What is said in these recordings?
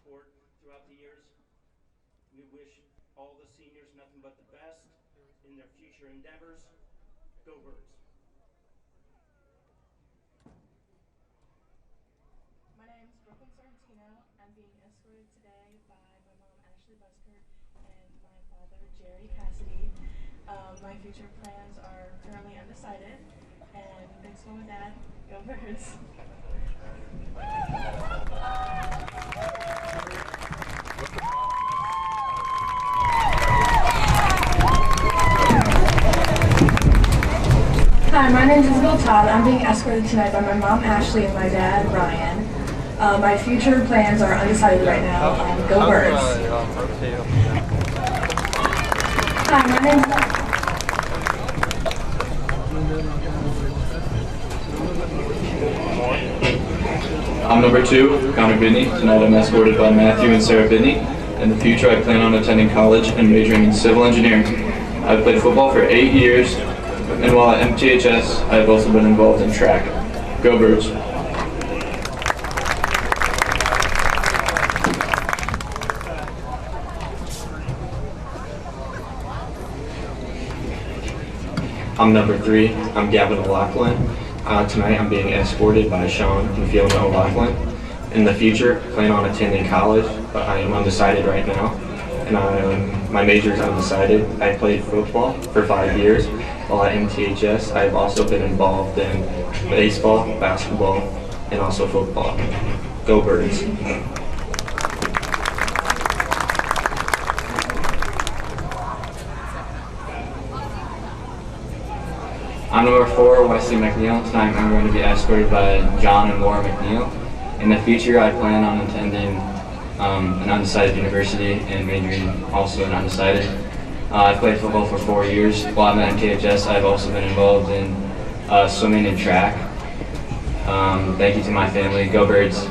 support throughout the years. We wish all the seniors nothing but the best in their future endeavors. Go Birds. My name is Brooklyn Sorrentino. I'm being escorted today by my mom, Ashley Buskert, and my father, Jerry Cassidy. My future plans are currently undecided, and thanks, Mom and Dad. Go Birds. Hi, my name is Isabel Todd. I'm being escorted tonight by my mom, Ashley, and my dad, Ryan. My future plans are undecided right now. Go Birds. Hi, my name is... I'm number 2, Connor Bidney. Tonight I'm escorted by Matthew and Sarah Bidney. In the future I plan on attending college and majoring in civil engineering. I've played football for 8 years, and while at MTHS I have also been involved in track. Go Birds. I'm number 3, I'm Gavin O'Loughlin. Tonight I'm being escorted by Sean and Fiona O'Loughlin. In the future, I plan on attending college, but I am undecided right now. And my major is undecided. I played football for 5 years. While at MTHS, I've also been involved in baseball, basketball, and also football. Go Birds. I'm number 4, Wesley McNeil. Tonight I'm going to be escorted by John and Laura McNeil. In the future, I plan on attending an undecided university and majoring also in undecided. I've played football for 4 years. While I'm at MTHS, I've also been involved in swimming and track. Thank you to my family. Go Birds.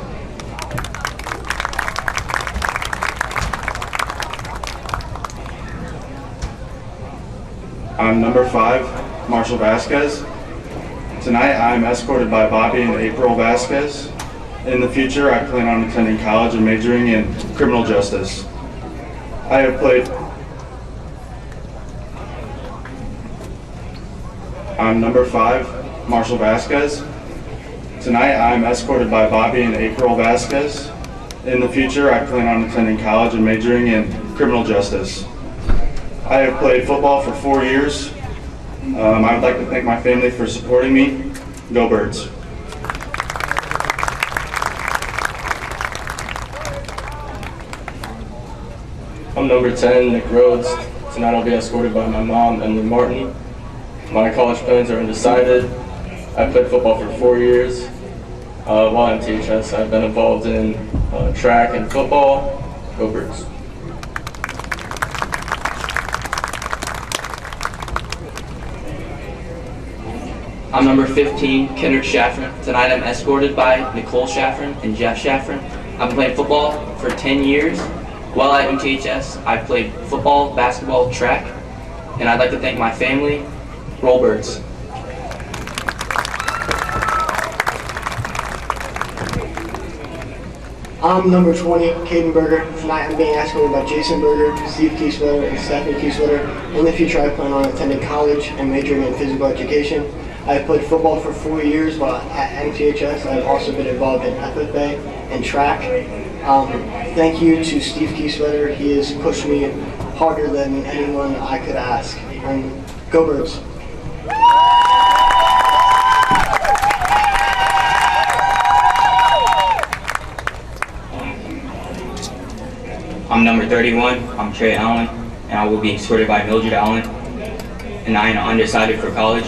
I'm number 5, Marshall Vasquez. Tonight I'm escorted by Bobby and April Vasquez. In the future, I plan on attending college and majoring in criminal justice. I have played. I'm number 5, Marshall Vasquez. Tonight I'm escorted by Bobby and April Vasquez. In the future, I plan on attending college and majoring in criminal justice. I have played football for 4 years. I would like to thank my family for supporting me. Go Birds. I'm number 10, Nick Rhodes. Tonight I'll be escorted by my mom, Emily Martin. My college plans are undecided. I played football for 4 years. While at MTHS, I've been involved in track and football. Go Birds. I'm number 15, Kendrick Shaffron. Tonight I'm escorted by Nicole Shaffron and Jeff Shaffron. I've been playing football for 10 years. While at MTHS, I've played football, basketball, track, and I'd like to thank my family. Roll Birds. I'm number 20, Caden Berger. Tonight I'm being escorted by Jason Berger, Steve Kieswetter, and Stephanie Kieswetter. In the future, I plan on attending college and majoring in physical education. I've played football for 4 years, while at MTHS, I've also been involved in FFA and track. Thank you to Steve Kieswetter. He has pushed me harder than anyone I could ask. Go Birds. I'm number 31, I'm Trey Allen, and I will be escorted by Mildred Allen, and I am undecided for college.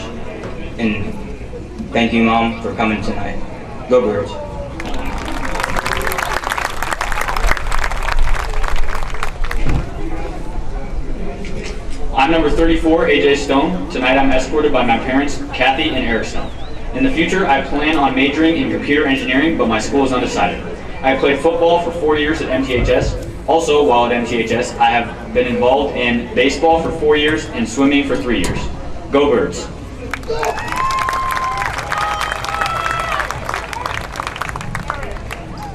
And thank you, Mom, for coming tonight. Go Birds. I'm number 34, AJ Stone. Tonight I'm escorted by my parents, Kathy and Eric Stone. In the future, I plan on majoring in computer engineering, but my school is undecided. I played football for 4 years at MTHS. Also, while at MTHS, I have been involved in baseball for 4 years and swimming for 3 years. Go Birds.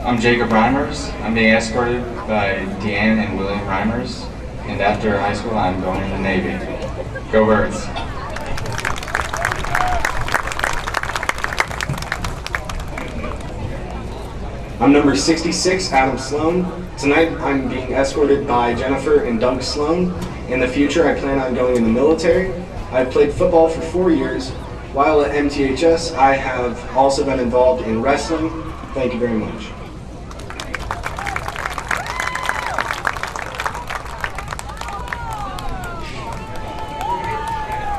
I'm Jacob Reimers. I'm being escorted by Deanne and William Reimers. And after high school, I'm going in the Navy. Go Birds. I'm number 66, Adam Sloan. Tonight I'm being escorted by Jennifer and Doug Sloan. In the future I plan on going in the military. I've played football for 4 years. While at MTHS I have also been involved in wrestling. Thank you very much.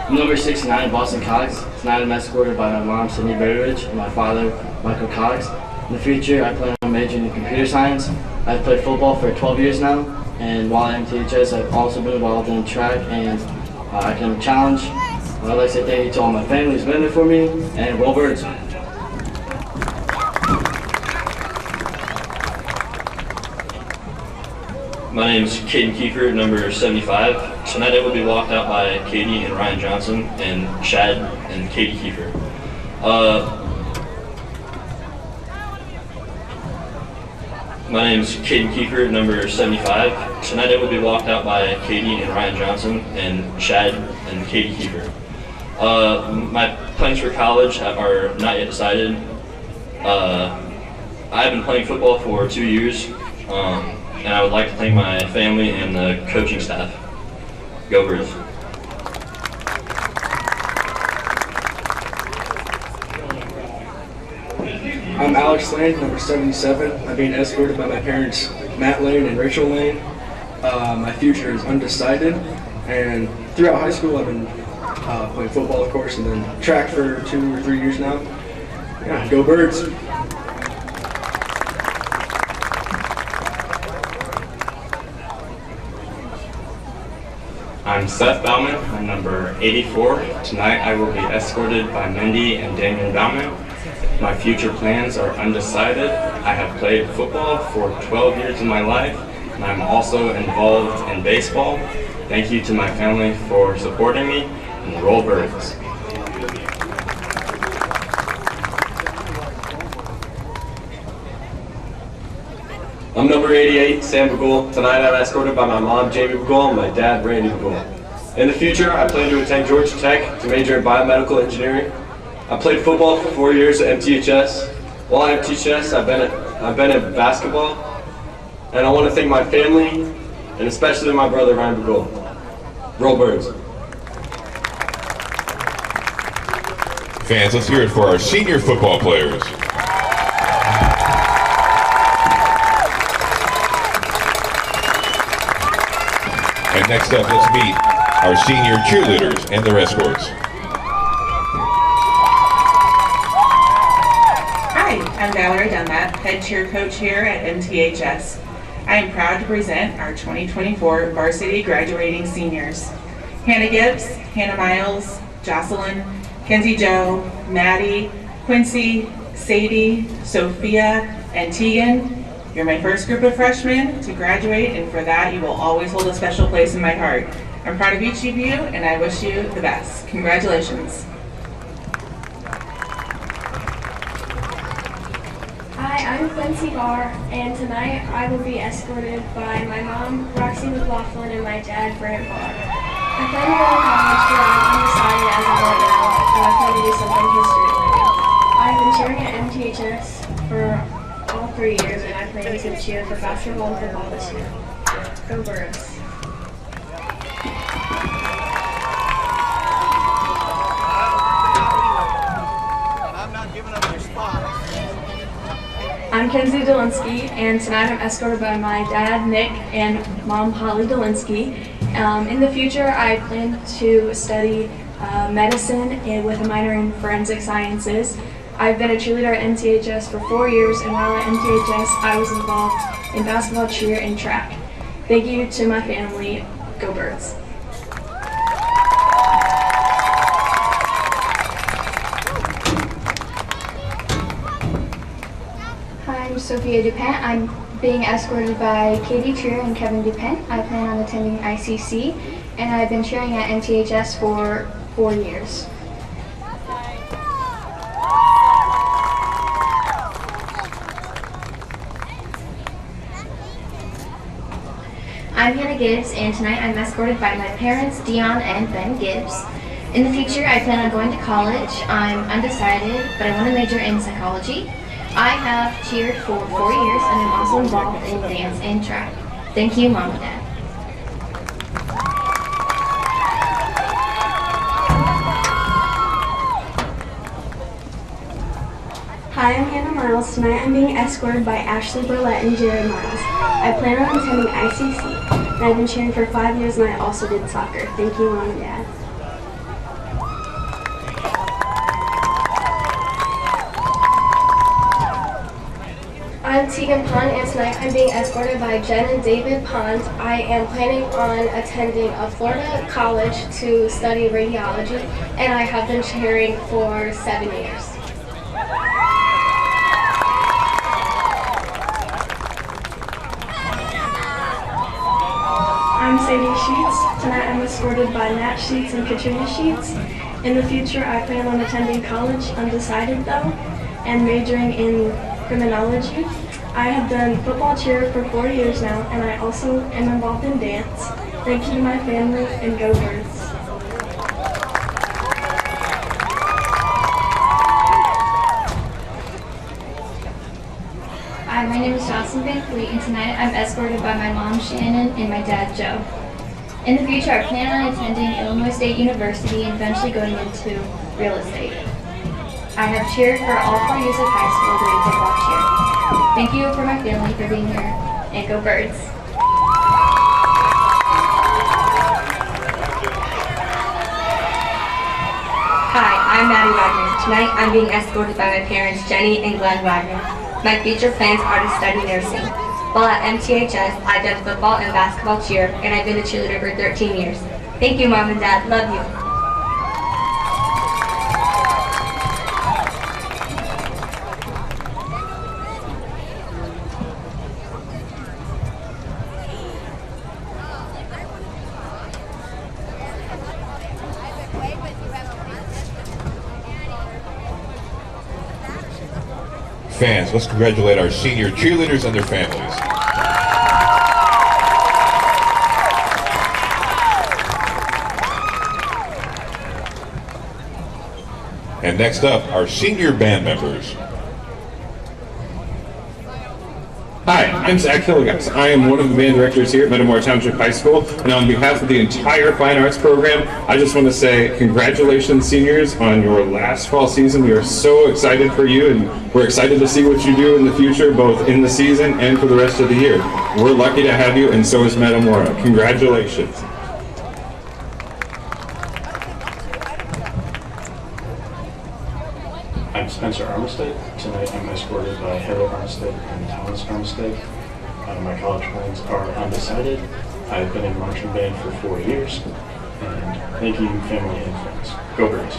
I'm number 69, Boston Cox. Tonight I'm escorted by my mom, Sydney Berridge, and my father, Michael Cox. In the future, I plan on majoring in computer science. I've played football for 12 years now, and while at MTHS, I've also been involved in track and academic challenge. I'd like to say thank you to all my family who's been there for me, and Go Birds. My name is Caden Kiefer, number 75. Tonight I will be walked out by Katie and Ryan Johnson and Shad and Katie Kiefer. My name is Caden Kiefer, number 75. Tonight I will be walked out by Katie and Ryan Johnson and Shad and Katie Kiefer. My plans for college are not yet decided. I've been playing football for 2 years, and I would like to thank my family and the coaching staff. Go Birds. I'm Alex Lane, number 77. I'm being escorted by my parents, Matt Lane and Rachel Lane. My future is undecided, and throughout high school I've been playing football, of course, and then track for 2 or 3 years now. Yeah, Go Birds. I'm Seth Bauman. I'm number 84. Tonight I will be escorted by Mindy and Damon Bauman. My future plans are undecided. I have played football for 12 years of my life, and I'm also involved in baseball. Thank you to my family for supporting me, and Roll Birds. I'm number 88, Sam Bagul. Tonight I'm escorted by my mom, Jamie Bagul, and my dad, Randy Bagul. In the future, I plan to attend Georgia Tech to major in biomedical engineering. I played football for 4 years at MTHS. While at MTHS, I've been in basketball, and I want to thank my family, and especially my brother, Ryan Bagul. Roll Birds. Fans, let's hear it for our senior football players. And next up, let's meet our senior cheerleaders and their escorts. Hi, I'm Valerie Dunlap, head cheer coach here at MTHS. I am proud to present our 2024 varsity graduating seniors. Hannah Gibbs, Hannah Miles, Jocelyn, Kenzie Joe, Maddie, Quincy, Sadie, Sophia, and Tegan. You're my first group of freshmen to graduate, and for that you will always hold a special place in my heart. I'm proud of each of you, and I wish you the best. Congratulations. Hi, I'm Quincy Barr, and tonight I will be escorted by my mom, Roxy McLaughlin, and my dad, Brant Barr. I plan to go to college, but I'm undecided as of right now, and I plan to do something history-related. I've been cheering at MTHS for all 3 years, and I plan to cheer for basketball and football this year. Go Birds. I'm Kenzie Dolinsky, and tonight I'm escorted by my dad, Nick, and mom, Holly Dolinsky. In the future, I plan to study medicine and with a minor in forensic sciences. I've been a cheerleader at MTHS for 4 years, and while at MTHS, I was involved in basketball, cheer, and track. Thank you to my family. Go Birds. Hi, I'm Sophia DuPont. I'm being escorted by Katie Trier and Kevin DuPont. I plan on attending ICC, and I've been cheering at MTHS for 4 years. I'm Hannah Gibbs, and tonight I'm escorted by my parents, Dion and Ben Gibbs. In the future, I plan on going to college. I'm undecided, but I want to major in psychology. I have cheered for 4 years, and I'm also involved in dance and track. Thank you, Mom and Dad. Hi, I'm Hannah Miles. Tonight I'm being escorted by Ashley Burlett and Jared Miles. I plan on attending ICC, and I've been cheering for 5 years, and I also did soccer. Thank you, Mom and Dad. I'm Tegan Pond, and tonight I'm being escorted by Jen and David Pond. I am planning on attending a Florida college to study radiology, and I have been cheering for 7 years. I'm Sadie Sheets. Tonight I'm escorted by Nat Sheets and Katrina Sheets. In the future, I plan on attending college, undecided though, and majoring in criminology. I have done football cheer for 4 years now, and I also am involved in dance. Thank you to my family, and go Birds. Hi, my name is Jocelyn Van Fleet, and tonight I'm escorted by my mom, Shannon, and my dad, Joe. In the future, I plan on attending Illinois State University and eventually going into real estate. I have cheered for all 4 years of high school doing football cheer. Thank you for my family for being here, and go Birds. Hi, I'm Maddie Wagner. Tonight I'm being escorted by my parents, Jenny and Glenn Wagner. My future plans are to study nursing. While at MTHS, I've done football and basketball cheer, and I've been a cheerleader for 13 years. Thank you, Mom and Dad. Love you. Fans, let's congratulate our senior cheerleaders and their families. And next up, our senior band members. Hi, I'm Zach Hilligas. I am one of the band directors here at Metamora Township High School, and on behalf of the entire Fine Arts program, I just want to say congratulations, seniors, on your last fall season. We are so excited for you, and we're excited to see what you do in the future, both in the season and for the rest of the year. We're lucky to have you, and so is Metamora. Congratulations. I'm Spencer Armistead. Tonight I'm escorted by Heather Armistead and Thomas Armistead. My college plans are undecided. I've been in marching band for 4 years. And thank you, family and friends. Go Birds.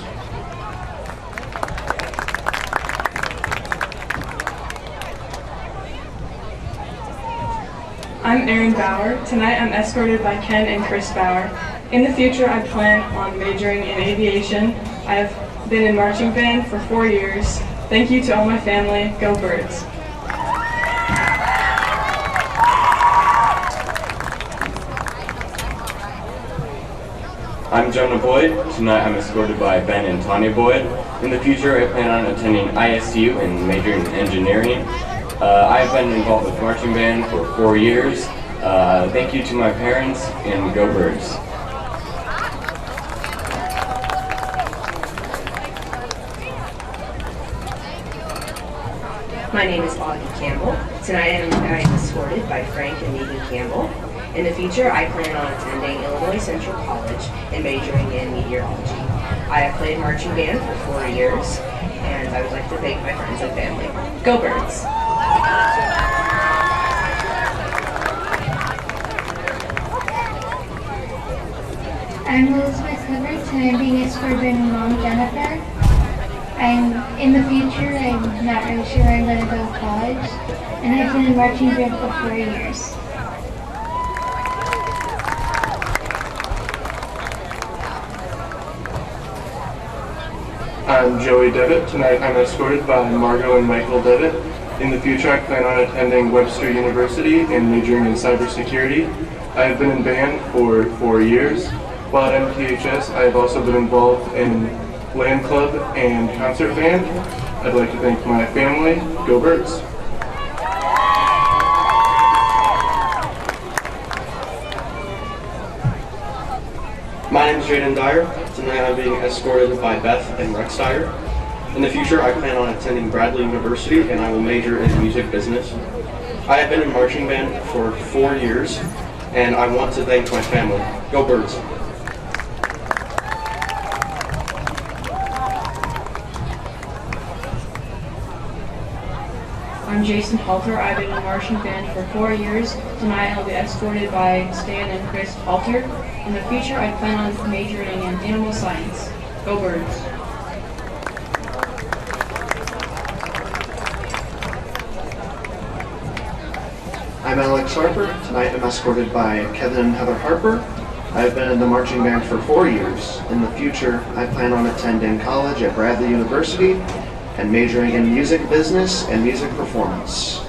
I'm Erin Bauer. Tonight I'm escorted by Ken and Chris Bauer. In the future, I plan on majoring in aviation. I have been in marching band for 4 years. Thank you to all my family. Go Birds. I'm Jonah Boyd. Tonight I'm escorted by Ben and Tanya Boyd. In the future, I plan on attending ISU and majoring in engineering. I've been involved with marching band for 4 years. Thank you to my parents, and go Birds. My name is Augie Campbell. Tonight I am escorted by Frank and Megan Campbell. In the future, I plan on attending Illinois Central College and majoring in meteorology. I have played marching band for 4 years, and I would like to thank my friends and family. Go Birds! I'm Elizabeth Clifford, and I'm being escorted by my mom, Jennifer. In the future, I'm not really sure where I'm going to go to college, and I've been in marching band for 4 years. I'm Joey Devitt. Tonight I'm escorted by Margot and Michael Devitt. In the future, I plan on attending Webster University and majoring in cybersecurity. I have been in band for 4 years. While at MTHS, I have also been involved in Land Club and concert band. I'd like to thank my family. Go Birds! My name is Jaden Dyer. Tonight I'm being escorted by Beth and Rex Dyer. In the future, I plan on attending Bradley University and I will major in music business. I have been in marching band for 4 years and I want to thank my family. Go Birds! I'm Jason Halter. I've been in marching band for 4 years. Tonight I'll be escorted by Stan and Chris Halter. In the future, I plan on majoring in animal science. Go Birds! I'm Alex Harper. Tonight I'm escorted by Kevin and Heather Harper. I've been in the marching band for 4 years. In the future, I plan on attending college at Bradley University and majoring in music business and music performance.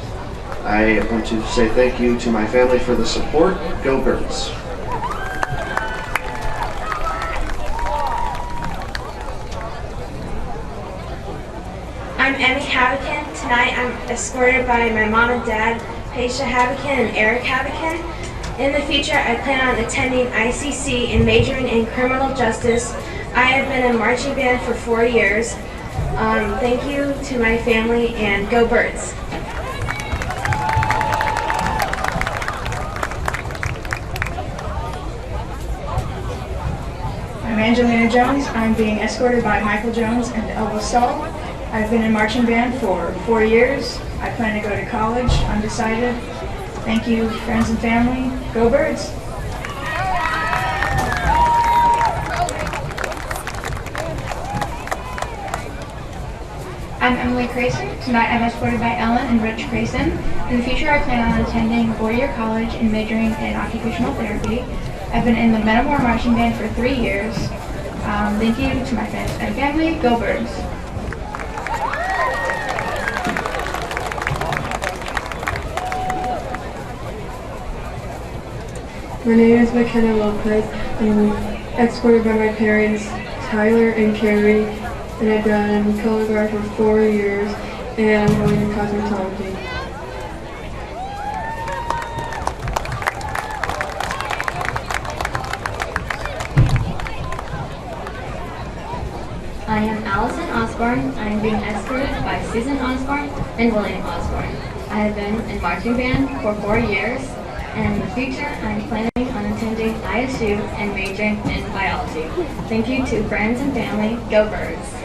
I want to say thank you to my family for the support. Go Birds! I'm Emmy Havican. Tonight I'm escorted by my mom and dad, Paisha Havican and Eric Havican. In the future, I plan on attending ICC and majoring in criminal justice. I have been in marching band for 4 years. Thank you to my family and Go Birds! I'm Angelina Jones. I'm being escorted by Michael Jones and Elva Stahl. I've been in marching band for 4 years. I plan to go to college, undecided. Thank you, friends and family. Go Birds! I'm Emily Crayson. Tonight I'm escorted by Ellen and Rich Crayson. In the future, I plan on attending a 4-year college and majoring in occupational therapy. I've been in the Metamora marching band for 3 years. Thank you to my friends and family. Go Birds! My name is McKenna Lopez. I'm escorted by my parents, Tyler and Carrie, and I've done color guard for 4 years, and I'm going to cosmetology. I am Allison Osborne. I am being escorted by Susan Osborne and William Osborne. I have been in marching band for 4 years, and in the future I am planning on attending ISU and majoring in biology. Thank you to friends and family. Go Birds!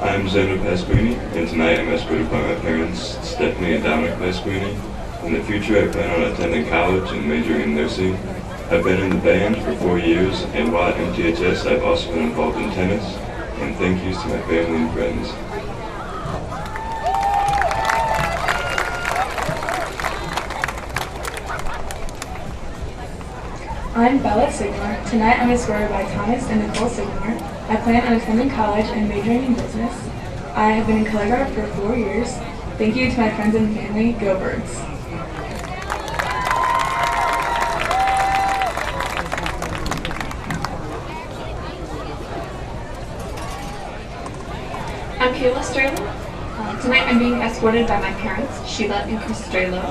I'm Zeno Pasquini, and tonight I'm escorted by my parents, Stephanie and Dominic Pasquini. In the future, I plan on attending college and majoring in nursing. I've been in the band for 4 years, and while at MTHS, I've also been involved in tennis. And thank yous to my family and friends. I'm Bella Sigmar. Tonight I'm escorted by Thomas and Nicole Sigmar. I plan on attending college and majoring in business. I have been in color guard for 4 years. Thank you to my friends and family. Go Birds! I'm Kayla Straylo. Tonight I'm being escorted by my parents, Sheila and Chris Straylo.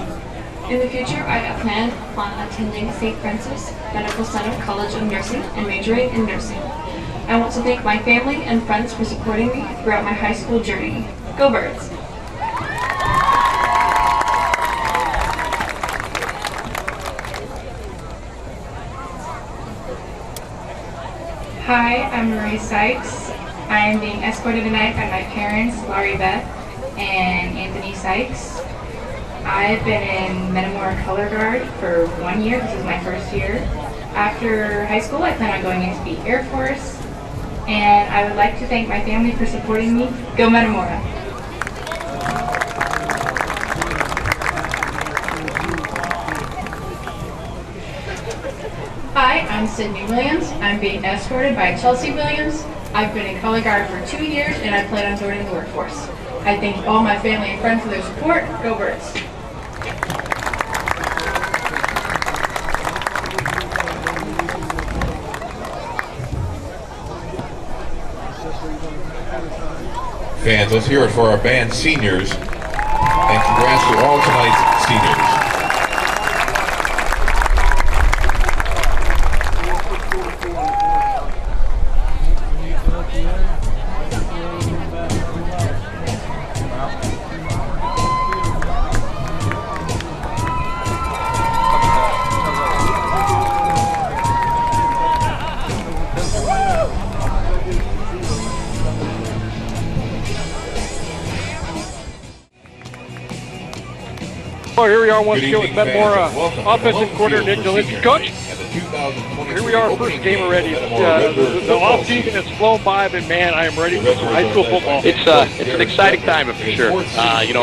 In the future, I plan on attending St. Francis Medical Center College of Nursing and majoring in nursing. I want to thank my family and friends for supporting me throughout my high school journey. Go Birds! Hi, I'm Marie Sykes. I am being escorted tonight by my parents, Laurie Beth and Anthony Sykes. I've been in Metamora Color Guard for 1 year. This is my first year. After high school, I plan on going into the Air Force. And I would like to thank my family for supporting me. Go Metamora! Hi, I'm Sydney Williams. I'm being escorted by Chelsea Williams. I've been in color guard for 2 years and I plan on joining the workforce. I thank all my family and friends for their support. Go Birds! Fans, let's hear it for our band seniors, and congrats to all tonight's seniors. Well, here we are once again with Metamora offensive coordinator Nick Delinsky. Coach, here we are, first game already. The off-season has flown by, but man, I am ready for some high school football. It's an exciting time for sure.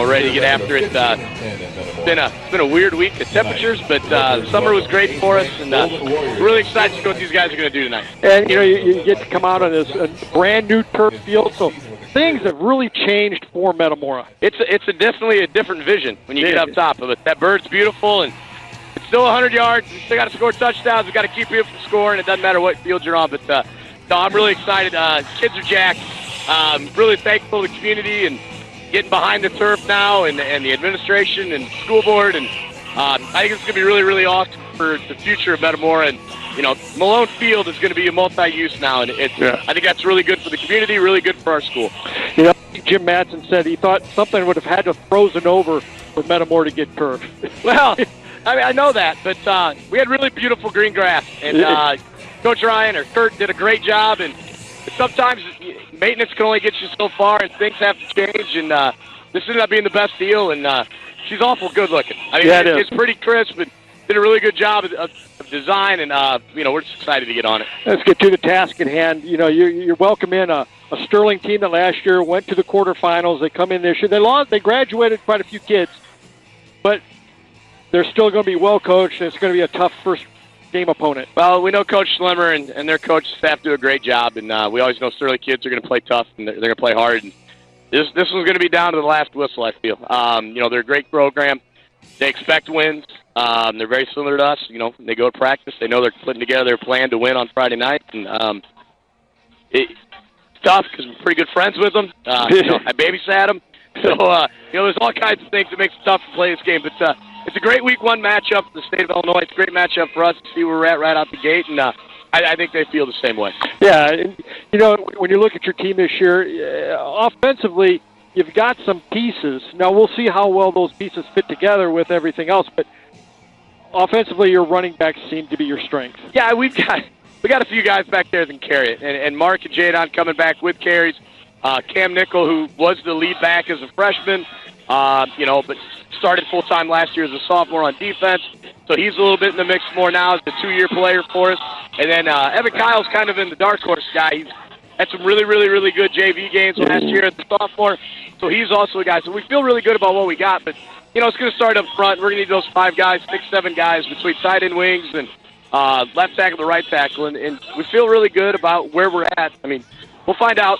Ready to get after it. It's been a weird week of temperatures, but summer was great for us, and we're really excited to see what these guys are going to do tonight. And you get to come out on this brand new turf field, so things have really changed for Metamora. It's definitely a different vision when you get up top of it. That bird's beautiful, and it's still 100 yards. We still got to score touchdowns. We got to keep people from scoring. It doesn't matter what field you're on. But no, I'm really excited. Kids are jacked. Really thankful to the community and getting behind the turf now, and the administration and school board. And I think it's going to be really, really awesome for the future of Metamora. And Malone Field is going to be a multi-use now, and I think that's really good for the community, really good for our school. Jim Madsen said he thought something would have had to have frozen over for Metamora to get turf. Well, I know that, but we had really beautiful green grass, and Coach Ryan or Kurt did a great job. And sometimes maintenance can only get you so far, and things have to change. And this ended up being the best deal, and she's awful good looking. I mean, it's pretty crisp, and did a really good job of design, and we're just excited to get on it. Let's get to the task at hand. You're welcome in a Sterling team that last year went to the quarterfinals. They come in this year. They graduated quite a few kids, but they're still going to be well coached, and it's going to be a tough first game opponent. Well, we know Coach Slimmer and their coach staff do a great job, and we always know Sterling kids are going to play tough, and they're going to play hard. And this one's going to be down to the last whistle, I feel. They're a great program. They expect wins. They're very similar to us. They go to practice. They know they're putting together their plan to win on Friday night. And it's tough because we're pretty good friends with them. I babysat them. So, there's all kinds of things that makes it tough to play this game. But it's a great week one matchup for the state of Illinois. It's a great matchup for us to see where we're at right out the gate. And I think they feel the same way. Yeah. And, when you look at your team this year, offensively, you've got some pieces. Now, we'll see how well those pieces fit together with everything else. But offensively, your running backs seem to be your strength. Yeah, we got a few guys back there that can carry it. And Mark and Jadon coming back with carries. Cam Nickel, who was the lead back as a freshman, but started full-time last year as a sophomore on defense. So he's a little bit in the mix more now as a 2-year player for us. And then Evan Kyle's kind of in the dark horse guy. He's had some really, really, really good JV games last year as a sophomore. So he's also a guy. So we feel really good about what we got. But, it's going to start up front. We're going to need those 5 guys, 6, 7 guys between tight end wings and left tackle and right tackle. And we feel really good about where we're at. I mean, we'll find out.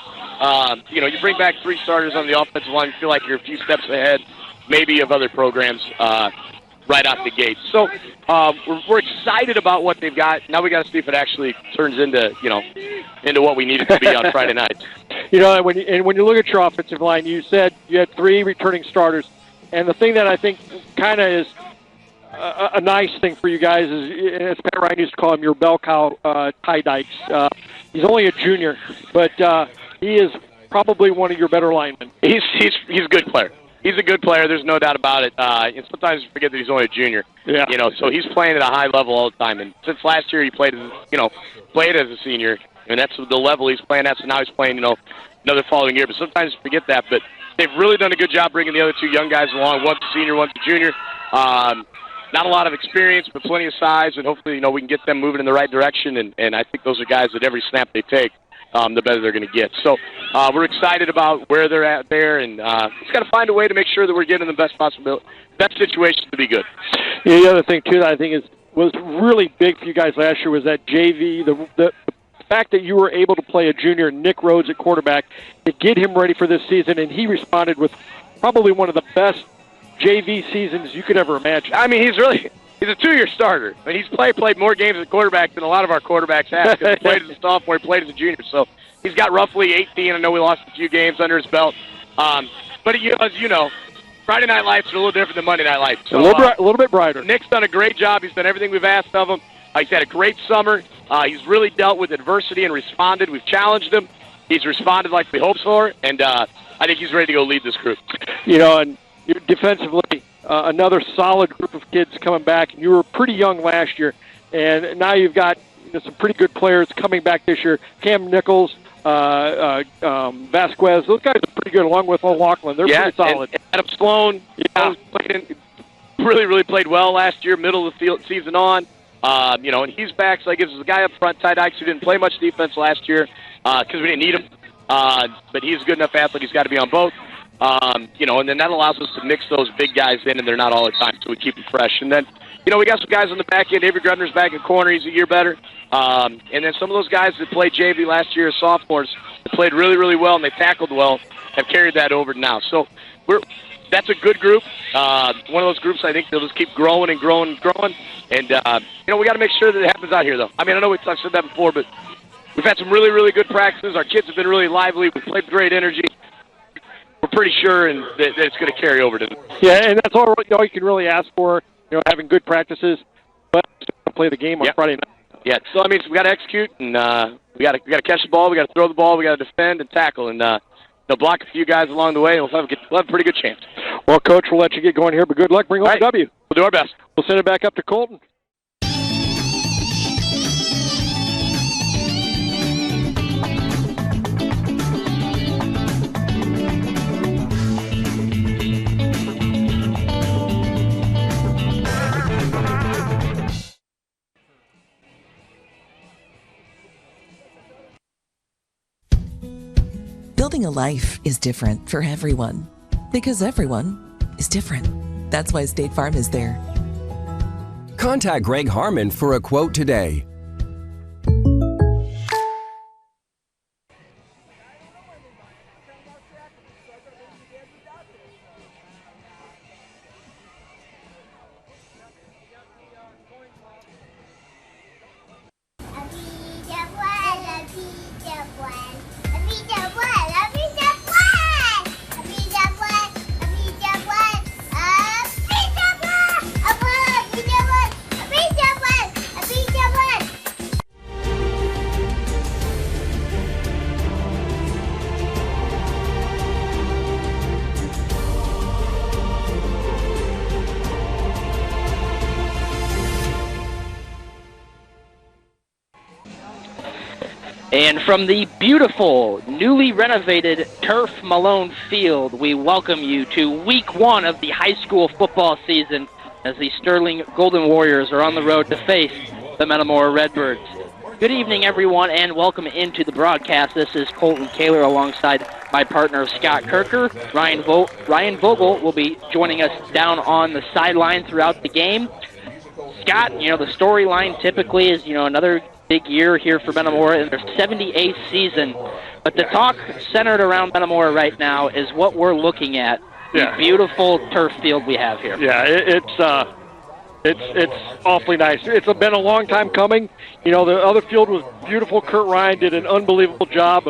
You bring back 3 starters on the offensive line. You feel like you're a few steps ahead maybe of other programs right out the gate. So we're excited about what they've got. Now we got to see if it actually turns into what we need it to be on Friday night. When you look at your offensive line, you said you had 3 returning starters. And the thing that I think kind of is a nice thing for you guys is, as Pat Ryan used to call him, your bell cow, Ty Dykes. He's only a junior, but he is probably one of your better linemen. He's a good player. He's a good player. There's no doubt about it. And sometimes you forget that he's only a junior. Yeah. So he's playing at a high level all the time. And since last year he played as a senior, and that's the level he's playing at. So now he's playing, another following year. But sometimes you forget that. But they've really done a good job bringing the other 2 young guys along. One's a senior, one's a junior. Not a lot of experience, but plenty of size, and hopefully, we can get them moving in the right direction. And I think those are guys that every snap they take, the better they're going to get. So we're excited about where they're at there, and just got to find a way to make sure that we're getting the best situation to be good. The other thing, too, that I think is was really big for you guys last year was that JV, the fact that you were able to play a junior, Nick Rhodes, at quarterback, to get him ready for this season, and he responded with probably one of the best JV seasons you could ever imagine. I mean, he's a 2-year starter. I mean, he's played more games as a quarterback than a lot of our quarterbacks have. He played as a sophomore, he played as a junior. So he's got roughly 18. I know we lost a few games under his belt. But as you know, Friday Night Lights are a little different than Monday Night Lights. So, a little bit brighter. Nick's done a great job. He's done everything we've asked of him. He's had a great summer. He's really dealt with adversity and responded. We've challenged him. He's responded like we hoped for, and I think he's ready to go lead this group. And defensively, another solid group of kids coming back. You were pretty young last year, and now you've got some pretty good players coming back this year. Cam Nichols, Vasquez, those guys are pretty good, along with O'Loughlin. They're pretty solid. And Adam Sloan, really played well last year, middle of the season on. And he's back, so that gives us a guy up front, Ty Dykes, who didn't play much defense last year because we didn't need him. But he's a good enough athlete. He's got to be on both. And then that allows us to mix those big guys in, and they're not all the time, so we keep them fresh. And then, we got some guys on the back end. Avery Grudner's back in corner. He's a year better. And then some of those guys that played JV last year as sophomores that played really well, and they tackled well, have carried that over now. So that's a good group. One of those groups I think they'll just keep growing and growing and growing. And, we got to make sure that it happens out here, though. I mean, I know we've said that before, but we've had some really good practices. Our kids have been really lively. We've played with great energy. We're pretty sure that it's going to carry over to them. Yeah, and that's all you can really ask for, having good practices, but play the game on Friday night. Yeah, so I mean, we got to execute, and we got to catch the ball, we got to throw the ball, we got to defend and tackle, and block a few guys along the way, and we'll have a pretty good chance. Well, Coach, we'll let you get going here, but good luck. Bring home the W. We'll do our best. We'll send it back up to Colton. Building a life is different for everyone because everyone is different. That's why State Farm is there. Contact Greg Harmon for a quote today. And from the beautiful, newly renovated Turf Malone Field, we welcome you to Week 1 of the high school football season as the Sterling Golden Warriors are on the road to face the Metamora Redbirds. Good evening, everyone, and welcome into the broadcast. This is Colton Kaler alongside my partner, Scott Kirker. Ryan Vogel will be joining us down on the sideline throughout the game. Scott, the storyline typically is, another big year here for Metamora in their 78th season. But the talk centered around Metamora right now is what we're looking at. The beautiful turf field we have here. Yeah, it's awfully nice. It's been a long time coming. The other field was beautiful. Kurt Ryan did an unbelievable job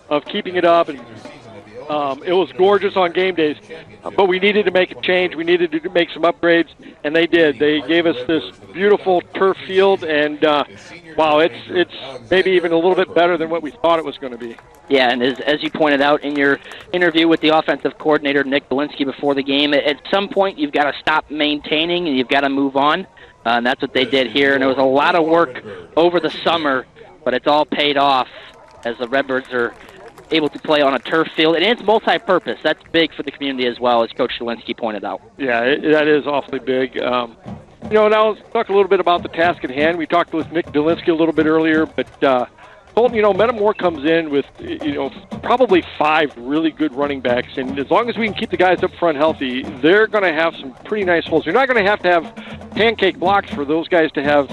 of keeping it up, and it was gorgeous on game days. But we needed to make a change. We needed to make some upgrades, and they did. They gave us this beautiful turf field, and wow, it's maybe even a little bit better than what we thought it was going to be. Yeah, and as you pointed out in your interview with the offensive coordinator, Nick Dolinsky, before the game, at some point you've got to stop maintaining and you've got to move on. And that's what they did here. And it was a lot of work over the summer, but it's all paid off as the Redbirds are able to play on a turf field. And it's multi-purpose. That's big for the community as well, as Coach Dolinsky pointed out. Yeah, that is awfully big. Now let's talk a little bit about the task at hand. We talked with Nick Dolinsky a little bit earlier, but Colton, Metamora comes in with, probably 5 really good running backs, and as long as we can keep the guys up front healthy, they're going to have some pretty nice holes. You're not going to have pancake blocks for those guys to have,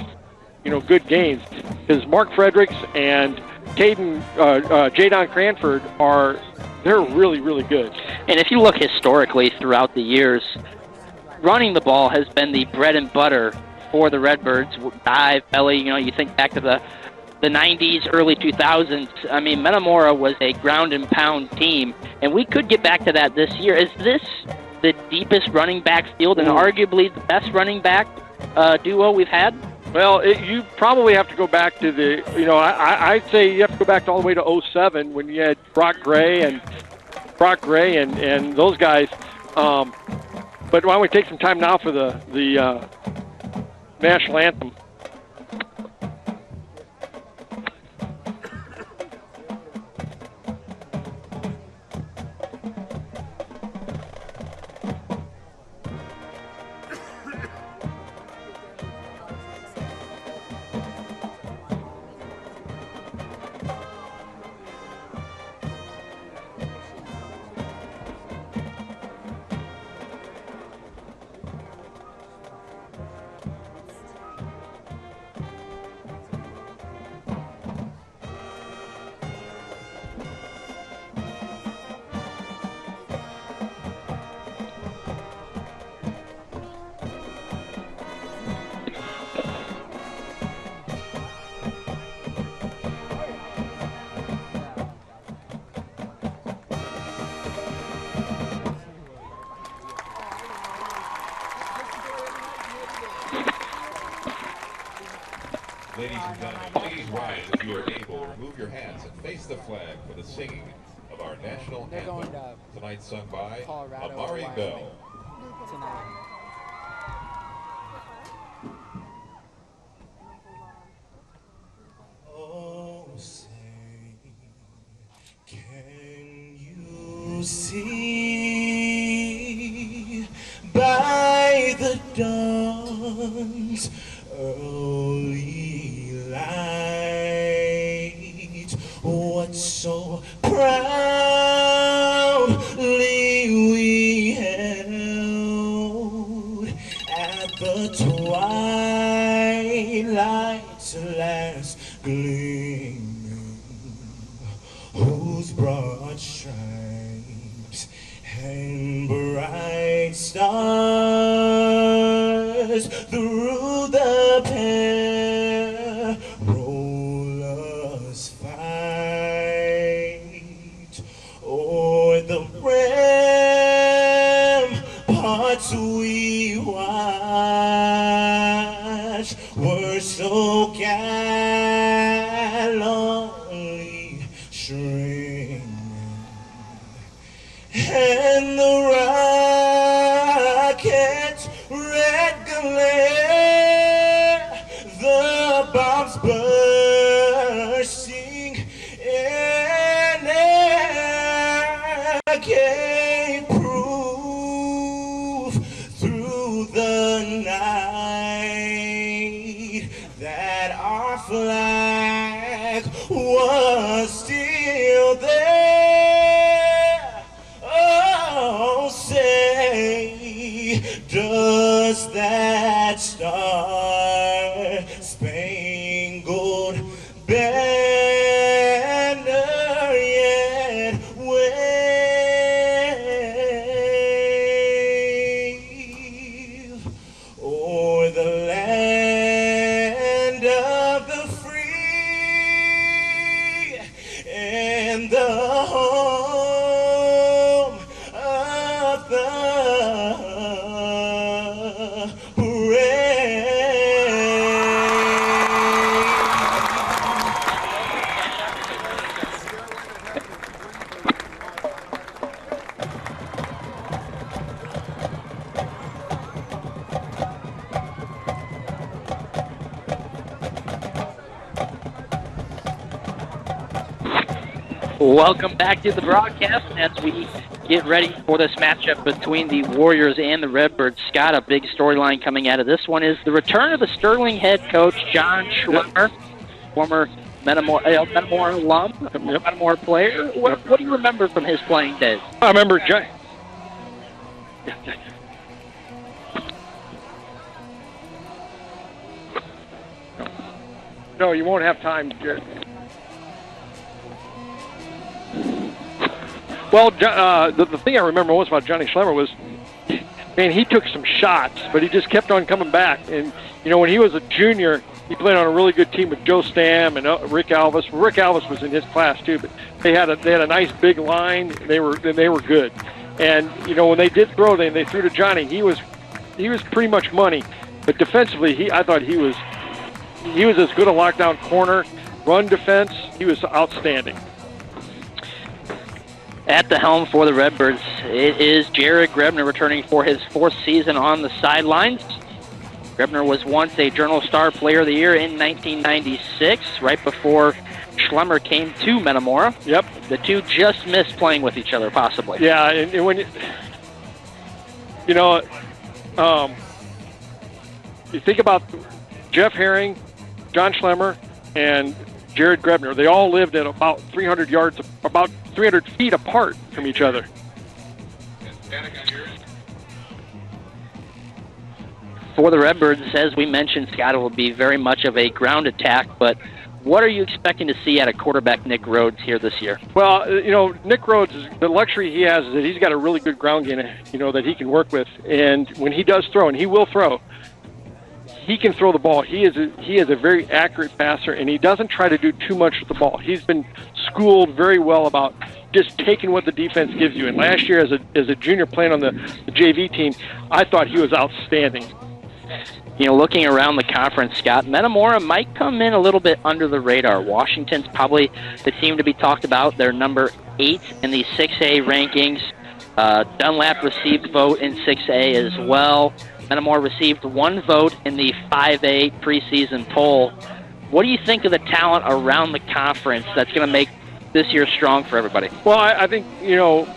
good games. Because Mark Fredericks and Jadon Cranford they're really, really good. And if you look historically throughout the years, running the ball has been the bread and butter for the Redbirds. Dive, belly, you think back to the 90s, early 2000s. I mean, Metamora was a ground and pound team, and we could get back to that this year. Is this the deepest running back field and arguably the best running back duo we've had? Well, you probably have to go back to I'd say you have to go back all the way to 07 when you had Brock Gray and those guys. But why don't we take some time now for the national anthem? Ladies and gentlemen, please rise if you are able. Remove your hats and face the flag for the singing of our national anthem. Tonight sung by Amari Bell. Oh, say, can you see by the dawn's early light what so proudly we held at the twilight's last gleaming, whose broad stripes and bright stars through the perilous fight o'er the ramparts we watched were so gallantly streaming, and the rocket's red glare, the bombs bursting in air gave proof through the night that our flag was still there. Oh, say, does that star-spangled banner yet wave o'er the land of the free and the home of the Welcome back to the broadcast as we get ready for this matchup between the Warriors and the Redbirds. Scott, a big storyline coming out of this one is the return of the Sterling head coach, John Schwimmer, former Metamora alum, Metamora player. What do you remember from his playing days? I remember No, you won't have time, Jared. Well, the thing I remember most about Johnny Schlemmer was, man, he took some shots, but he just kept on coming back. And, when he was a junior, he played on a really good team with Joe Stam and Rick Alvis. Rick Alvis was in his class, too, but they had a nice big line. They were good. And, when they did throw, they threw to Johnny. He was pretty much money. But defensively, I thought he was as good a lockdown corner, run defense. He was outstanding. At the helm for the Redbirds, it is Jared Grebner returning for his 4th season on the sidelines. Grebner was once a Journal Star Player of the Year in 1996, right before Schlemmer came to Metamora. Yep. The two just missed playing with each other, possibly. Yeah, and when you think about Jeff Herring, John Schlemmer, and Jared Grebner, they all lived at about 300 feet apart from each other. For the Redbirds, as we mentioned, Scott, it will be very much of a ground attack, but what are you expecting to see out of quarterback Nick Rhodes here this year? Well, Nick Rhodes, the luxury he has is that he's got a really good ground game, that he can work with. And when he does throw, and he will throw, he can throw the ball. He is a very accurate passer, and he doesn't try to do too much with the ball. He's been schooled very well about just taking what the defense gives you. And last year, as a junior playing on the JV team, I thought he was outstanding. Looking around the conference, Scott, Metamora might come in a little bit under the radar. Washington's probably the team to be talked about. They're number 8 in the 6A rankings. Dunlap received vote in 6A as well. Metamora received 1 vote in the 5A preseason poll. What do you think of the talent around the conference that's going to make this year strong for everybody? Well, I think,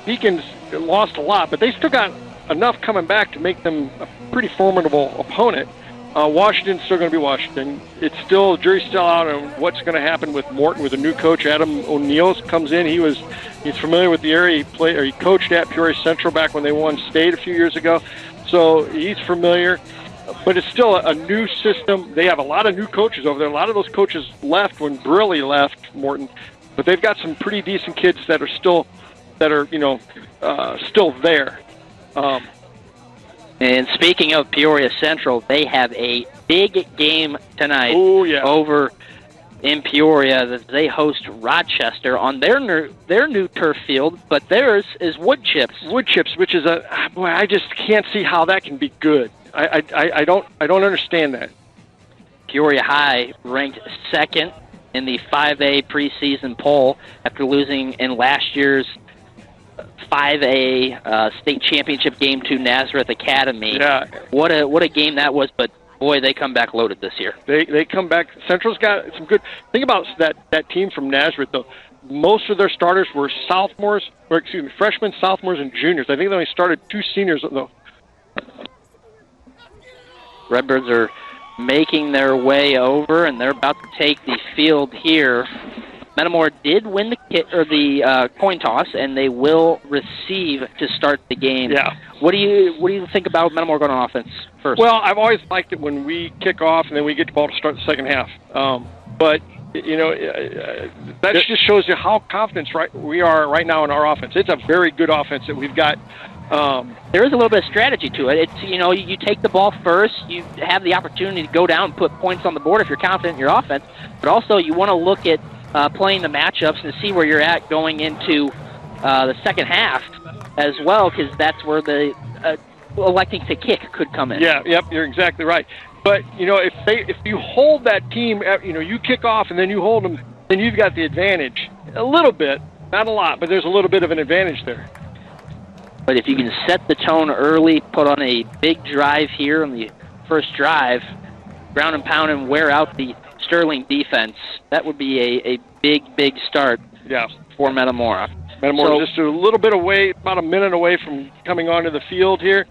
Beacon's lost a lot, but they still got enough coming back to make them a pretty formidable opponent. Washington's still going to be Washington. It's still, jury's still out on what's going to happen with Morton, with a new coach. Adam O'Neill comes in. He's familiar with the area. He coached at Peoria Central back when they won state a few years ago. So he's familiar, but it's still a new system. They have a lot of new coaches over there. A lot of those coaches left when Briley left Morton, but they've got some pretty decent kids that are still there. And speaking of Peoria Central, they have a big game tonight over in Peoria. That they host Rochester on their new turf field, but theirs is Wood Chips. Wood Chips, which is I just can't see how that can be good. I don't understand that. Peoria High ranked 2nd in the 5A preseason poll after losing in last year's 5A state championship game to Nazareth Academy. Yeah. What a game that was, but boy, they come back loaded this year. They come back. Central's got some good. Think about that team from Nazareth, though. Most of their starters were freshmen, sophomores, and juniors. I think they only started 2 seniors, though. Redbirds are making their way over, and they're about to take the field here. Metamora did win the coin toss, and they will receive to start the game. Yeah. What do you think about Metamora going on offense first? Well, I've always liked it when we kick off and then we get the ball to start the second half. But that just shows you how confident we are right now in our offense. It's a very good offense that we've got. There is a little bit of strategy to it. It's you take the ball first, you have the opportunity to go down and put points on the board if you're confident in your offense, but also you want to look at playing the matchups and see where you're at going into the second half as well, because that's where the electing to kick could come in. Yeah, yep, you're exactly right. But if you hold that team, you kick off and then you hold them, then you've got the advantage a little bit, not a lot, but there's a little bit of an advantage there. But if you can set the tone early, put on a big drive here on the first drive, ground and pound and wear out the Sterling defense, that would be a big start for Metamora. Metamora just a little bit away, about a minute away from coming onto the field here.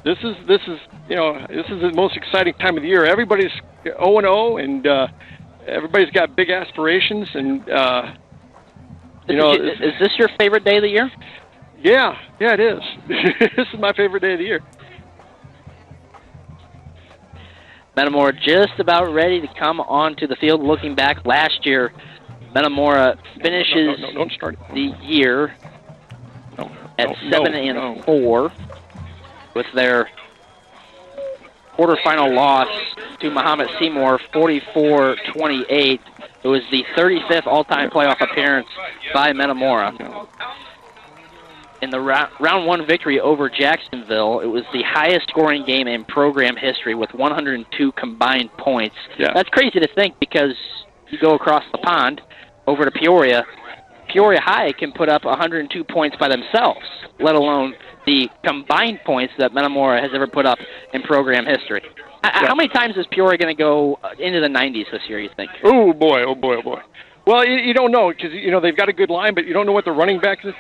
This is the most exciting time of the year. Everybody's 0-0, and everybody's got big aspirations. And is this your favorite day of the year? Yeah, it is. This is my favorite day of the year. Metamora just about ready to come onto the field. Looking back last year, Metamora finishes the year at 7-4 with their quarterfinal loss to Muhammad Seymour, 44-28. It was the 35th all-time playoff appearance by Metamora. In the round one victory over Jacksonville, it was the highest scoring game in program history with 102 combined points. Yeah. That's crazy to think because you go across the pond over to Peoria. Peoria High can put up 102 points by themselves, let alone the combined points that Metamora has ever put up in program history. How many times is Peoria going to go into the 90s this year, you think? Oh, boy, oh, boy, oh, boy. Well, you don't know because, they've got a good line, but you don't know what the running backs is.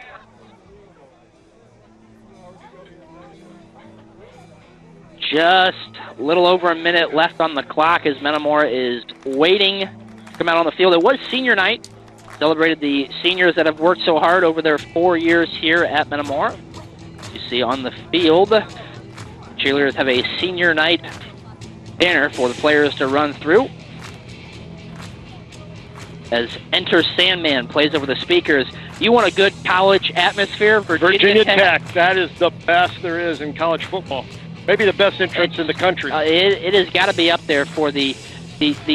Just a little over a minute left on the clock as Metamora is waiting to come out on the field. It was senior night. Celebrated the seniors that have worked so hard over their 4 years here at Metamora. You see on the field, cheerleaders have a senior night banner for the players to run through. As Enter Sandman plays over the speakers. You want a good college atmosphere? Virginia Tech. That is the best there is in college football. Maybe the best entrance in the country. It has got to be up there for the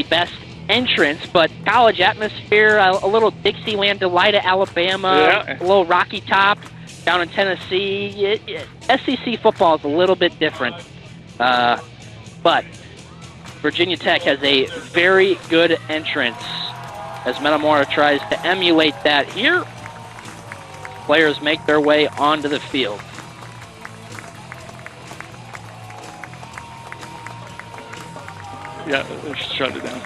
best entrance, but college atmosphere, a little Dixieland delight at Alabama, a little Rocky Top down in Tennessee. SEC football is a little bit different, but Virginia Tech has a very good entrance as Metamora tries to emulate that here. Players make their way onto the field. Yeah, let's shut it down.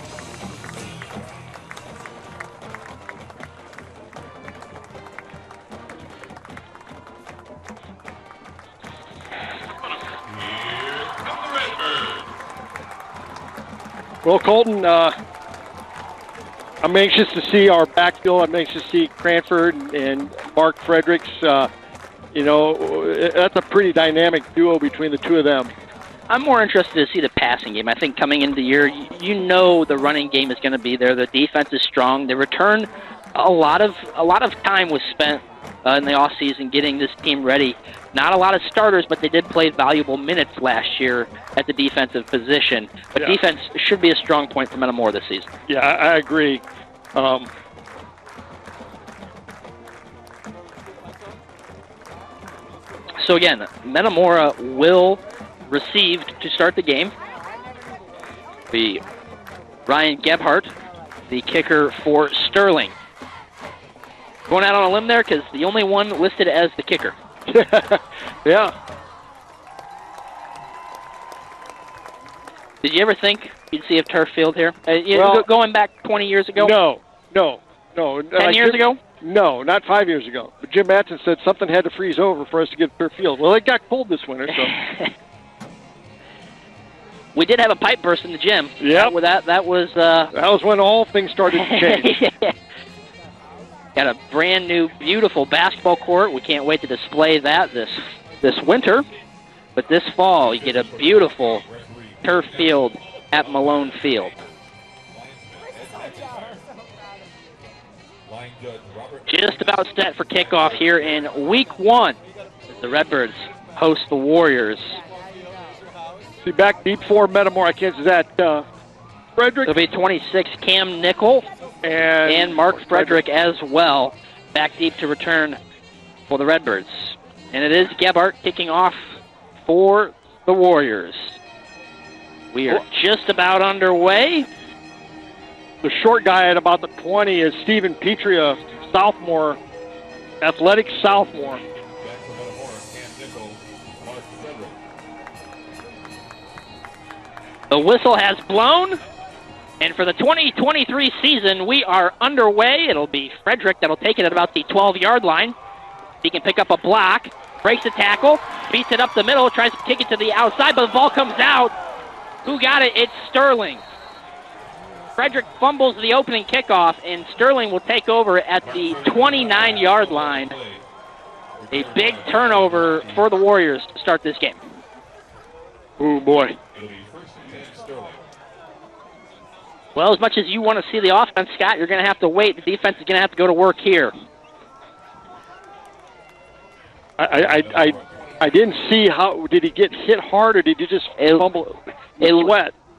Well, Colton, I'm anxious to see our backfield. I'm anxious to see Cranford and Mark Fredericks. That's a pretty dynamic duo between the two of them. I'm more interested to see the passing game. I think coming into the year, the running game is going to be there. The defense is strong. The return, a lot of time was spent in the offseason getting this team ready. Not a lot of starters, but they did play valuable minutes last year at the defensive position. But defense should be a strong point for Metamora this season. Yeah, I agree. So again, Metamora will receive to start the game. Be Ryan Gebhardt, the kicker for Sterling. Going out on a limb there because the only one listed as the kicker. Yeah. Did you ever think you'd see a turf field here? Going back 20 years ago? No. 10 years ago? No, not 5 years ago. But Jim Matson said something had to freeze over for us to get a turf field. Well, it got cold this winter, so. We did have a pipe burst in the gym. Yeah. That was when all things started to change. Got a brand new, beautiful basketball court. We can't wait to display that this winter. But this fall, you get a beautiful turf field at Malone Field. Just about set for kickoff here in week one as the Redbirds host the Warriors. See, back deep for Metamora, is that Frederick? It'll be 26, Cam Nickel, and Mark Frederick as well. Back deep to return for the Redbirds. And it is Gebhardt kicking off for the Warriors. We are just about underway. The short guy at about the 20 is Stephen Petrie, a sophomore, athletic sophomore. The whistle has blown, and for the 2023 season, we are underway. It'll be Frederick that'll take it at about the 12-yard line. He can pick up a block, breaks the tackle, beats it up the middle, tries to kick it to the outside, but the ball comes out. Who got it? It's Sterling. Frederick fumbles the opening kickoff, and Sterling will take over at the 29-yard line. A big turnover for the Warriors to start this game. Oh, boy. Well, as much as you want to see the offense, Scott, you're going to have to wait. The defense is going to have to go to work here. I didn't see how, did he get hit hard or did he just fumble? It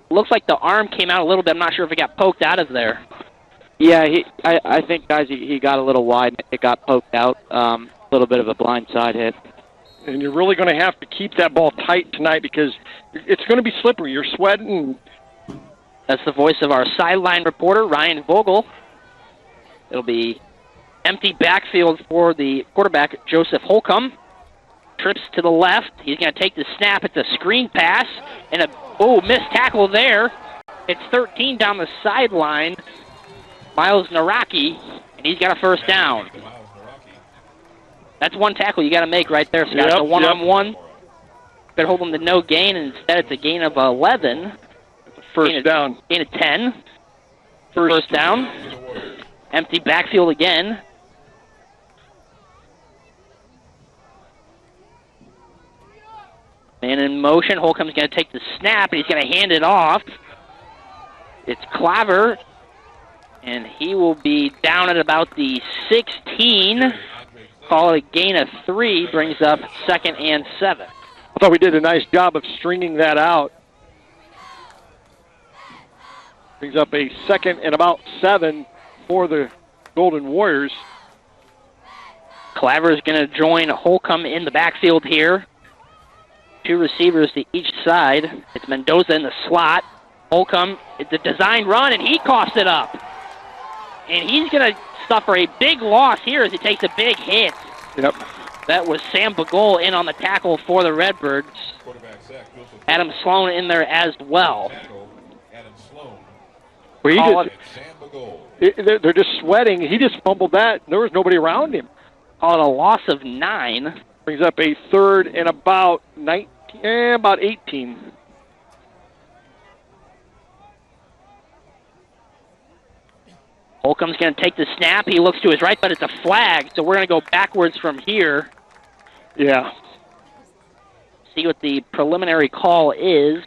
looks like the arm came out a little bit. I'm not sure if it got poked out of there. Yeah, I think, guys, he got a little wide. It got poked out. A little bit of a blind side hit. And you're really going to have to keep that ball tight tonight because it's going to be slippery. You're sweating. That's the voice of our sideline reporter, Ryan Vogel. It'll be empty backfield for the quarterback, Joseph Holcomb. Trips to the left. He's going to take the snap. It's a screen pass. And missed tackle there. It's 13 down the sideline. Miles Naraki, and he's got a first down. That's one tackle you got to make right there, Scott. It's a one-on-one. Could hold him to no gain, and instead it's a gain of 11. First down. Gain of 10. First down. Empty backfield again. Man in motion. Holcomb's going to take the snap, and he's going to hand it off. It's Claver, and he will be down at about the 16. Call it a gain of 3, brings up 2nd and 7. I thought we did a nice job of stringing that out. Brings up a 2nd and about 7 for the Golden Warriors. Claver is going to join Holcomb in the backfield here. 2 receivers to each side. It's Mendoza in the slot. Holcomb, it's a designed run, and he coughs it up. And he's going to suffer a big loss here as he takes a big hit. Yep. That was Sam Bagol in on the tackle for the Redbirds. Adam Sloan in there as well. They're just sweating. He just fumbled that. There was nobody around him. Call it a loss of 9. Brings up a 3rd and about 18. Holcomb's going to take the snap. He looks to his right, but it's a flag, so we're going to go backwards from here. Yeah. See what the preliminary call is.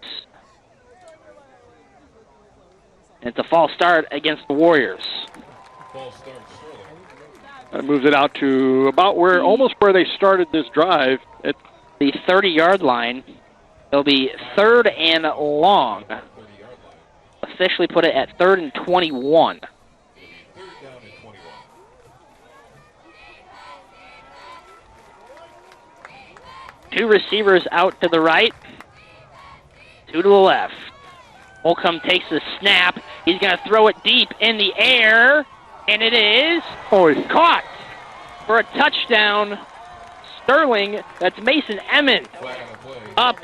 And it's a false start against the Warriors. That moves it out to about almost where they started this drive. At the 30-yard line. It'll be 3rd and long. Officially put it at 3rd and 21. Two receivers out to the right, 2 to the left. Holcomb takes the snap. He's going to throw it deep in the air, and it is caught for a touchdown. Sterling, that's Mason Emmons, up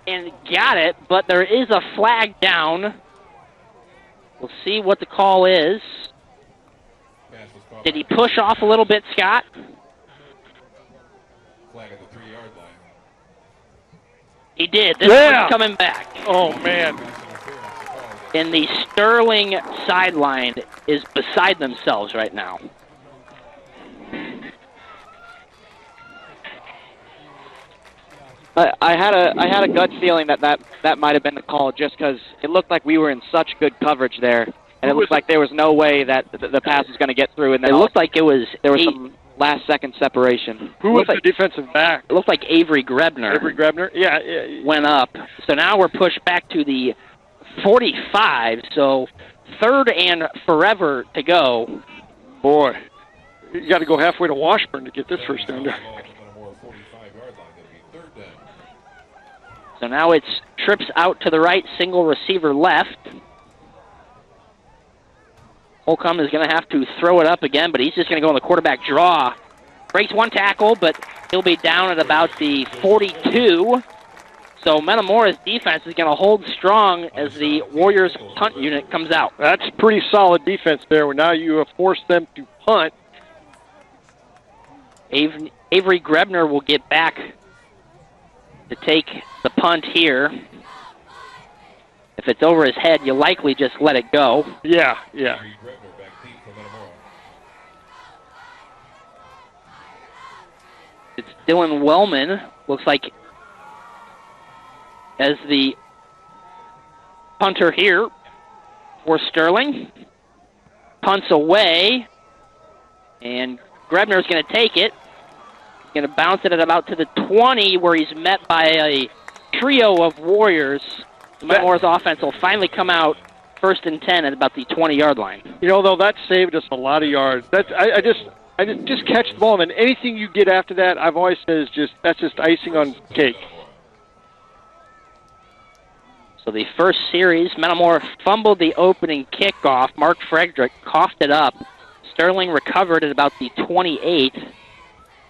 and got it, but there is a flag down. We'll see what the call is. Did he push off a little bit, Scott? Flag at the 3-yard line. He did. This one's coming back. Oh, man. And the Sterling sideline is beside themselves right now. I had a gut feeling that might have been the call just because it looked like we were in such good coverage there, and it looked like there was no way that the pass was going to get through. And then it looked like there was some last-second separation. Who was the defensive back? It looked like Avery Grebner. Avery Grebner? Yeah. Went up. So now we're pushed back to the 45, so 3rd and forever to go. Boy, you got to go halfway to Washburn to get this first down there. So now it's trips out to the right, single receiver left. Holcomb is going to have to throw it up again, but he's just going to go on the quarterback draw. Breaks one tackle, but he'll be down at about the 42. So Metamora's defense is going to hold strong as the Warriors punt unit comes out. That's pretty solid defense there. Where now you have forced them to punt. Avery Grebner will get back to take the punt here. If it's over his head, you likely just let it go. Yeah. It's Dylan Wellman. Looks like as the punter here for Sterling. Punts away, and Grebner's going to take it. He's going to bounce it at about to the 20, where he's met by a trio of Warriors. Metamora's offense will finally come out 1st and 10 at about the 20-yard line. You know, though, that saved us a lot of yards. I just catch the ball, and then anything you get after that, I've always said that's just icing on cake. So the first series, Metamora fumbled the opening kickoff. Mark Frederick coughed it up. Sterling recovered at about the 28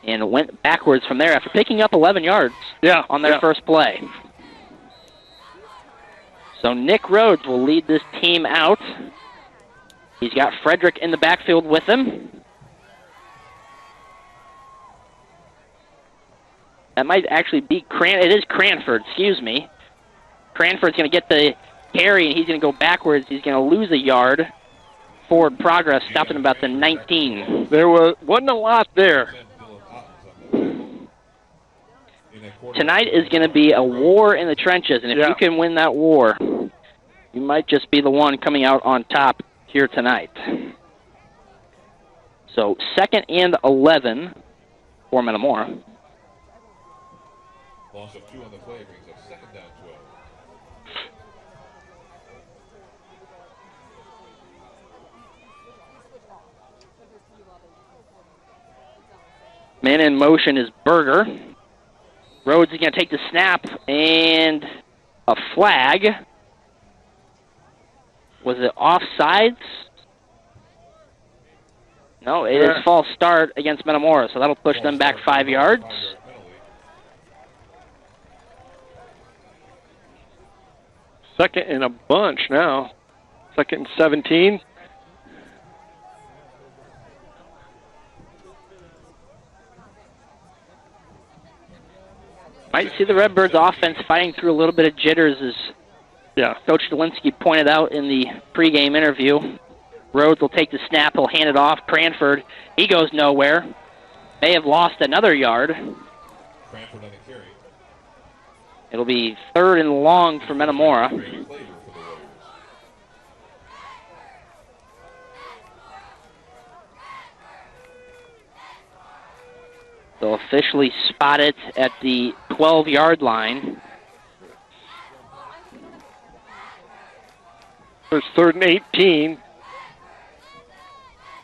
and went backwards from there after picking up 11 yards on their first play. So Nick Rhodes will lead this team out. He's got Frederick in the backfield with him. That might actually be it is Cranford, excuse me. Cranford's going to get the carry, and he's going to go backwards. He's going to lose a yard. Forward progress, stopping about the 19. There wasn't a lot there. Tonight is going to be a war in the trenches, and if you can win that war, you might just be the one coming out on top here tonight. So 2nd and 11 for Metamora. Loss of 2 on the play brings up 2nd down 12. Man in motion is Berger. Rhodes is going to take the snap, and a flag. Was it offsides? No, it is false start against Metamora, so that'll push them back 5 yards. Second and a bunch now. 2nd and 17. Might see the Redbirds offense fighting through a little bit of jitters, as Coach Dolinsky pointed out in the pregame interview. Rhodes will take the snap. He'll hand it off. Cranford, he goes nowhere. May have lost another yard. Cranford on the carry. It'll be 3rd and long for Metamora. They'll officially spot it at the 12-yard line. It's 3rd and 18.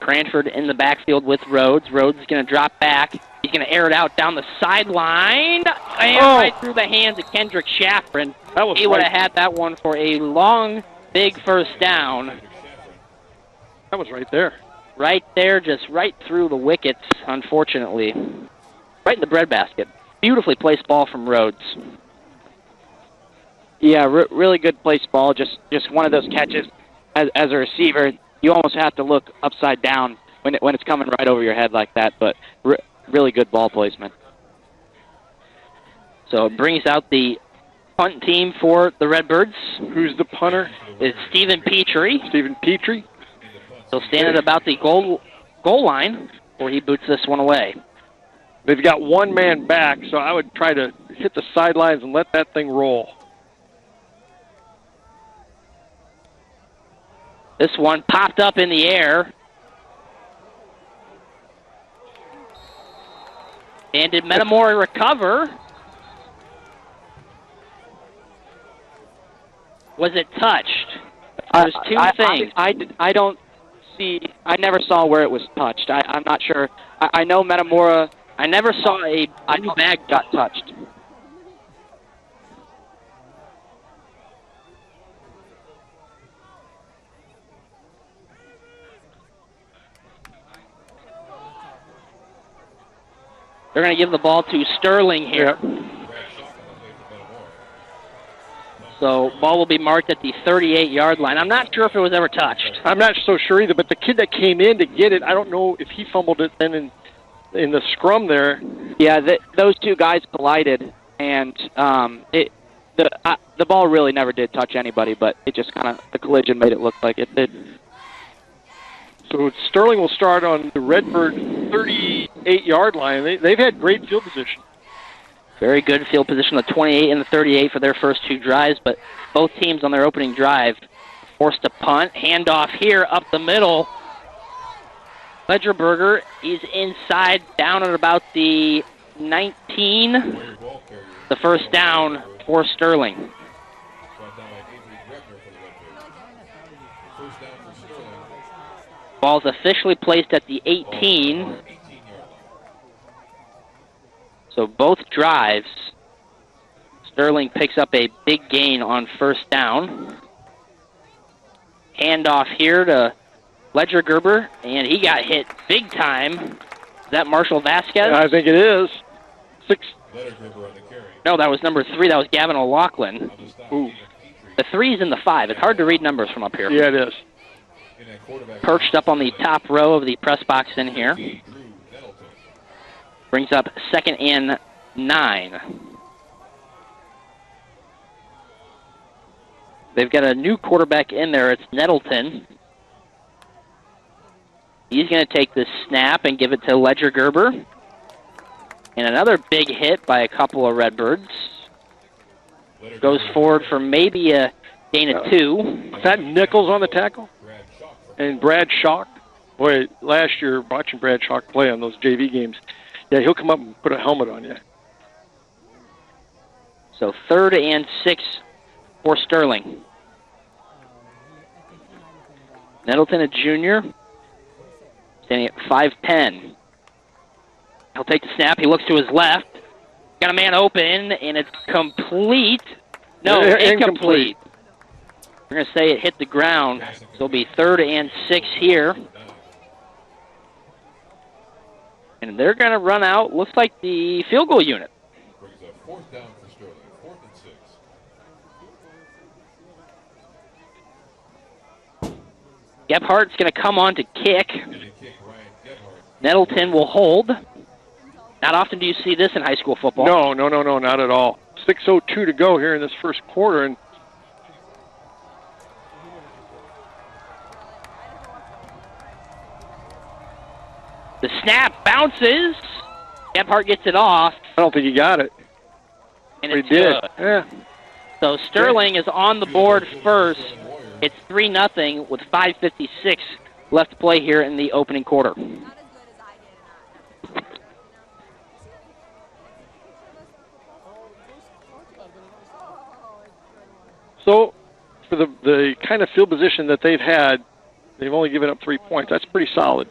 Cranford in the backfield with Rhodes. Rhodes is going to drop back. He's going to air it out down the sideline. And right through the hands of Kendrick Shaffrin. He would have had that one for a long, big first down. That was right there. Right there, just right through the wickets, unfortunately. Right in the breadbasket. Beautifully placed ball from Rhodes. Yeah, really good placed ball. Just one of those catches. As a receiver, you almost have to look upside down when it's coming right over your head like that. But really good ball placement. So it brings out the punt team for the Redbirds. Who's the punter? It's Stephen Petrie. Stephen Petrie. He'll stand at about the goal line where he boots this one away. They've got one man back, so I would try to hit the sidelines and let that thing roll. This one popped up in the air. And did Metamora recover? Was it touched? There's two things. I don't see. I never saw where it was touched. I'm not sure. I know Metamora. I never saw a blue bag got touched. They're going to give the ball to Sterling here. So ball will be marked at the 38-yard line. I'm not sure if it was ever touched. I'm not so sure either, but the kid that came in to get it, I don't know if he fumbled it then in the scrum there. Yeah, those two guys collided, and the ball really never did touch anybody, but it just kind of, the collision made it look like it did. So Sterling will start on the Redbird 38-yard line. They've had great field position. Very good field position, the 28 and the 38 for their first two drives, but both teams on their opening drive Forced to punt. Handoff here up the middle. Ledgerberger is inside, down at about the 19. The first down for Sterling. Ball's officially placed at the 18. So both drives, Sterling picks up a big gain on first down. Handoff here to Ledgergerber, and he got hit big time. Is that Marshall Vasquez? I think it is. 6. No, that was number 3. That was Gavin O'Loughlin. Ooh. The 3's and the 5. It's hard to read numbers from up here. Yeah, it is. Perched up on the top row of the press box in here. Brings up 2nd and 9. They've got a new quarterback in there. It's Nettleton. He's going to take this snap and give it to Ledgergerber. And another big hit by a couple of Redbirds. Goes forward for maybe a gain of 2. Is that Nichols on the tackle? And Brad Schock? Boy, last year, watching Brad Schock play on those JV games, yeah, he'll come up and put a helmet on you. So 3rd and 6 for Sterling. Nettleton, a junior, standing at 5'10". He'll take the snap. He looks to his left. Got a man open, and it's complete. No, incomplete. We're going to say it hit the ground. So it'll be 3rd and 6 here. And they're going to run out, looks like the field goal unit. Brings a 4th down for Sterling, 4th and 6. Gebhardt's going to come on to kick. Nettleton will hold. Not often do you see this in high school football. No, not at all. 6:02 to go here in this first quarter, and the snap bounces. Gebhardt gets it off. I don't think he got it. And he it's did. good. Yeah. So Sterling is on the board first. It's 3-0 with 5:56 left to play here in the opening quarter. So, for the kind of field position that they've had, they've only given up 3 points. That's pretty solid.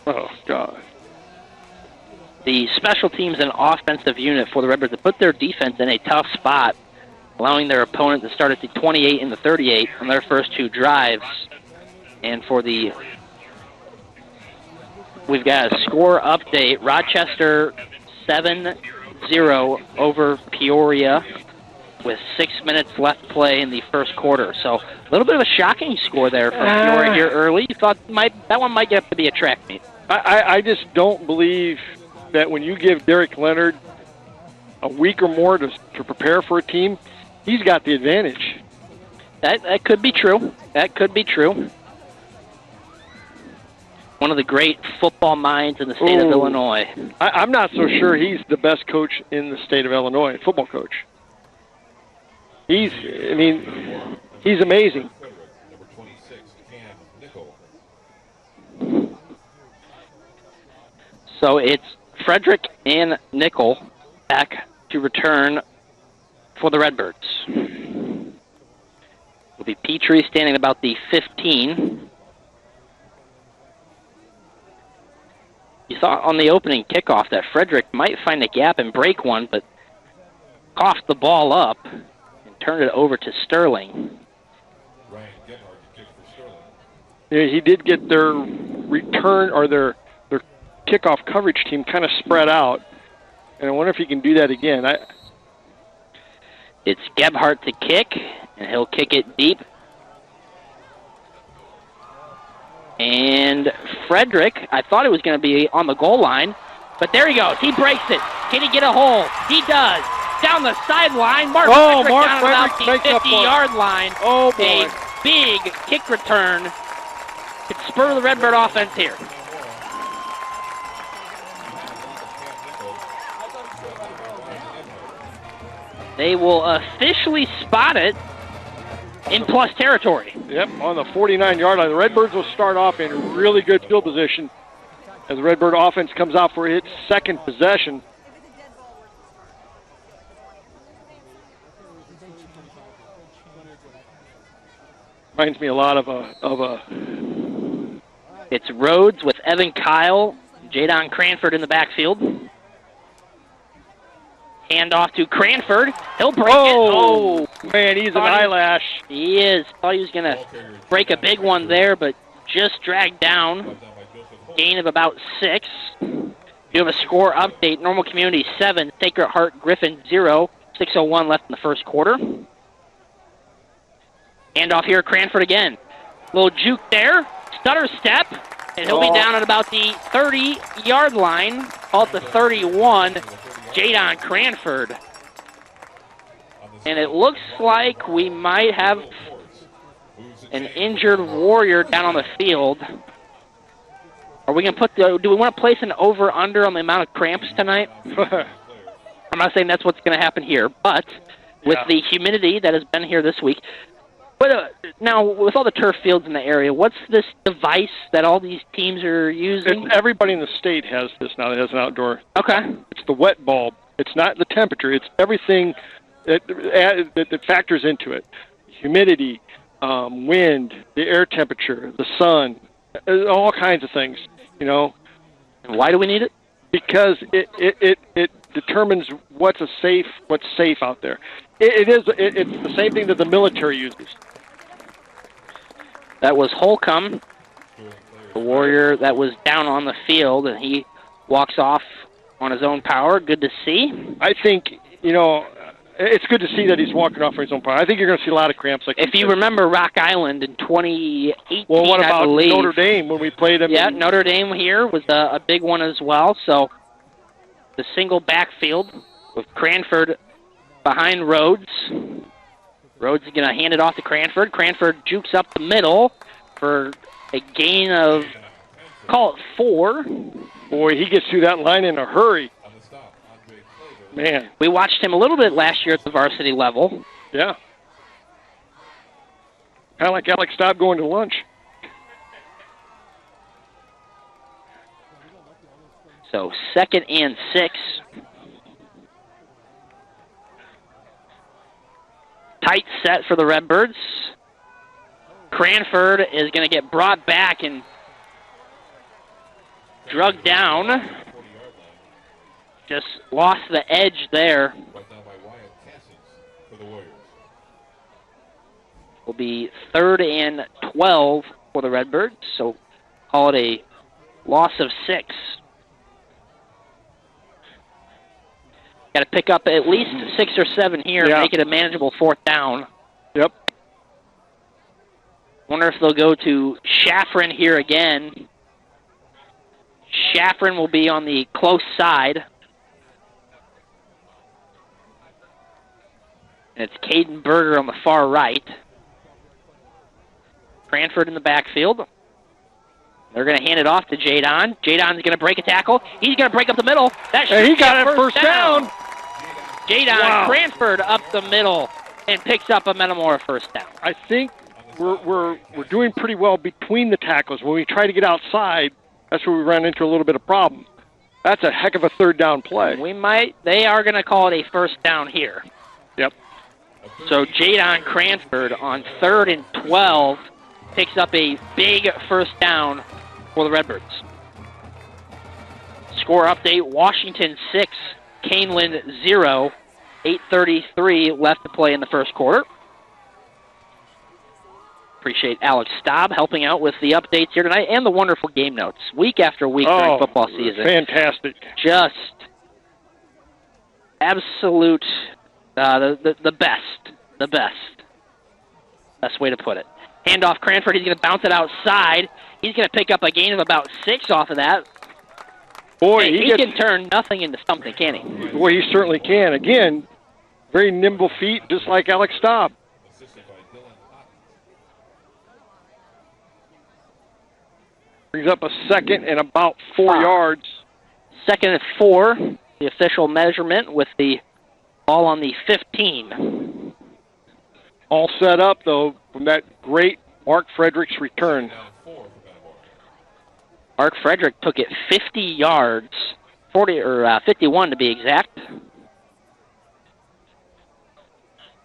Oh, God. The special teams and offensive unit for the Redbirds have put their defense in a tough spot, allowing their opponent to start at the 28 and the 38 on their first 2 drives. And for the, we've got a score update. Rochester 7-0 over Peoria with 6 minutes left to play in the first quarter. So a little bit of a shocking score there from Peoria here early. You thought that one might get to be a track meet. I just don't believe that when you give Derek Leonard a week or more to prepare for a team, he's got the advantage. That could be true. That could be true. One of the great football minds in the state of Illinois. I'm not so sure he's the best coach in the state of Illinois, football coach. He's amazing. Number 26, Cam Nickel. So it's Frederick and Nickel back to return for the Redbirds. It'll be Petrie standing about the 15. You thought on the opening kickoff that Frederick might find a gap and break one, but coughed the ball up and turned it over to Sterling. Ryan Gebhardt to kick for Sterling. Yeah, he did get their return or their kickoff coverage team kind of spread out, and I wonder if he can do that again. It's Gebhardt to kick, and he'll kick it deep. And Frederick, I thought it was going to be on the goal line, but there he goes. He breaks it. Can he get a hole? He does. Down the sideline. Mark Frederick down about the 50-yard line. Oh, boy. A big kick return could spur the Redbird offense here. They will officially spot it in plus territory. Yep, on the 49-yard line. The Redbirds will start off in really good field position as the Redbird offense comes out for its second possession. Reminds me a lot of a. It's Rhodes with Evan Kyle, Jadon Cranford in the backfield. Hand off to Cranford. He'll break it. Oh, man, he's an eyelash. He is. Thought he was going to break a big one there, but just dragged down. Gain of about 6. You have a score update. Normal Community 7, Sacred Heart Griffin 0. 6:01 left in the first quarter. Hand off here, Cranford again. Little juke there. Stutter step. And he'll be down at about the 30-yard line. Call it the 31. Jadon Cranford. And it looks like we might have an injured Warrior down on the field. Are we going to do we want to place an over-under on the amount of cramps tonight? I'm not saying that's what's going to happen here, but with the humidity that has been here this week. But now, with all the turf fields in the area, what's this device that all these teams are using? Everybody in the state has this now that has an outdoor. Okay. It's the wet bulb. It's not the temperature. It's everything that factors into it. Humidity, wind, the air temperature, the sun, all kinds of things, you know. And why do we need it? Because it determines what's safe out there. It's the same thing that the military uses. That was Holcomb, the Warrior that was down on the field, and he walks off on his own power. Good to see. I think, you know, it's good to see that he's walking off on his own power. I think you're going to see a lot of cramps. Like if you remember Rock Island in 2018, well, what about I believe. Notre Dame when we played them? Yeah, Notre Dame here was a big one as well. So the single backfield with Cranford behind Rhodes. Rhodes is going to hand it off to Cranford. Cranford jukes up the middle for a gain of, call it 4. Boy, he gets through that line in a hurry. Man. We watched him a little bit last year at the varsity level. Yeah. Kind of like Alex Staub going to lunch. So 2nd and 6. Tight set for the Redbirds. Cranford is going to get brought back and drugged down. Just lost the edge there. Will be 3rd and 12 for the Redbirds, so call it a loss of 6. Got to pick up at least 6 or 7 here and make it a manageable 4th down. Yep. Wonder if they'll go to Shaffrin here again. Shaffrin will be on the close side. And it's Caden Berger on the far right. Cranford in the backfield. They're going to hand it off to Jadon. Jadon's going to break a tackle. He's going to break up the middle. He got it first down. Jadon Cranford up the middle and picks up a Metamora first down. I think we're doing pretty well between the tackles. When we try to get outside, that's where we run into a little bit of problem. That's a heck of a 3rd down play. They are going to call it a first down here. Yep. So Jadon Cranford on 3rd and 12 picks up a big first down for the Redbirds. Score update, Washington 6, Caneland 0. 8:33 left to play in the first quarter. Appreciate Alex Staub helping out with the updates here tonight and the wonderful game notes week after week during football season. Fantastic. Just absolute, the best. The best. Best way to put it. Handoff Cranford, he's going to bounce it outside. He's going to pick up a gain of about 6 off of that. Boy, hey, he can turn nothing into something, can he? Boy, he certainly can. Again, very nimble feet, just like Alex Staub. Brings up a 2nd and about 4 yards. 2nd and 4, the official measurement with the Ball on the 15. All set up, though, from that great Mark Fredericks return. Mark Frederick took it 50 yards, 51 to be exact.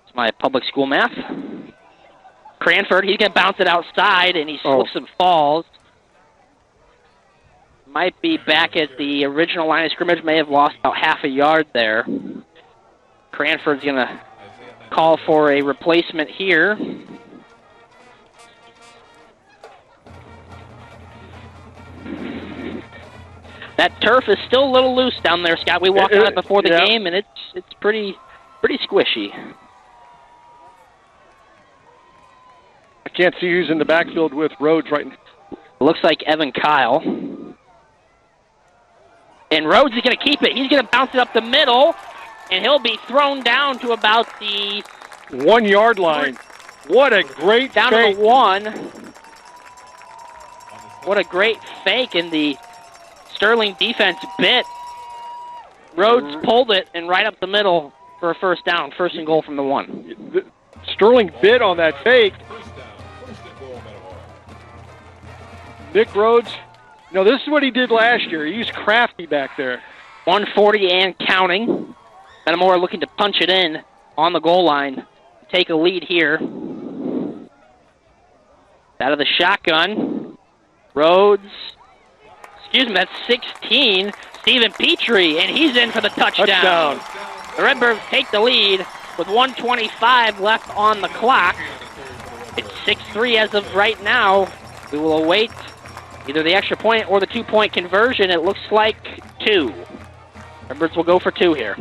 It's my public school math. Cranford, he's going to bounce it outside, and he slips and falls. Might be back at the original line of scrimmage, may have lost about half a yard there. Cranford's going to call for a replacement here. That turf is still a little loose down there, Scott. We walked on it before the game, and it's pretty squishy. I can't see who's in the backfield with Rhodes right now. Looks like Evan Kyle. And Rhodes is going to keep it. He's going to bounce it up the middle, and he'll be thrown down to about the 1 yard line. What a great down fake. To the 1. What a great fake, and the Sterling defense bit. Rhodes pulled it and right up the middle for a first down, 1st and goal from the 1. Sterling bit on that fake. Nick Rhodes, no, this is what he did last year. He was crafty back there. 140 and counting. Metamora looking to punch it in on the goal line. Take a lead here. Out of the shotgun. Rhodes. Excuse me, that's 16. Stephen Petrie, and he's in for the touchdown. The Redbirds take the lead with 1:25 left on the clock. It's 6-3 as of right now. We will await either the extra point or the 2-point conversion. It looks like 2. Redbirds will go for 2 here.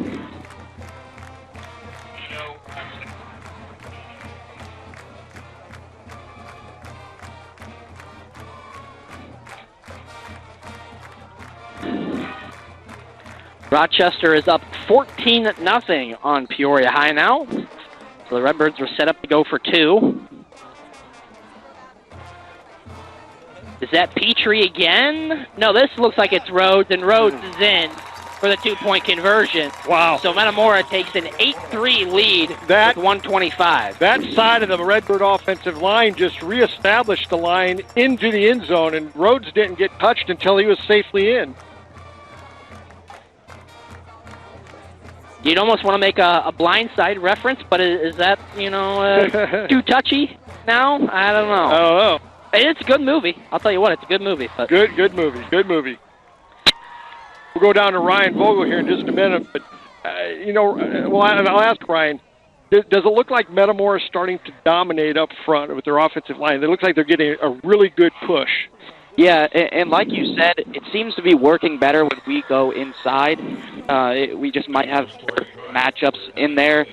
Rochester is up 14-0 on Peoria High now. So the Redbirds are set up to go for 2. Is that Petrie again? No, this looks like it's Rhodes, and Rhodes is in for the 2-point conversion. Wow. So Metamora takes an 8-3 lead with 1:25. That side of the Redbird offensive line just reestablished the line into the end zone, and Rhodes didn't get touched until he was safely in. You'd almost want to make a blindside reference, but is that, too touchy now? I don't know. I don't know. It's a good movie. I'll tell you what, it's a good movie. But Good movie. We'll go down to Ryan Vogel here in just a minute, but, I'll ask Ryan, does it look like Metamora is starting to dominate up front with their offensive line? It looks like they're getting a really good push. Yeah, and like you said, it seems to be working better when we go inside. We just might have matchups in there.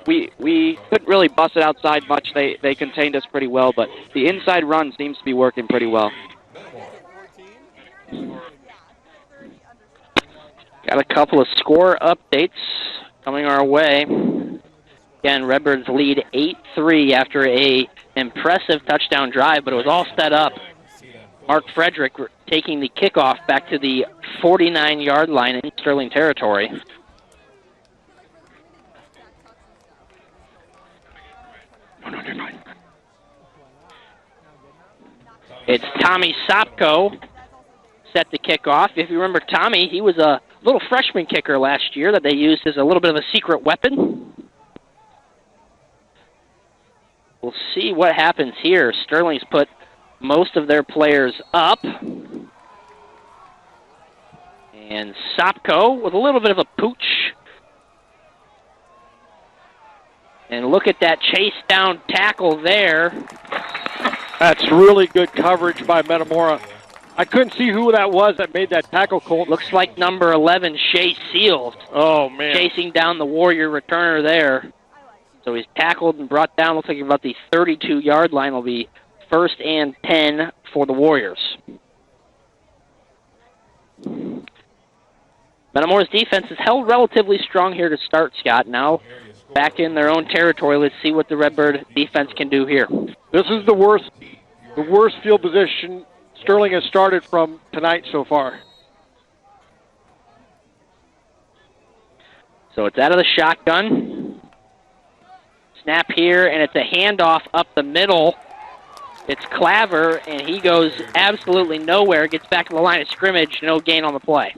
We couldn't really bust it outside much. They contained us pretty well, but the inside run seems to be working pretty well. Got a couple of score updates coming our way. Again, Redbirds lead 8-3 after a impressive touchdown drive, but it was all set up. Mark Frederick taking the kickoff back to the 49-yard line in Sterling territory. It's Tommy Sopko set the kickoff. If you remember Tommy, he was a little freshman kicker last year that they used as a little bit of a secret weapon. We'll see what happens here. Sterling's put most of their players up. And Sopko with a little bit of a pooch. And look at that chase down tackle there. That's really good coverage by Metamora. I couldn't see who that was that made that tackle, Colt. Looks like number 11, Shea Seals. Oh, man. Chasing down the Warrior returner there. So he's tackled and brought down. Looks like about the 32-yard line will be 1st and 10 for the Warriors. Metamora's defense is held relatively strong here to start, Scott. Now back in their own territory. Let's see what the Redbird defense can do here. This is the worst field position Sterling has started from tonight so far. So it's out of the shotgun. Snap here, and it's a handoff up the middle. It's Claver, and he goes absolutely nowhere. Gets back to the line of scrimmage. No gain on the play.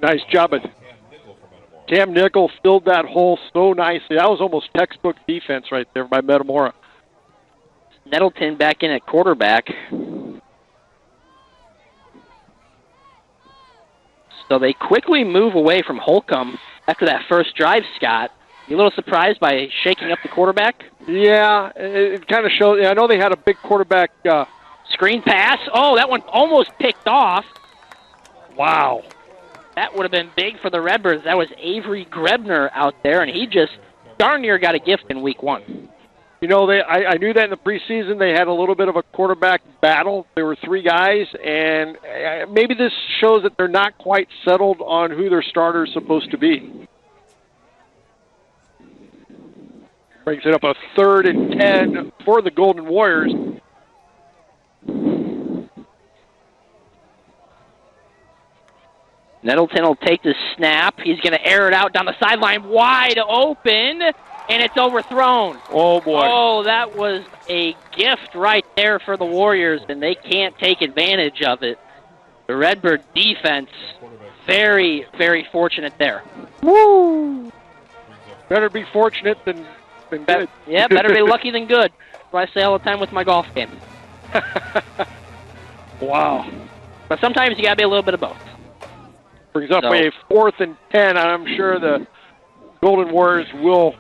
Nice job. Cam Nickel filled that hole so nicely. That was almost textbook defense right there by Metamora. Nettleton back in at quarterback. So they quickly move away from Holcomb after that first drive, Scott. You a little surprised by shaking up the quarterback? Yeah, it kind of shows. I know they had a big quarterback. Screen pass. Oh, that one almost picked off. Wow. That would have been big for the Redbirds. That was Avery Grebner out there, and he just darn near got a gift in week 1. You know, I knew that in the preseason they had a little bit of a quarterback battle. There were 3 guys, and maybe this shows that they're not quite settled on who their starter is supposed to be. Brings it up a 3rd and 10 for the Golden Warriors. Nettleton will take the snap. He's going to air it out down the sideline, wide open, and it's overthrown. Oh, boy. Oh, that was a gift right there for the Warriors, and they can't take advantage of it. The Redbird defense, very, very fortunate there. Woo! Better be fortunate than good. Yeah, better be lucky than good. That's what I say all the time with my golf game. Wow. But sometimes you got to be a little bit of both. Brings up a 4th and 10, and I'm sure the Golden Warriors will.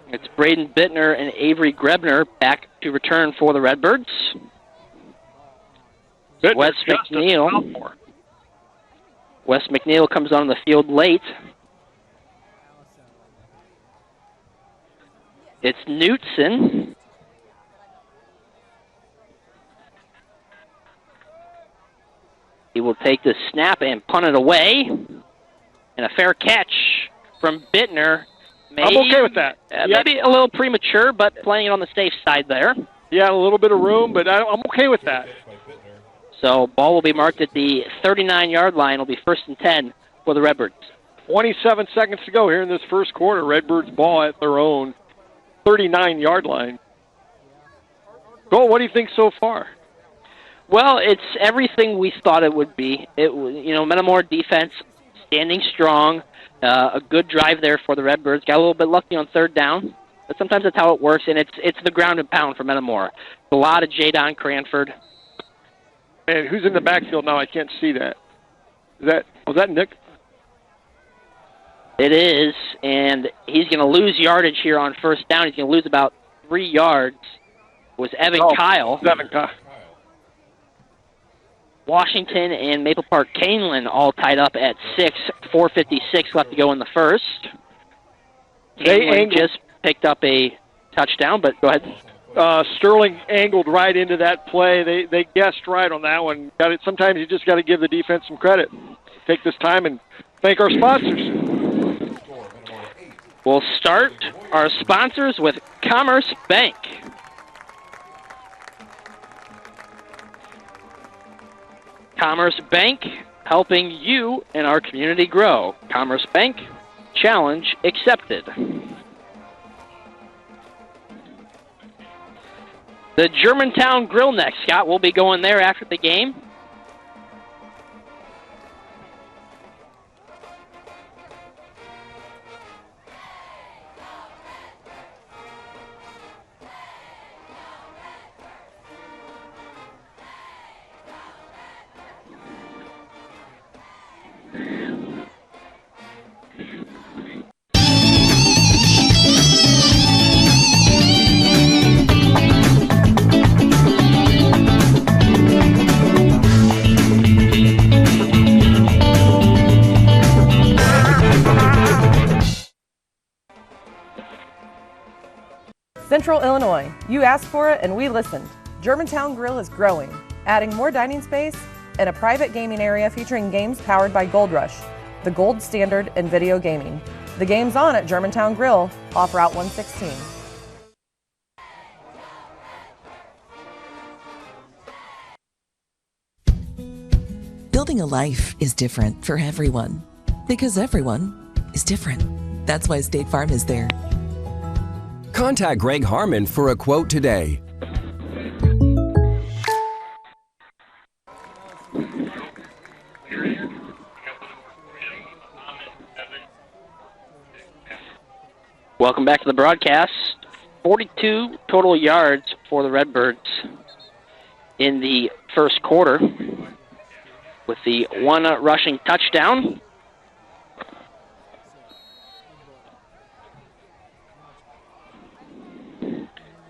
It's Braden Bittner and Avery Grebner back to return for the Redbirds. Wes McNeil. Wes McNeil comes on the field late. It's Knutson. He will take the snap and punt it away. And a fair catch from Bittner. I'm okay with that. Maybe a little premature, but playing it on the safe side there. Yeah, a little bit of room, but I'm okay with that. So ball will be marked at the 39-yard line. It'll be 1st and 10 for the Redbirds. 27 seconds to go here in this first quarter. Redbirds ball at their own 39-yard line. Cole, what do you think so far? Well, it's everything we thought it would be. Metamora defense standing strong. A good drive there for the Redbirds. Got a little bit lucky on 3rd down, but sometimes that's how it works, and it's the ground and pound for Metamora. A lot of Jadon Cranford. And who's in the backfield now? I can't see that. Was that Nick? It is, and he's going to lose yardage here on 1st down. He's going to lose about 3 yards. It was Evan Kyle. Evan Kyle. Washington and Maple Park Canelan all tied up at 6. 4:56 left to go in the first. Canelan just picked up a touchdown, but go ahead. Sterling angled right into that play. They guessed right on that one. Sometimes you just got to give the defense some credit. Take this time and thank our sponsors. We'll start our sponsors with Commerce Bank. Commerce Bank, helping you and our community grow. Commerce Bank, challenge accepted. The Germantown Grill next. Scott will be going there after the game. Central Illinois, you asked for it and we listened. Germantown Grill is growing, adding more dining space and a private gaming area featuring games powered by Gold Rush, the gold standard in video gaming. The games on at Germantown Grill off Route 116. Building a life is different for everyone Because everyone is different. That's why State Farm is there. Contact Greg Harmon for a quote today. Welcome back to the broadcast. 42 total yards for the Redbirds in the first quarter, with the one rushing touchdown.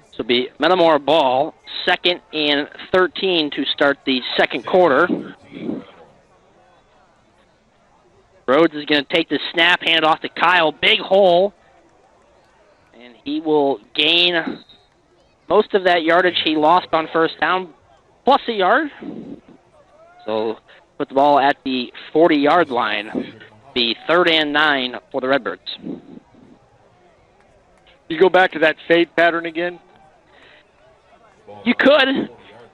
This will be Metamora ball, 2nd and 13 to start the second quarter. Rhodes is going to take the snap, hand it off to Kyle. Big hole. And he will gain most of that yardage he lost on first down, plus a yard. So put the ball at the 40-yard line. The 3rd and 9 for the Redbirds. You go back to that fade pattern again? You could.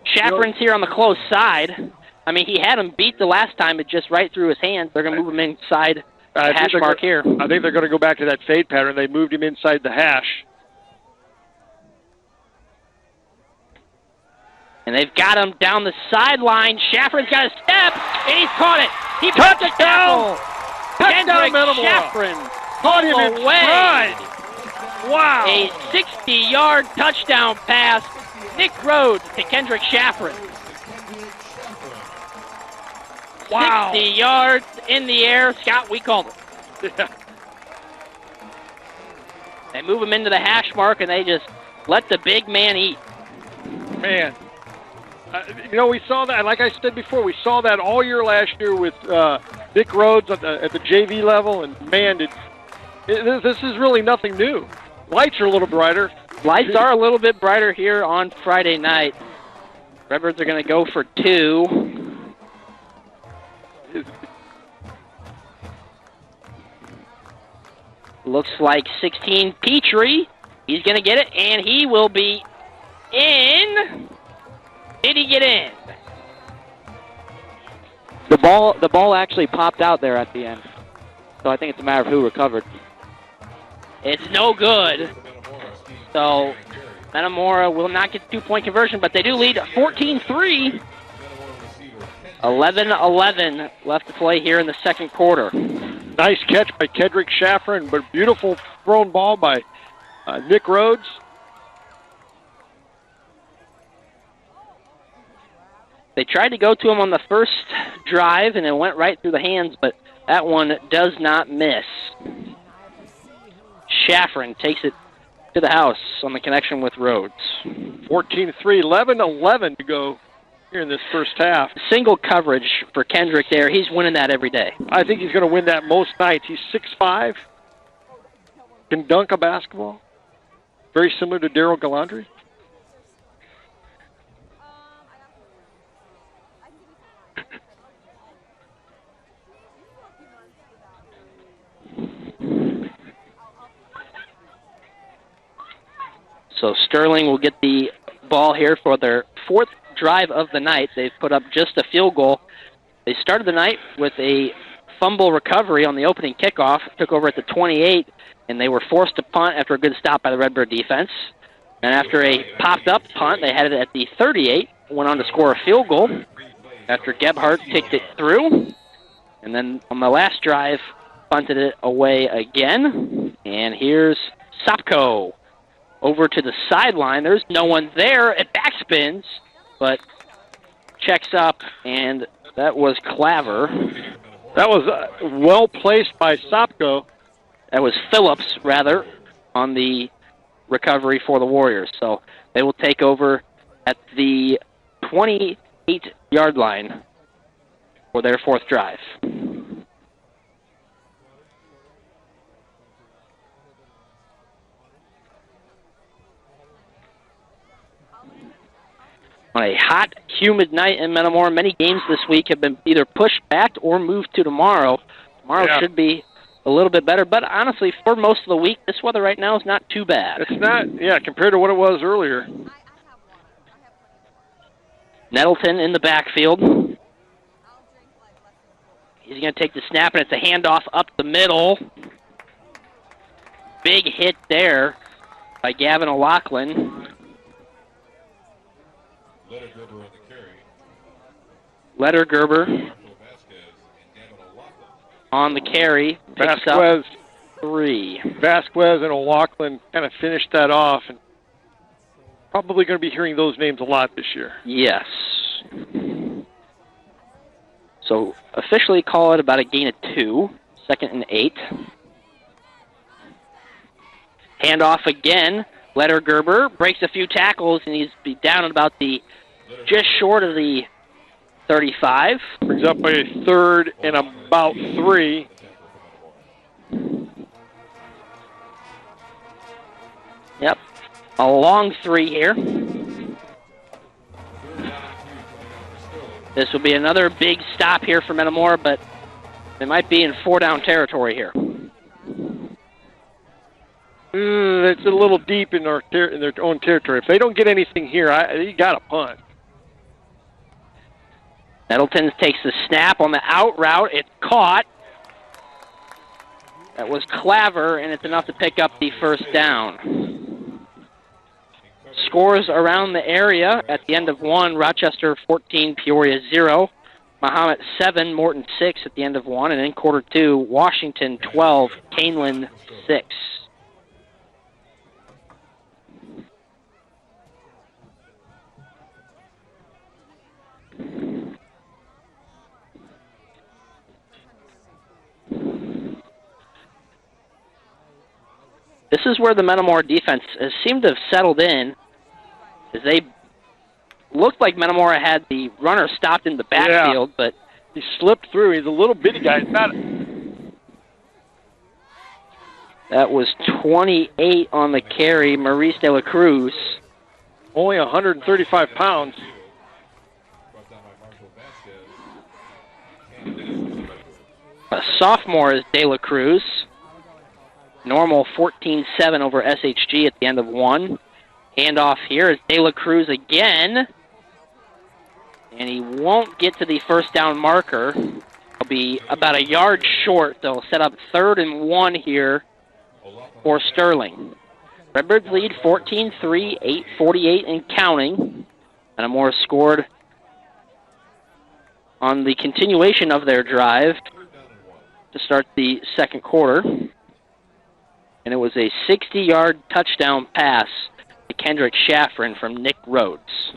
Chaffron's here on the close side. I mean, he had him beat the last time. It just right through his hands. They're going to move him inside the hash mark here. I think they're going to go back to that fade pattern. They moved him inside the hash. And they've got him down the sideline. Chaffron's got a step, and he's caught it. He puts it down. Touchdown, Metamora. Chaffron Caught him in stride. Wow. A 60-yard touchdown pass. Nick Rhodes to Kendrick Chaffron. Wow. 60 yards in the air. Scott, we called it. Yeah. They move him into the hash mark, and they just let the big man eat. Man. We saw that, like I said before, we saw that all year last year with Nick Rhodes at the JV level, and man, this is really nothing new. Lights are a little brighter. Lights are a little bit brighter here on Friday night. Redbirds are going to go for 2. Looks like 16 Petrie. He's going to get it, and he will be in. Did he get in? The ball actually popped out there at the end. So I think it's a matter of who recovered. It's no good. So Metamora will not get the 2-point conversion, but they do lead 14-3. 11-11 left to play here in the second quarter. Nice catch by Kendrick Chaffron, but beautiful thrown ball by Nick Rhodes. They tried to go to him on the first drive, and it went right through the hands, but that one does not miss. Chaffron takes it to the house on the connection with Rhodes. 14-3, 11-11 to go here in this first half. Single coverage for Kendrick there. He's winning that every day. I think he's going to win that most nights. He's 6'5", can dunk a basketball. Very similar to Daryl Galandri. So Sterling will get the ball here for their 4th drive of the night. They've put up just a field goal. They started the night with a fumble recovery on the opening kickoff, took over at the 28, and they were forced to punt after a good stop by the Redbird defense. And after a popped-up punt, they had it at the 38, went on to score a field goal after Gebhardt kicked it through. And then on the last drive, punted it away again. And here's Sopko over to the sideline. There's no one there. It backspins, but checks up, and that was Claver. That was well placed by Sopko. That was Phillips, rather, on the recovery for the Warriors. So they will take over at the 28-yard line for their 4th drive. On a hot, humid night in Metamora, many games this week have been either pushed back or moved to tomorrow. Tomorrow should be a little bit better, but honestly, for most of the week, this weather right now is not too bad. It's not, compared to what it was earlier. Nettleton in the backfield. He's going to take the snap, and it's a handoff up the middle. Big hit there by Gavin O'Loughlin. Lettergerber on the carry. Vasquez. 3. Vasquez and O'Loughlin kind of finished that off, and probably going to be hearing those names a lot this year. Yes. So officially call it about a gain of 2. 2nd and 8. Handoff again. Lettergerber breaks a few tackles, and he's down at about just short of the 35. Brings up a 3rd and about 3. Yep. A long 3 here. This will be another big stop here for Metamora, but they might be in 4-down territory here. It's a little deep in their own territory. If they don't get anything here, you got to punt. Nettleton takes the snap on the out route. It's caught. That was Claver, and it's enough to pick up the 1st down. Scores around the area at the end of 1, Rochester 14, Peoria 0. Mahomet 7, Morton 6 at the end of 1. And in quarter 2, Washington 12, Canelan 6. This is where the Metamora defense has seemed to have settled in, as they looked like Metamora had the runner stopped in the backfield, but he slipped through. He's a little bitty guy. That was 28 on the carry, Maurice De La Cruz. Only 135 pounds. A sophomore is De La Cruz. Normal 14-7 over SHG at the end of 1. Handoff here is De La Cruz again. And he won't get to the 1st down marker. He'll be about a yard short. They'll set up 3rd and 1 here for Sterling. Redbirds lead 14-3, 8:48 and counting. Metamora scored on the continuation of their drive to start the 2nd quarter. And it was a 60-yard touchdown pass to Kendrick Shaffrin from Nick Rhodes.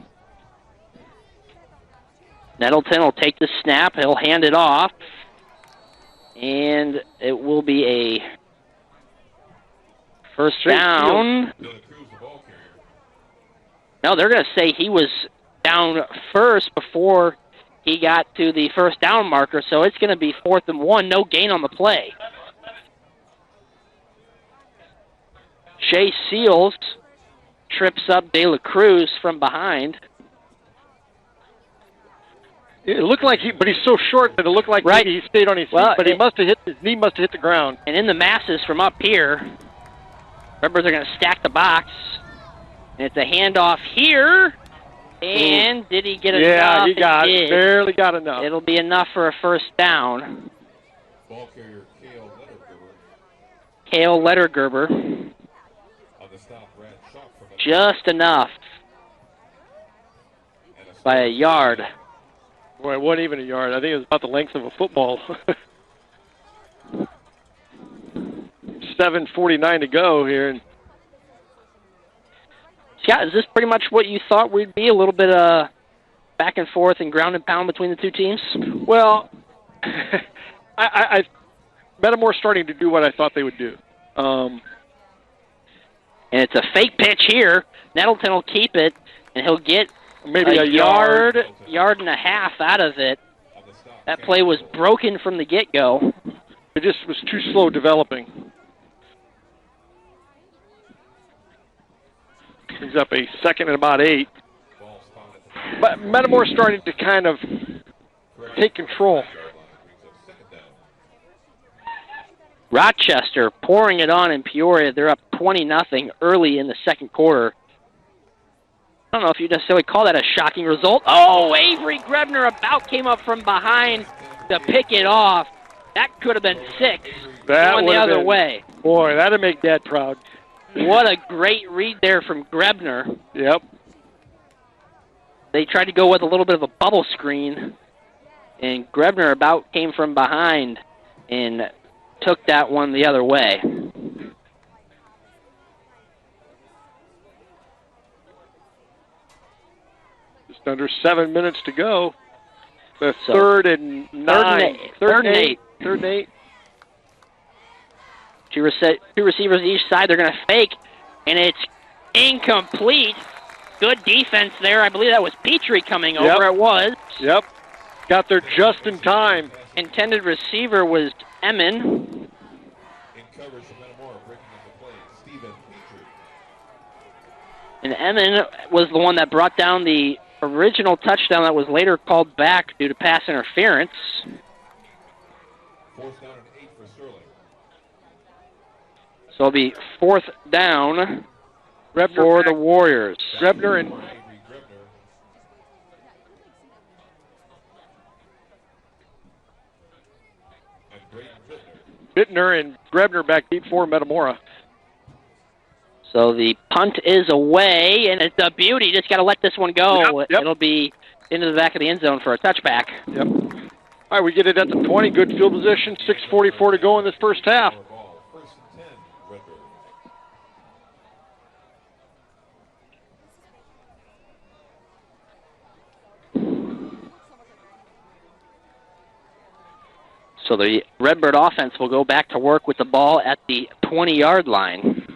Nettleton will take the snap. He'll hand it off. And it will be a 1st down. No, they're going to say he was down first before he got to the 1st down marker, so it's going to be 4th and 1. No gain on the play. Shea Seals trips up De La Cruz from behind. It looked like but he's so short that it looked like maybe he stayed on his feet, but his knee must have hit the ground. And in the masses from up here, Redbirds are going to stack the box. And it's a handoff here. And did he get enough? Yeah, he got it. Barely got enough. It'll be enough for a 1st down. Ball carrier Cale Lettergerber. Just enough by a yard. Boy, it wasn't even a yard. I think it was about the length of a football. 7:49 to go here. And Scott, is this pretty much what you thought we'd be? A little bit back and forth and ground and pound between the two teams? Well, Metamora starting to do what I thought they would do. And it's a fake pitch here. Nettleton will keep it, and he'll get maybe a yard and a half out of it. That play was broken from the get-go. It just was too slow developing. Brings up a 2nd and about 8. But Metamora starting to kind of take control. Rochester pouring it on in Peoria. They're up 20-0 early in the 2nd quarter. I don't know if you necessarily call that a shocking result. Oh, Avery Grebner about came up from behind to pick it off. That could have been 6 That going the would have other been- way. Boy, that'd make Dad proud. What a great read there from Grebner. Yep. They tried to go with a little bit of a bubble screen, and Grebner about came from behind and took that one the other way. Just under 7 minutes to go. The So, third and 9. Third and 8. Third and 8. Two receivers each side. They're going to fake, and it's incomplete. Good defense there. I believe that was Petrie coming over. It was. Yep. Got there just in time. Intended receiver was Emin. In coverage from Metamora, breaking up the play, Stephen Petrie. And Emin was the one that brought down the original touchdown that was later called back due to pass interference. 4th down and 8 for Sterling. So it'll be 4th down Grebner for back. the Warriors. Grebner and Bittner and Grebner back deep for Metamora. So the punt is away, and it's a beauty. Just got to let this one go. Yep. It'll be into the back of the end zone for a touchback. Yep. All right, we get it at the 20. Good field position. 6:44 to go in this first half. So the Redbird offense will go back to work with the ball at the 20-yard line.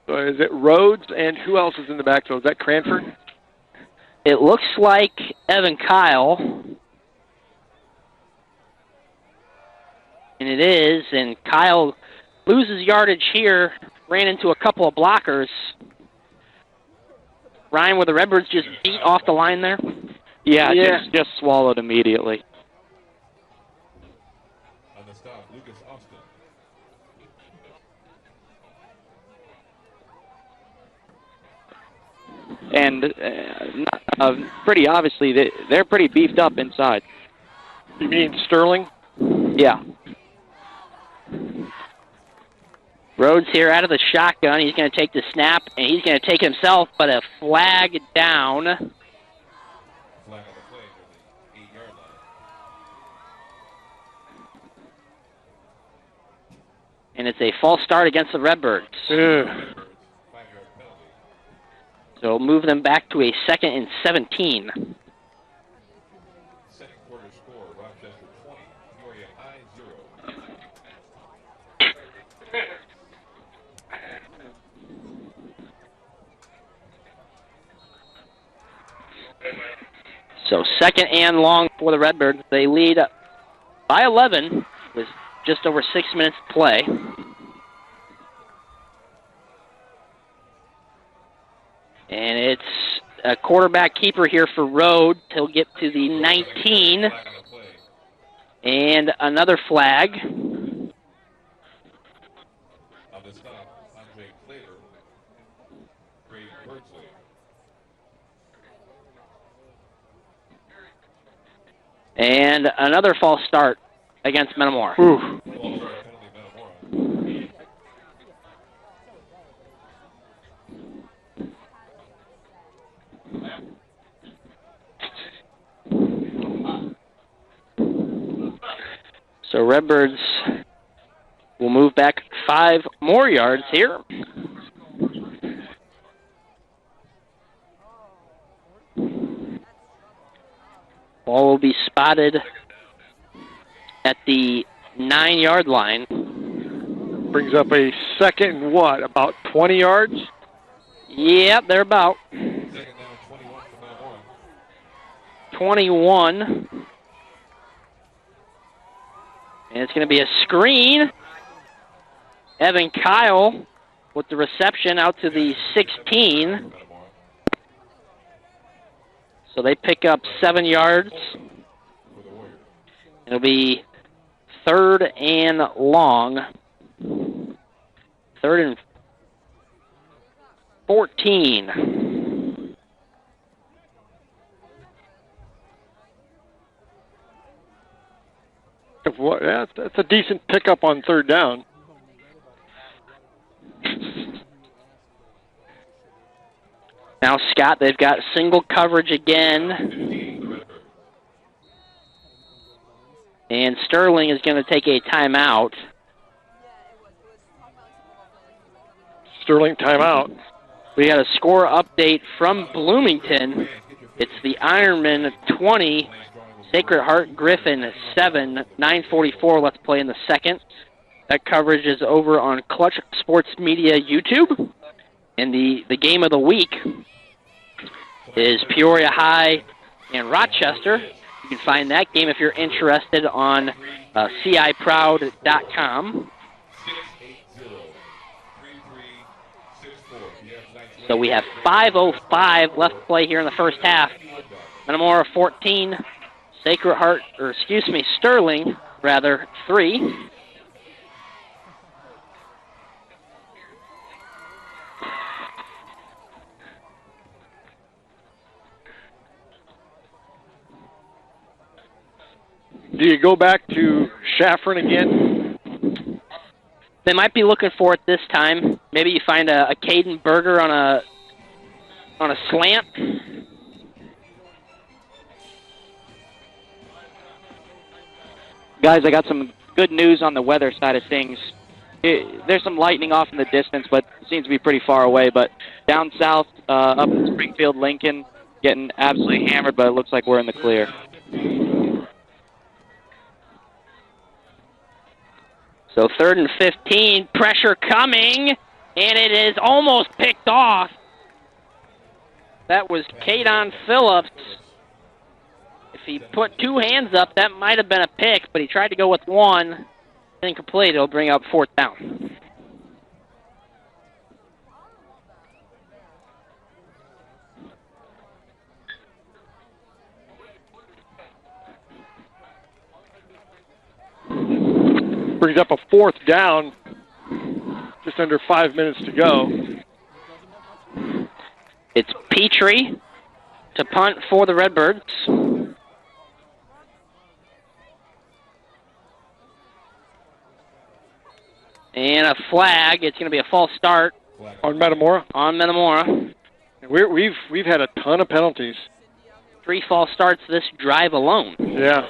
So is it Rhodes and who else is in the backfield? Is that Cranford? It looks like Evan Kyle. And it is, and Kyle loses yardage here, ran into a couple of blockers. Ryan, were the Redbirds just beat off the line there? Yeah. Just swallowed immediately. On the stop, Lucas Austin. And pretty obviously, they're pretty beefed up inside. You mean Sterling? Yeah. Rhodes here out of the shotgun. He's going to take the snap, and he's going to take himself, but a flag down. Flag on the play near the 8-yard line. And it's a false start against the Redbirds. Redbirds, 5-yard penalty. So it'll move them back to a 2nd and 17. Second quarter score, Rochester 20, Peoria High 0. So 2nd and long for the Redbirds. They lead by 11 with just over 6 minutes to play. And it's a quarterback keeper here for Rhodes. He'll get to the 19. And another flag. On the stop, Andre Clater, Greg Birdsley. And another false start against Metamora. False start penalty, Metamora. So Redbirds will move back 5 more yards here. Ball will be spotted at the 9-yard line. Brings up a 2nd and what, about 20 yards? Yep, they're about. Second down, 21 for Metamora. 21. And it's going to be a screen. Evan Kyle with the reception out to the 16. So they pick up 7 yards. It'll be 3rd and long 3rd and 14. That's a decent pickup on 3rd down. Now, Scott, they've got single coverage again. And Sterling is going to take a timeout. Sterling timeout. We got a score update from Bloomington. It's the Ironman 20, Sacred Heart Griffin 7, 9:44. Let's play in the second. That coverage is over on Clutch Sports Media YouTube. And the game of the week is Peoria High and Rochester. You can find that game if you're interested on ciproud.com. So we have 5:05 left to play here in the first half. Metamora 14, Sterling 3. Do you go back to Shaffron again? They might be looking for it this time. Maybe you find a Caden Berger on a slant. Guys, I got some good news on the weather side of things. There's some lightning off in the distance, but it seems to be pretty far away. But down south, up in Springfield, Lincoln, getting absolutely hammered, but it looks like we're in the clear. So 3rd and 15, pressure coming, and it is almost picked off. That was Kadon Phillips. If he put 2 hands up, that might have been a pick, but he tried to go with 1. Incomplete. It'll bring up 4th down. Brings up a 4th down. Just under 5 minutes to go. It's Petrie to punt for the Redbirds. And a flag. It's going to be a false start. On Metamora? On Metamora. We've had a ton of penalties. 3 false starts this drive alone. Yeah.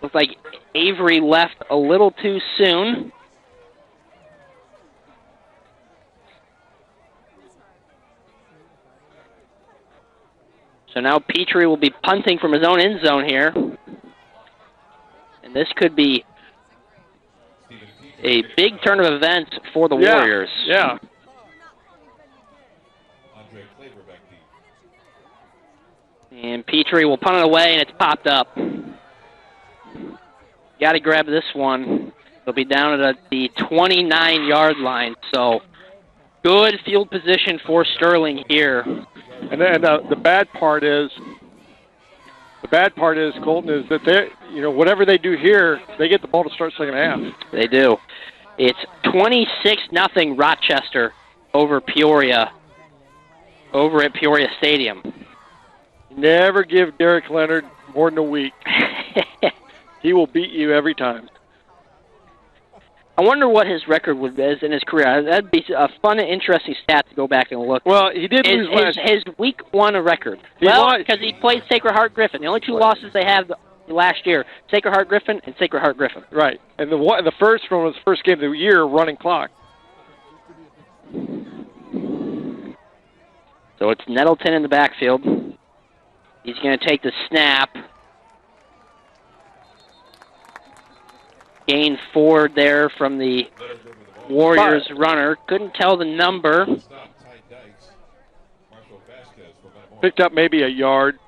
Looks like Avery left a little too soon. So now Petrie will be punting from his own end zone here. And this could be a big turn of events for the Warriors. Yeah. And Petrie will punt it away, and it's popped up. Got to grab this one. They'll be down at the 29-yard line. So good field position for Sterling here. And then the bad part is, Colton, is that they, whatever they do here, they get the ball to start second half. They do. It's 26-0 Rochester over Peoria, over at Peoria Stadium. Never give Derek Leonard more than a week. He will beat you every time. I wonder what his record would be in his career. That'd be a fun and interesting stat to go back and look. Well, he did lose last. His week 1 record. Because he played Sacred Heart Griffin. The only 2 losses they have last year, Sacred Heart Griffin and Sacred Heart Griffin. Right. And the first one was the first game of the year, running clock. So it's Nettleton in the backfield. He's going to take the snap. Gain forward there from the Warriors runner. Couldn't tell the number. Picked up maybe a yard.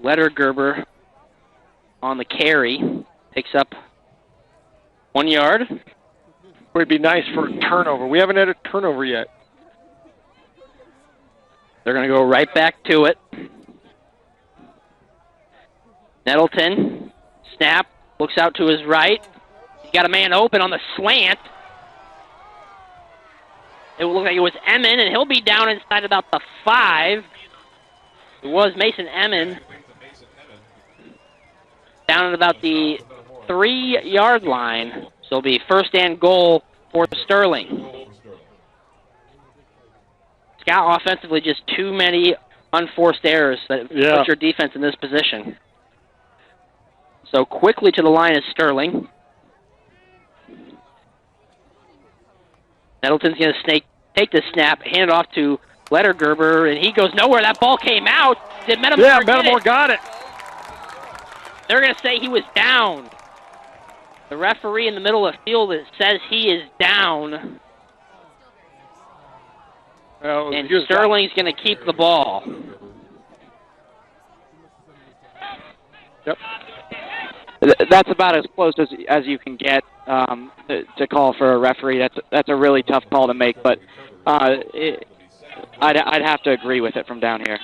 Lettergerber on the carry. Picks up 1 yard. Would be nice for a turnover. We haven't had a turnover yet. They're going to go right back to it. Nettleton, snap, looks out to his right. He's got a man open on the slant, It looked like it was Emmon, and he'll be down inside about the 5. It was Mason Emmon. Down at about the 3-yard line. So it'll be first and goal for Sterling. Scout offensively, just too many unforced errors that put your defense in this position. So quickly to the line is Sterling. Nettleton's going to take the snap, hand it off to Lettergerber, and he goes nowhere. That ball came out. Did Metamora get Metamora it? got it. They're going to say he was down. The referee in the middle of the field says he is down. And Sterling's going to keep the ball. Yep. That's about as close as you can get to call for a referee. That's a really tough call to make, but I'd have to agree with it from down here.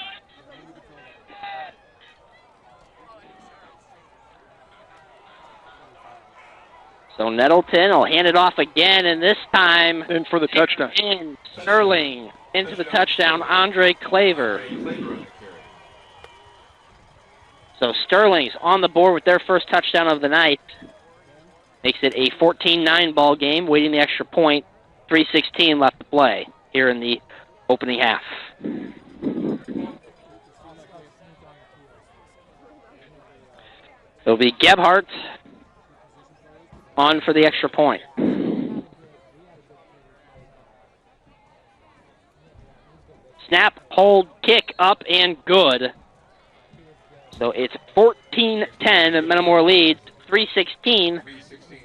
So Nettleton will hand it off again, and this time in for the touchdown. In Sterling into the touchdown, Andre Claver. So Sterling's on the board with their first touchdown of the night. Makes it a 14-9 ball game, waiting the extra point. 3:16 left to play here in the opening half. It'll be Gebhardt on for the extra point. Snap, hold, kick, up, and good. So it's 14-10, Metamora leads, 3:16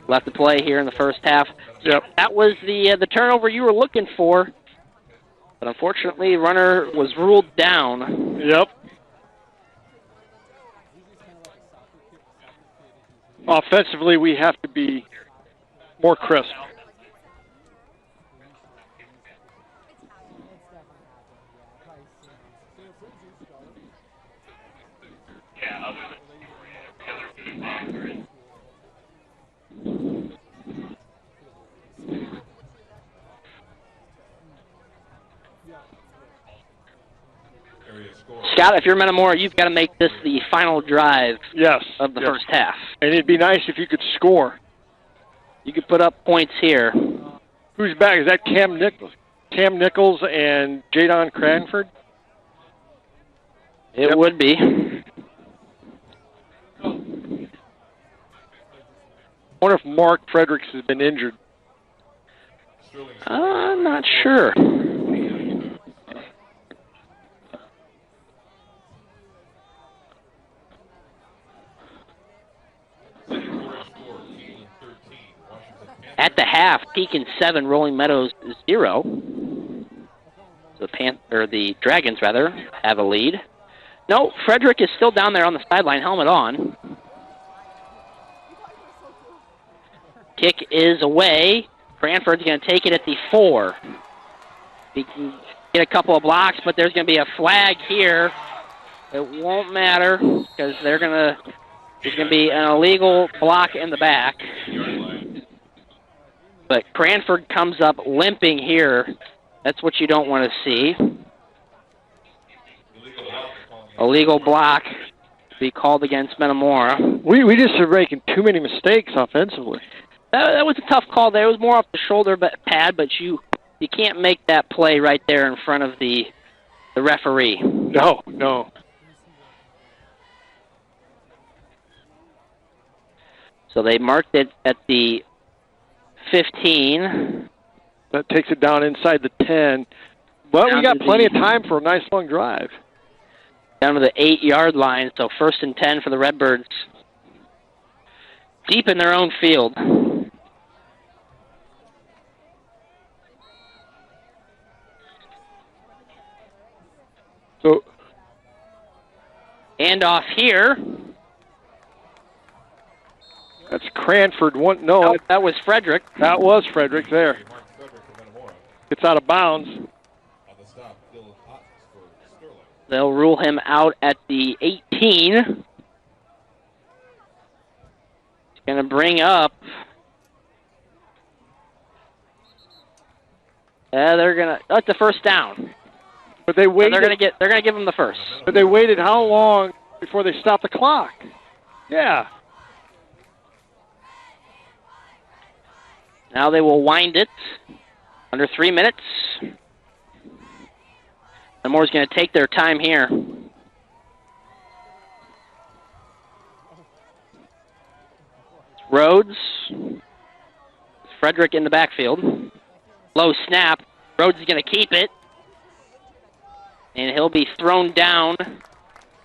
left to play here in the first half. Yep. That was the turnover you were looking for, but unfortunately, runner was ruled down. Yep. Offensively, we have to be more crisp. Scott, if you're Metamora, you've got to make this the final drive of the first half. And it'd be nice if you could score. You could put up points here. Who's back? Is that Cam Nichols? Cam Nichols and Jadon Cranford? It would be. I wonder if Mark Fredericks has been injured. I'm not sure. At the half, Pekin 7, Rolling Meadows 0. The Dragons have a lead. No, Frederick is still down there on the sideline, helmet on. Kick is away. Cranford's going to take it at the 4. He can get a couple of blocks, but there's going to be a flag here. It won't matter because there's going to be an illegal block in the back. But Cranford comes up limping here. That's what you don't want to see. Illegal block to be called against Metamora. We just are making too many mistakes offensively. That was a tough call there. It was more off the shoulder pad, but you can't make that play right there in front of the referee. No. So they marked it at the 15. That takes it down inside the 10. But we got plenty of time for a nice long drive. Down to the 8-yard line, so 1st and 10 for the Redbirds. Deep in their own field. So, and off here. That's Cranford. No, that was Frederick. That was Frederick there. It's out of bounds. They'll rule him out at the 18. He's going to bring up That's the first down. But they waited. So they're gonna give them the first. But they waited how long before they stopped the clock? Yeah. Now they will wind it under 3 minutes. Metamora's going to take their time here. Rhodes. Frederick in the backfield. Low snap. Rhodes is going to keep it. And he'll be thrown down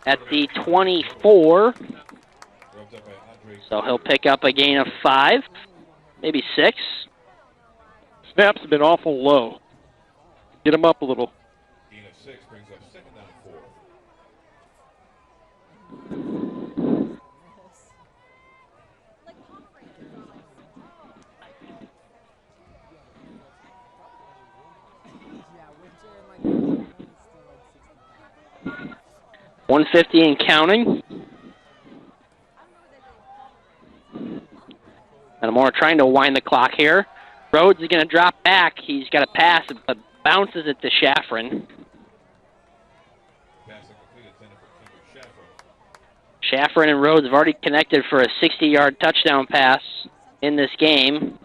at the 24. So he'll pick up a gain of 5, maybe 6. Snaps have been awful low. Get him up a little. Gain of 6 brings up 2nd down 4. $150 and counting. Metamora trying to wind the clock here. Rhodes is going to drop back. He's got a pass, but bounces it to Shaffron. Shaffron and Rhodes have already connected for a 60-yard touchdown pass in this game.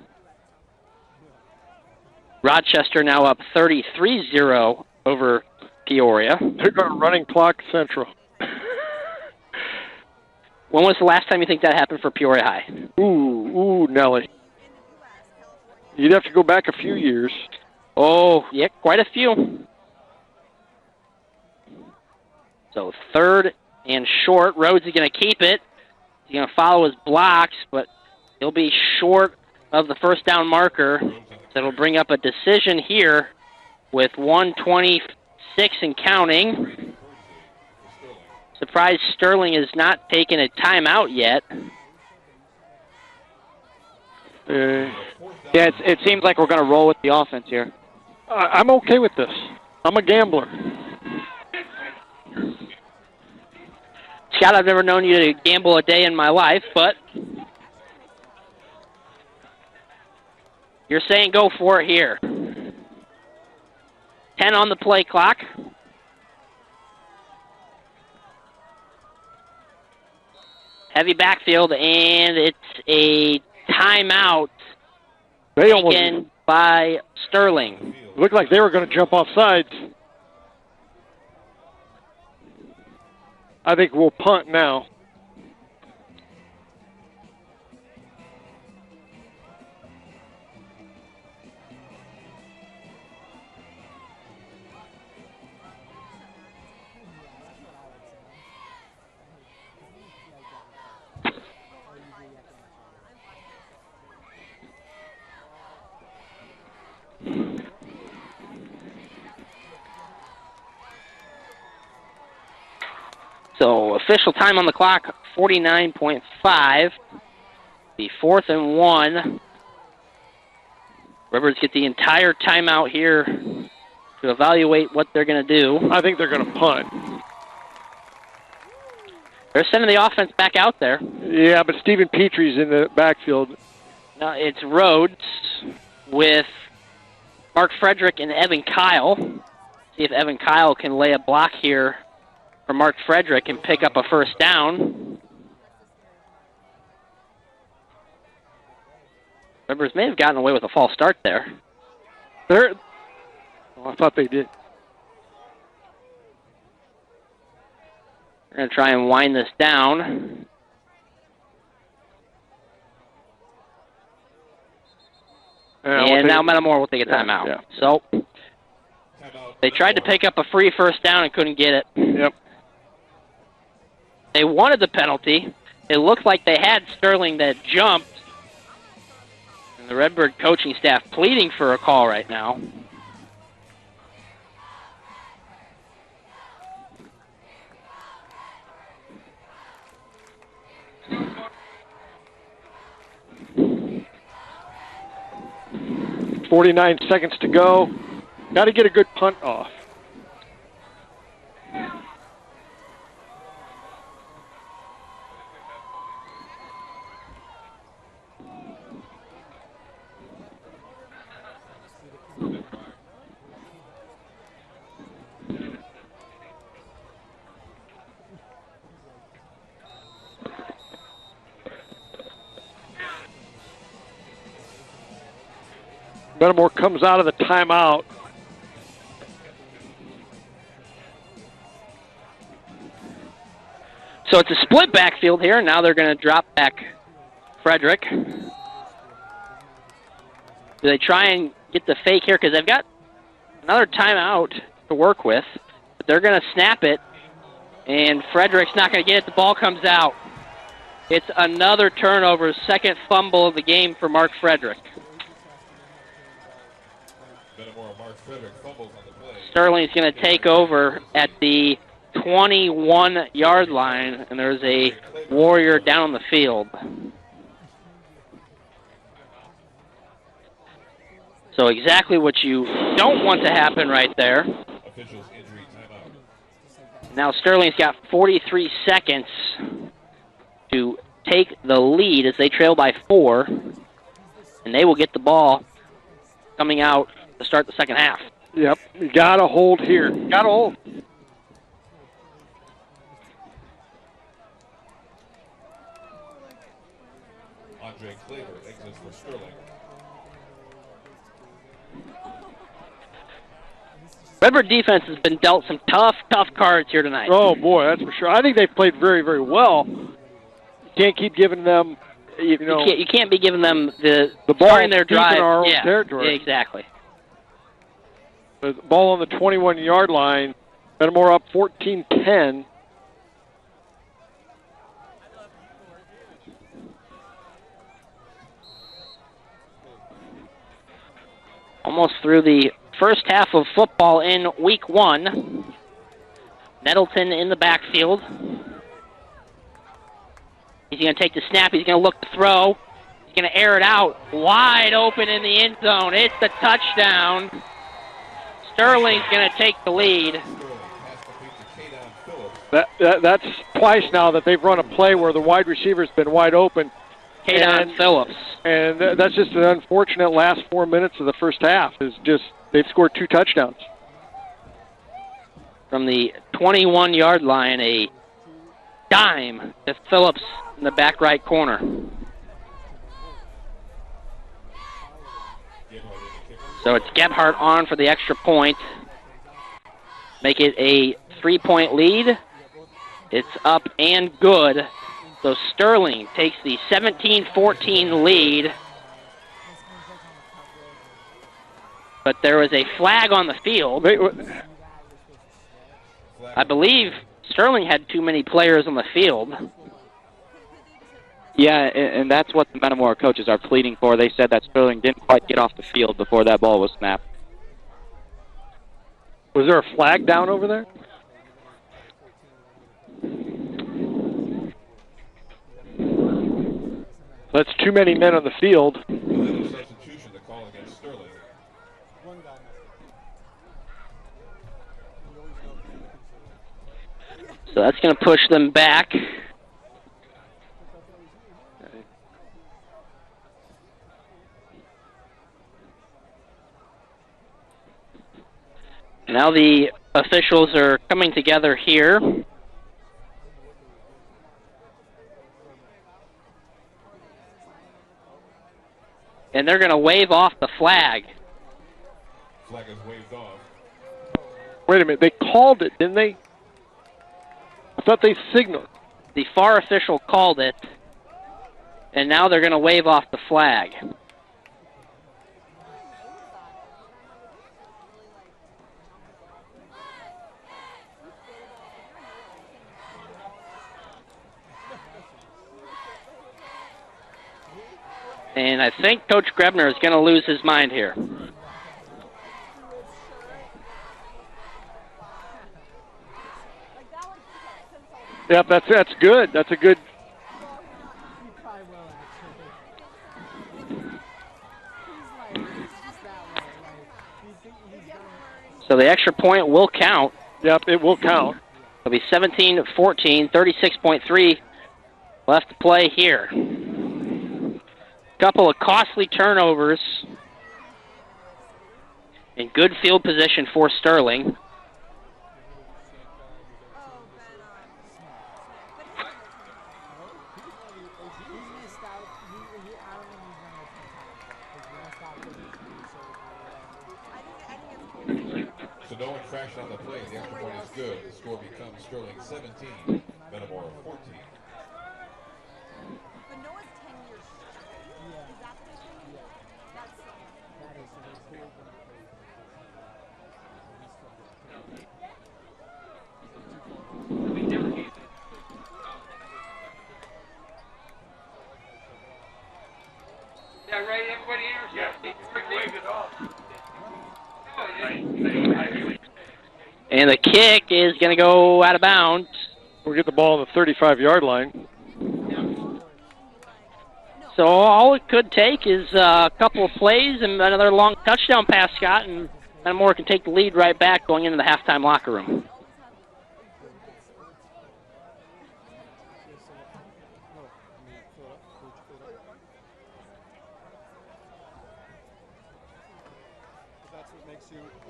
Rochester now up 33-0 over Peoria. They're going to running clock Central. When was the last time you think that happened for Peoria High? Ooh, Nelly. You'd have to go back a few years. Oh, yeah, quite a few. So 3rd and short. Rhodes is going to keep it. He's going to follow his blocks, but he'll be short of the first down marker. So it'll bring up a decision here with 1:26 and counting. Surprised Sterling has not taken a timeout yet. Yeah, it seems like we're going to roll with the offense here. I'm okay with this. I'm a gambler. Scott, I've never known you to gamble a day in my life, but you're saying go for it here. 10 on the play clock. Heavy backfield, and it's a timeout taken by Sterling. Looked like they were going to jump off sides. I think we'll punt now. So official time on the clock, 49.5. The 4th and 1. Redbirds get the entire timeout here to evaluate what they're going to do. I think they're going to punt. They're sending the offense back out there. Yeah, but Stephen Petrie's in the backfield. No, it's Rhodes with Mark Frederick and Evan Kyle. See if Evan Kyle can lay a block here for Mark Frederick and pick up a first down. Redbirds may have gotten away with a false start there. I thought they did. We're going to try and wind this down. And now Metamora will take a timeout. Yeah. So they tried to pick up a free first down and couldn't get it. Yep. They wanted the penalty. It looked like they had Sterling that jumped. And the Redbird coaching staff pleading for a call right now. .49 seconds to go. Got to get a good punt off. Metamora comes out of the timeout. So it's a split backfield here. Now they're going to drop back Frederick. Do they try and get the fake here? Because they've got another timeout to work with. But they're going to snap it. And Frederick's not going to get it. The ball comes out. It's another turnover, second fumble of the game for Mark Frederick. Sterling's going to take over at the 21-yard line, and there's a Warrior down on the field. So exactly what you don't want to happen right there. Now Sterling's got 43 seconds to take the lead as they trail by 4, and they will get the ball coming out to start the second half. Yep, you got to hold here. Got to hold. Andre Claver exits for Sterling. Redbird defense has been dealt some tough cards here tonight. Oh, boy, that's for sure. I think they've played very, very well. You can't keep giving them, you can't be giving them the ball starting their drive. in our own Yeah, territory. exactly. The ball on the 21-yard line. Metamora up 14-10. Almost through the first half of football in week 1. Nettleton in the backfield. He's going to take the snap. He's going to look to throw. He's going to air it out. Wide open in the end zone. It's the touchdown. Sterling's going to take the lead. That's twice now that they've run a play where the wide receiver's been wide open. Kadon Phillips. And that's just an unfortunate last 4 minutes of the first half. They've scored 2 touchdowns. From the 21-yard line, a dime to Phillips in the back right corner. So it's Gebhardt on for the extra point. Make it a 3-point lead. It's up and good. So Sterling takes the 17-14 lead. But there was a flag on the field. I believe Sterling had too many players on the field. Yeah, and that's what the Metamora coaches are pleading for. They said that Sterling didn't quite get off the field before that ball was snapped. Was there a flag down over there? That's too many men on the field. Substitution to call against Sterling. So that's going to push them back. Now the officials are coming together here. And they're going to wave off the flag. Flag is waved off. Wait a minute, they called it, didn't they? I thought they signaled. The FAR official called it, and now they're going to wave off the flag. And I think Coach Grebner is going to lose his mind here. Yep, that's good. That's a good. So the extra point will count. Yep, it will count. It'll be 17-14, 36.3 left to play here. Couple of costly turnovers. In good field position for Sterling. infraction on the play. The extra point is good. The score becomes Sterling 17, Metamora 14. Yeah, right, everybody here? And the kick is going to go out of bounds. We'll get the ball on the 35-yard line. So all it could take is a couple of plays and another long touchdown pass, Scott, and Metamora can take the lead right back going into the halftime locker room.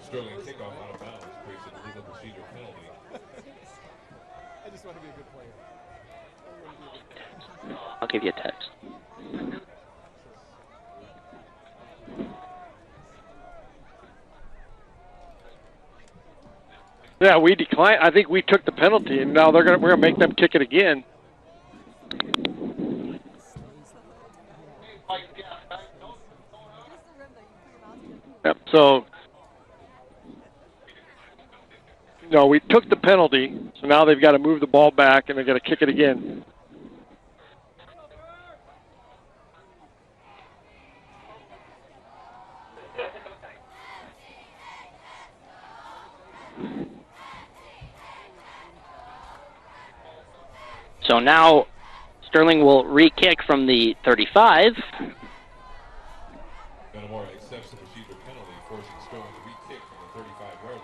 Sterling kickoff out of bounds creates a legal procedure penalty. I just want to be a good player. I'll give you a text. Yeah, we declined. I think we took the penalty, and now we're gonna make them kick it again. Yep. So, no, we took the penalty, so now they've got to move the ball back, and they're going to kick it again. So now Sterling will re-kick from the 35. Metamora accepts the procedure penalty, forcing Sterling to re-kick from the 35-yard line.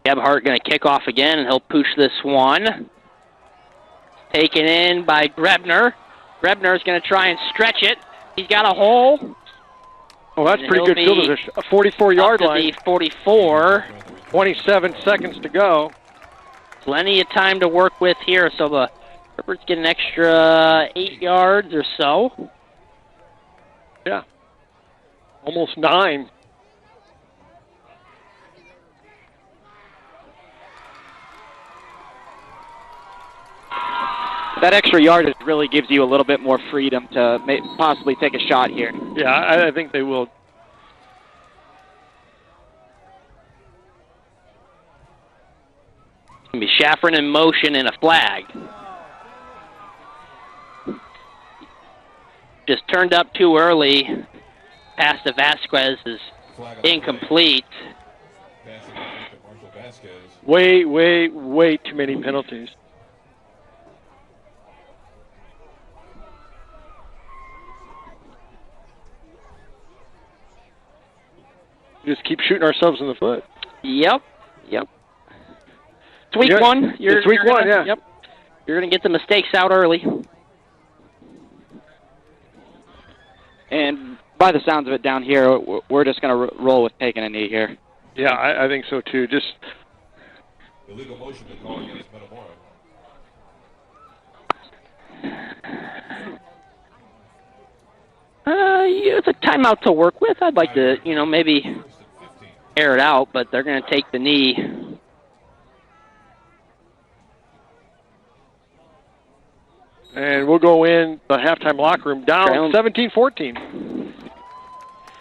Gebhardt going to kick off again, and he'll push this one. Taken in by Grebner. Grebner's going to try and stretch it. He's got a hole. Oh, that's pretty good field position. A 44-yard line. The 44. 27 seconds to go. Plenty of time to work with here, so the Rippers get an extra 8 yards or so. Yeah. Almost 9. That extra yardage really gives you a little bit more freedom to possibly take a shot here. Yeah, I think they will. It's going to be Shaffron in motion and a flag. Just turned up too early. Pass to Vasquez is incomplete. Way too many penalties. Just keep shooting ourselves in the foot. Yep. It's week one. It's week one, yeah. Yep. You're going to get the mistakes out early. And by the sounds of it down here, we're just going to roll with taking a knee here. Yeah, I think so too. Just illegal motion to call against Metamora. It's a timeout to work with. I'd like to, maybe air it out, but they're going to take the knee. And we'll go in the halftime locker room down 17-14.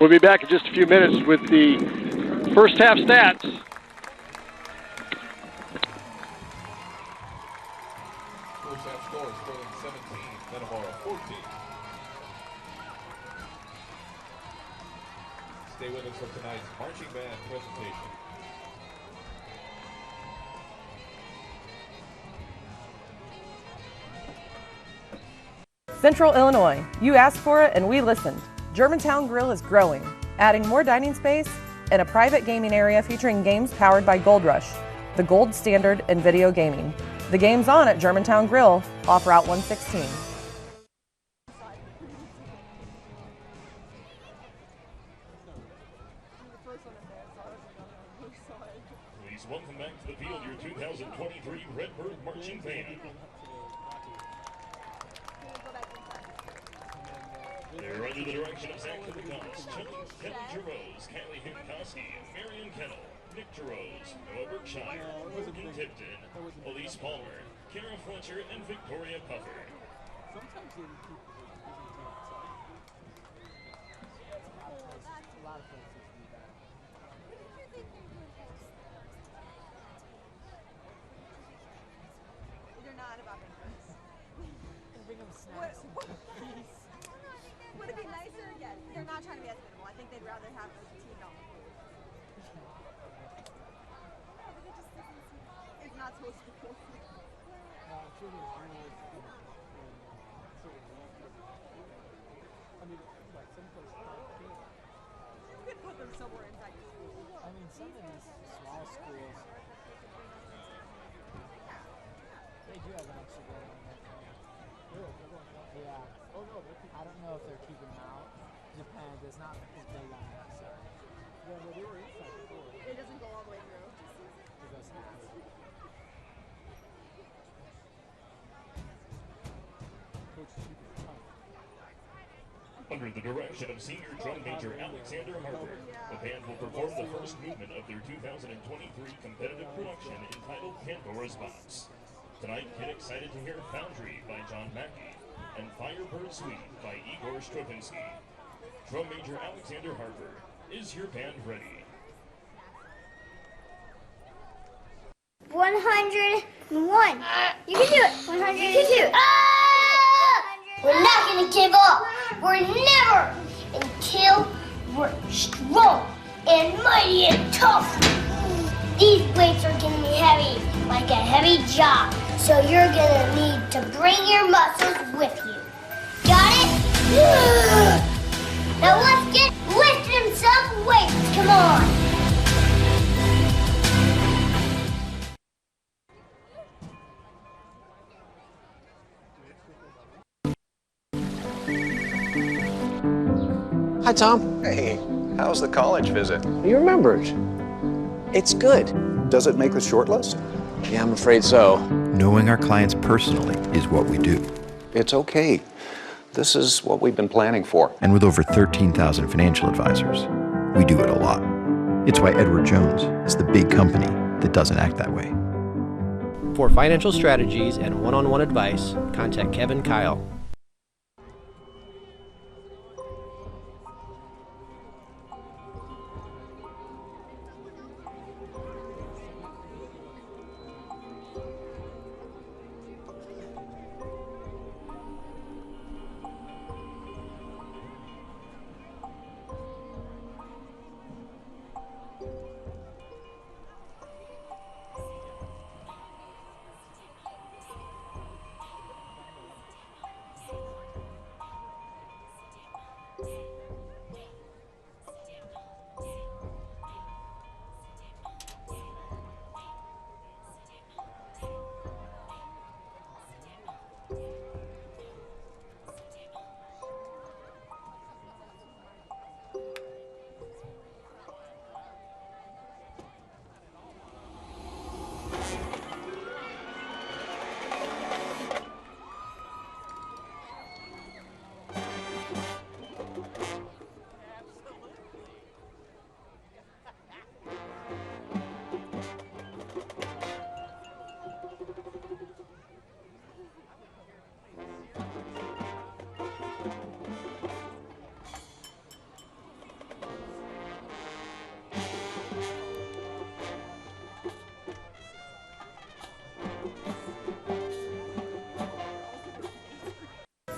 We'll be back in just a few minutes with the first half stats. First half score is Sterling 17, Metamora 14. Stay with us for tonight's marching band presentation. Central Illinois, you asked for it and we listened. Germantown Grill is growing, adding more dining space and a private gaming area featuring games powered by Gold Rush, the gold standard in video gaming. The game's on at Germantown Grill, off Route 116. Please welcome back to the field your 2023 Redbird Marching Band. They're under the direction of Zach Kubikas, Kevin Jarose, Kylie Hinkowski, Marion Kettle, Nick Jarose, Noah Berkshire, Morgan Tipton, Elise Palmer, Kara Fletcher, and Victoria Puffer. Sometimes they keep a lot of places do that. They're not about breakfast. Bring them snacks and cookies. Would it be nicer? Yes. They're not trying to be as minimal. I think they'd rather have a tea on the food. It's not supposed to be cool. I'm sure there's rules in certain I mean, like some places can't. You could put them somewhere inside your school. I mean, some of these small schools, they do have an extra going on that thing. Yeah. Oh no, I don't know if they're keeping them out. Depends. It's not as big on that side. Yeah, but they were inside before. It doesn't go all the way through. Because that's nice. Under the direction of Senior Drum Major Alexander Harper, the band will perform the first movement of their 2023 competitive production entitled Pandora's Box. Tonight, get excited to hear Foundry by John Mackey and Firebird Suite by Igor Stravinsky. Drum Major Alexander Harper, is your band ready? 101. You can do it. 100. You can do it. We're not going to give up. We're never until we're strong and mighty and tough. These weights are going to be heavy, like a heavy job. So you're going to need to bring your muscles with you. Got it? Now let's get lifting some weights. Come on. Hi, Tom. Hey, how's the college visit? You remembered. It's good. Does it make the shortlist? Yeah, I'm afraid so. Knowing our clients personally is what we do. It's okay. This is what we've been planning for. And with over 13,000 financial advisors, we do it a lot. It's why Edward Jones is the big company that doesn't act that way. For financial strategies and one-on-one advice, contact Kevin Kyle.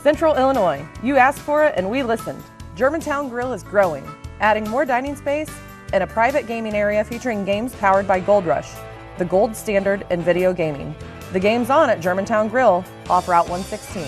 Central Illinois, you asked for it and we listened. Germantown Grill is growing, adding more dining space and a private gaming area featuring games powered by Gold Rush, the gold standard in video gaming. The game's on at Germantown Grill off Route 116.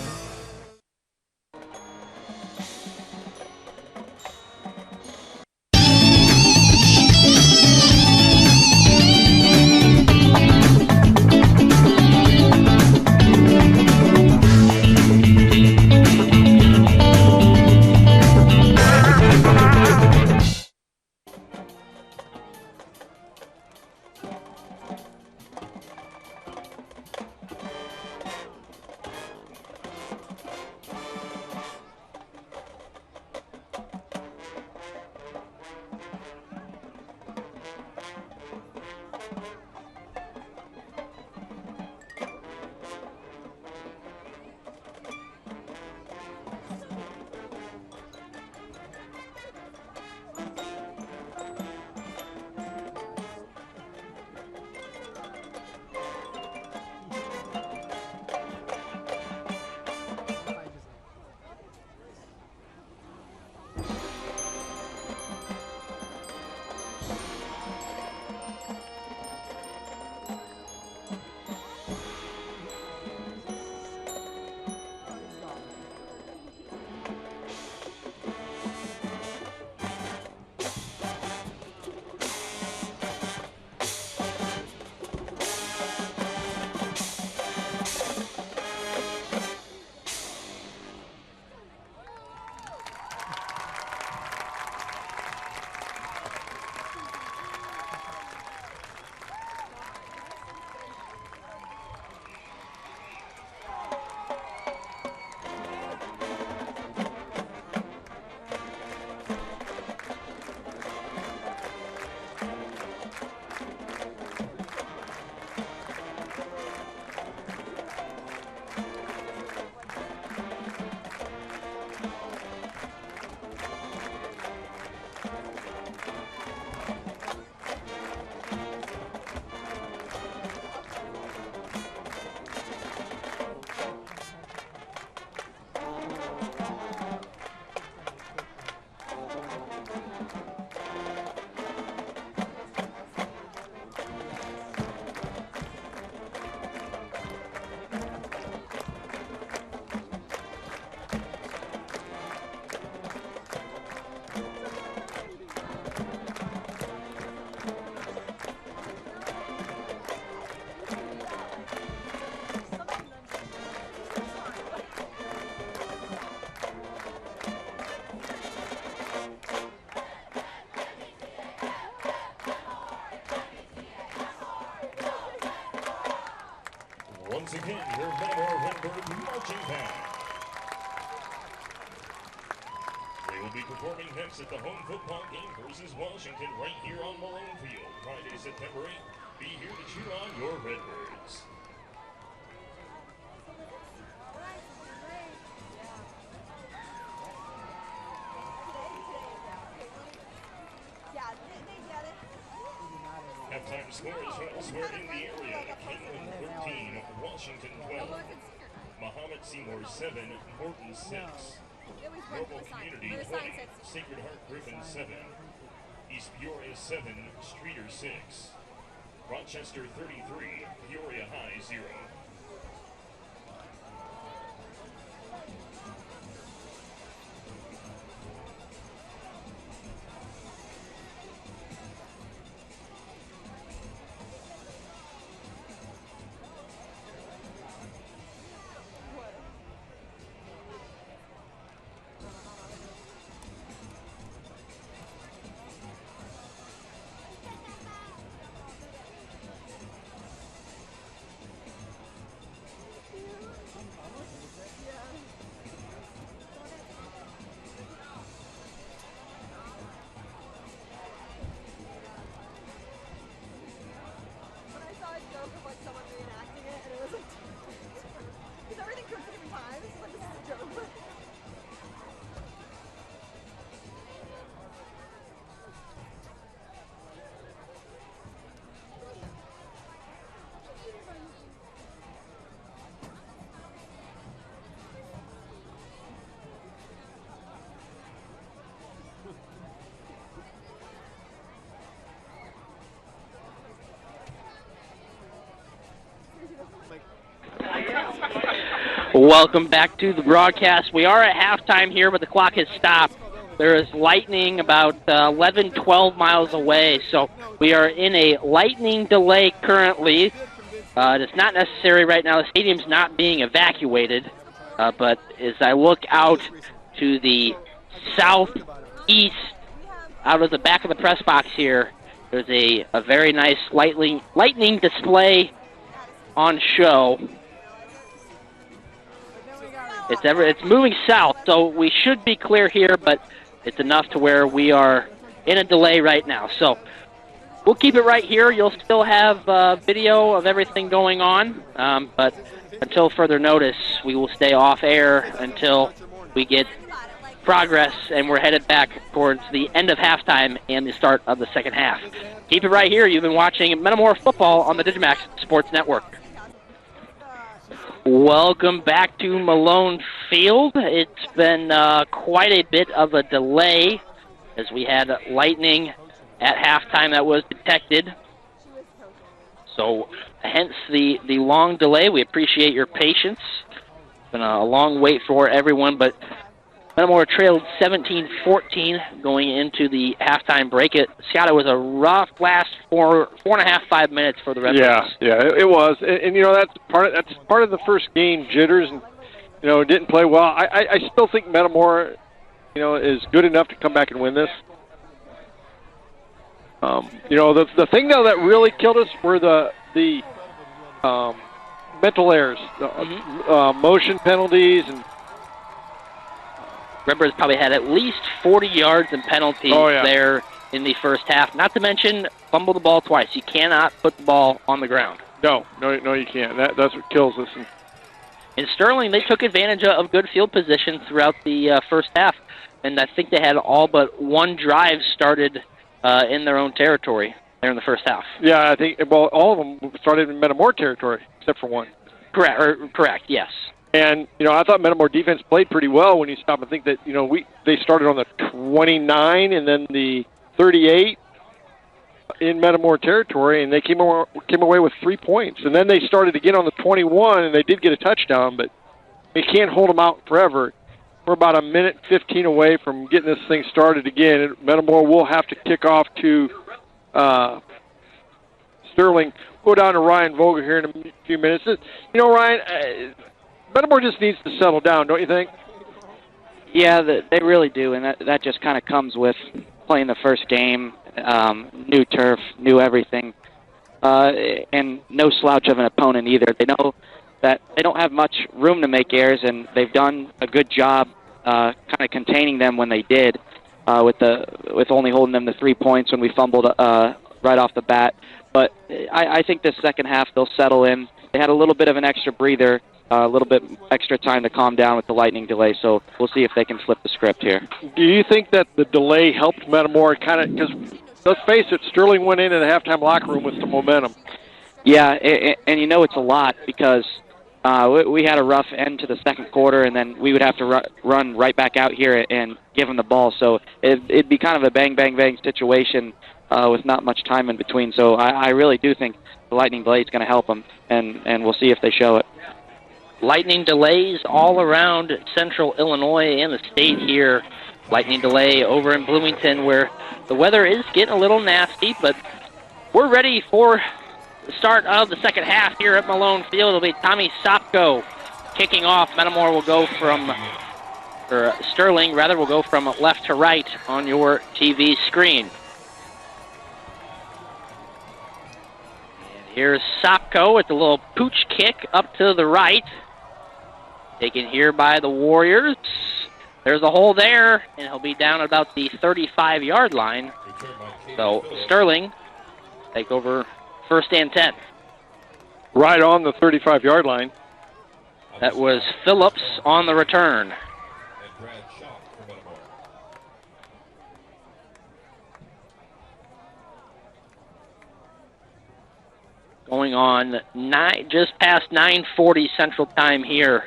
once again your Metamora Redbird marching band. They will be performing next at the home football game versus Washington right here on Malone Field, Friday, September 8th. Be here to cheer on your Redbirds. Halftime scores elsewhere in the area. Kingland 13, Washington 12. Muhammad Seymour 7, Morton 6. Noble Community 20, Sacred Heart Griffin 7. East Peoria 7, Streeter 6. Rochester 33, Peoria High 0. Welcome back to the broadcast. We are at halftime here, but the clock has stopped. There is lightning about 11, 12 miles away, so we are in a lightning delay currently. It's not necessary right now. The stadium's not being evacuated, but as I look out to the southeast, out of the back of the press box here, there's a very nice lightning display on show. It's moving south, so we should be clear here, but it's enough to where we are in a delay right now. So we'll keep it right here. You'll still have video of everything going on, but until further notice, we will stay off air until we get progress, and we're headed back towards the end of halftime and the start of the second half. Keep it right here. You've been watching Metamora Football on the digiMAX Sports Network. Welcome back to Malone Field. It's been quite a bit of a delay as we had lightning at halftime that was detected. So hence the long delay. We appreciate your patience. It's been a long wait for everyone, but Metamora trailed 17-14 going into the halftime break. Scott, it was a rough last 4.5, 5 minutes for the Redbirds. Yeah, it was, and you know that's part of the first game jitters, and you know didn't play well. I still think Metamora, you know, is good enough to come back and win this. You know the thing though that really killed us were the mental errors, motion penalties, and Redbirds probably had at least 40 yards in penalties there in the first half. Not to mention, fumble the ball twice. You cannot put the ball on the ground. No, you can't. That's what kills us. In Sterling, they took advantage of good field position throughout the first half, and I think they had all but one drive started in their own territory there in the first half. Yeah, I think all of them started in Metamora territory except for one. Correct. Yes. And, you know, I thought Metamora defense played pretty well when you stop and think that, you know, they started on the 29 and then the 38 in Metamora territory, and they came away with 3 points. And then they started again on the 21, and they did get a touchdown, but you can't hold them out forever. We're about a minute 15 away from getting this thing started again. And Metamora will have to kick off to Sterling. Go down to Ryan Vogel here in a few minutes. You know, Ryan, Metamora just needs to settle down, don't you think? Yeah, they really do, and that just kind of comes with playing the first game, new turf, new everything, and no slouch of an opponent either. They know that they don't have much room to make errors, and they've done a good job kind of containing them when they did, with only holding them to 3 points when we fumbled right off the bat. But I think this second half they'll settle in. They had a little bit of an extra breather, a little bit extra time to calm down with the lightning delay, so we'll see if they can flip the script here. Do you think that the delay helped Metamora kind of, because let's face it, Sterling went in the halftime locker room with some momentum. Yeah, and you know it's a lot because we had a rough end to the second quarter, and then we would have to run right back out here and give them the ball. So it'd be kind of a bang, bang, bang situation with not much time in between. So I really do think the lightning delay is going to help them, and we'll see if they show it. Lightning delays all around central Illinois and the state here. Lightning delay over in Bloomington where the weather is getting a little nasty, but we're ready for the start of the second half here at Malone Field. It'll be Tommy Sopko kicking off. Metamora will go from, or Sterling rather, will go from left to right on your TV screen. And here's Sopko with a little pooch kick up to the right. Taken here by the Warriors. There's a hole there, and he'll be down about the 35-yard line. So Sterling take over first and 10. Right on the 35-yard line. That was Phillips on the return. Going on just past 9:40 Central Time here.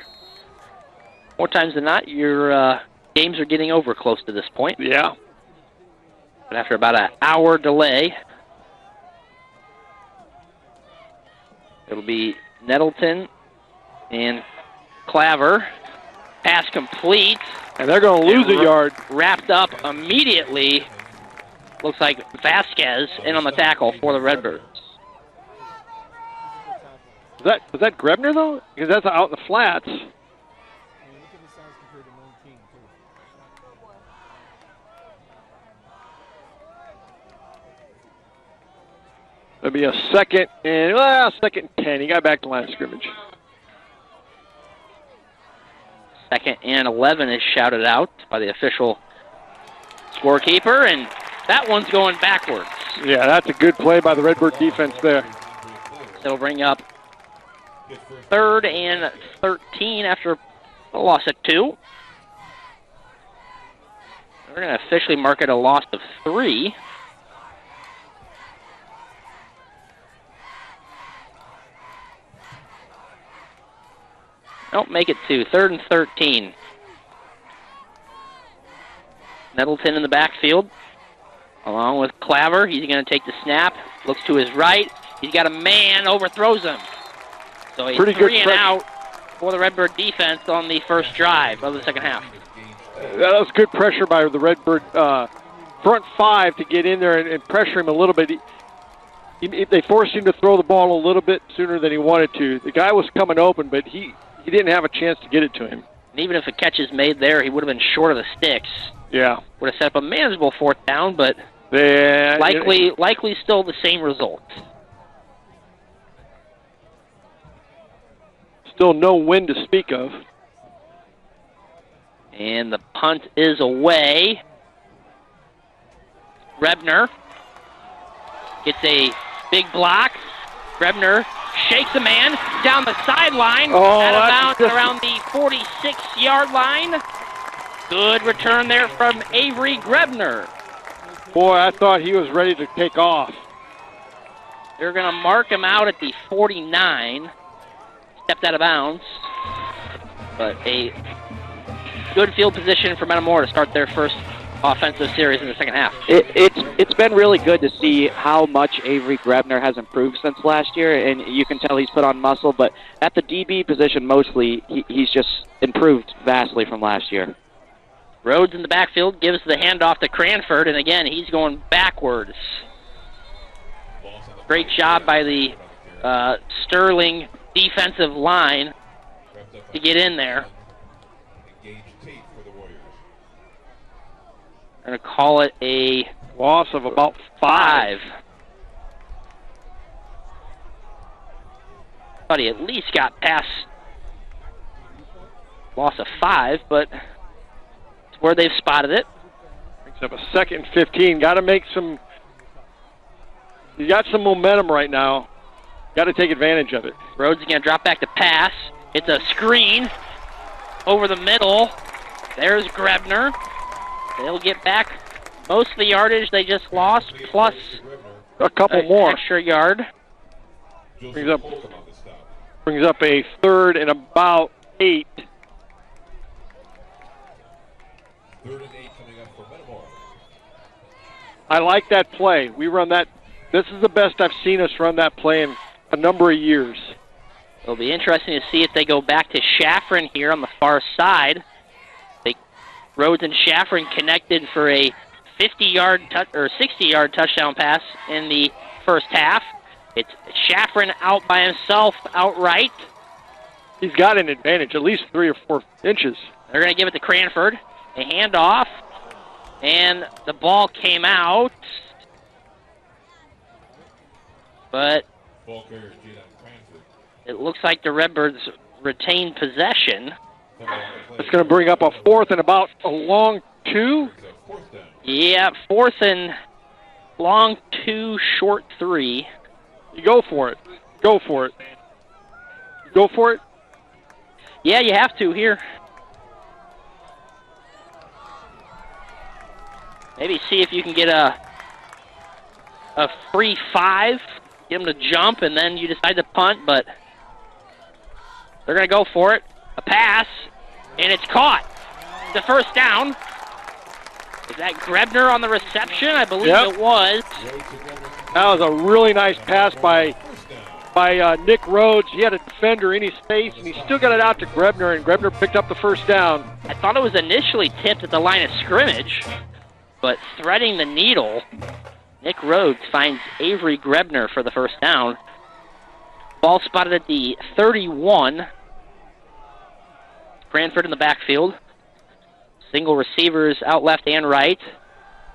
More times than not, your games are getting over close to this point. Yeah. But after about an hour delay, it'll be Nettleton and Claver. Pass complete. And they're going to lose a yard. Wrapped up immediately. Looks like Vasquez in on the tackle for the Redbirds. Was that Grebner, though? Because that's out in the flats. There'll be a second and 10. He got back to line of scrimmage. Second and 11 is shouted out by the official scorekeeper, and that one's going backwards. Yeah, that's a good play by the Redbird defense there. That'll bring up 3rd and 13 after a loss of 2. We're going to officially mark it a loss of 3. Don't make it 2. 3rd and 13. Nettleton in the backfield, along with Claver. He's going to take the snap. Looks to his right. He's got a man, overthrows him. So he's pretty 3 good and out for the Redbird defense on the first drive of the second half. That was good pressure by the Redbird front 5 to get in there and pressure him a little bit. They forced him to throw the ball a little bit sooner than he wanted to. The guy was coming open, but he didn't have a chance to get it to him. And even if a catch is made there, he would have been short of the sticks. Yeah. Would have set up a manageable 4th down, but yeah, likely still the same result. Still no win to speak of. And the punt is away. Rebner gets a big block. Rebner shakes a man down the sideline, out of bounds around the 46-yard line. Good return there from Avery Grebner. Boy, I thought he was ready to take off. They're going to mark him out at the 49. Stepped out of bounds. But a good field position for Metamora to start their first offensive series in the second half. It's been really good to see how much Avery Grebner has improved since last year, and you can tell he's put on muscle, but at the DB position mostly, he's just improved vastly from last year. Rhodes in the backfield gives the handoff to Cranford, and again, he's going backwards. Great job by the Sterling defensive line to get in there. I'm going to call it a loss of about 5. Thought he at least got past loss of 5, but it's where they've spotted it. Brings up a 2nd and 15. Got to make some. You got some momentum right now. Got to take advantage of it. Rhodes is going to drop back to pass. It's a screen over the middle. There's Grebner. They'll get back most of the yardage they just lost, plus a couple more. Extra yard. Brings up a 3rd and about 8. 3rd and 8 coming up for Metamora. I like that play. We run that. This is the best I've seen us run that play in a number of years. It'll be interesting to see if they go back to Shaffron here on the far side. Rhodes and Shaffron connected for a 50-yard or 60-yard touchdown pass in the first half. It's Shaffron out by himself outright. He's got an advantage, at least 3 or 4 inches. They're going to give it to Cranford. A handoff, and the ball came out. But it looks like the Redbirds retained possession. It's going to bring up a 4th and about a long 2. Yeah, 4th and long 2, short 3. You go for it. Go for it. Go for it? Yeah, you have to here. Maybe see if you can get a free 5, get them to jump, and then you decide to punt, but they're going to go for it. A pass, and it's caught. The first down. Is that Grebner on the reception? I believe it was. That was a really nice pass by Nick Rhodes. He had a defender in his face, and he still got it out to Grebner, and Grebner picked up the first down. I thought it was initially tipped at the line of scrimmage, but threading the needle, Nick Rhodes finds Avery Grebner for the first down. Ball spotted at the 31. Cranford in the backfield. Single receivers out left and right.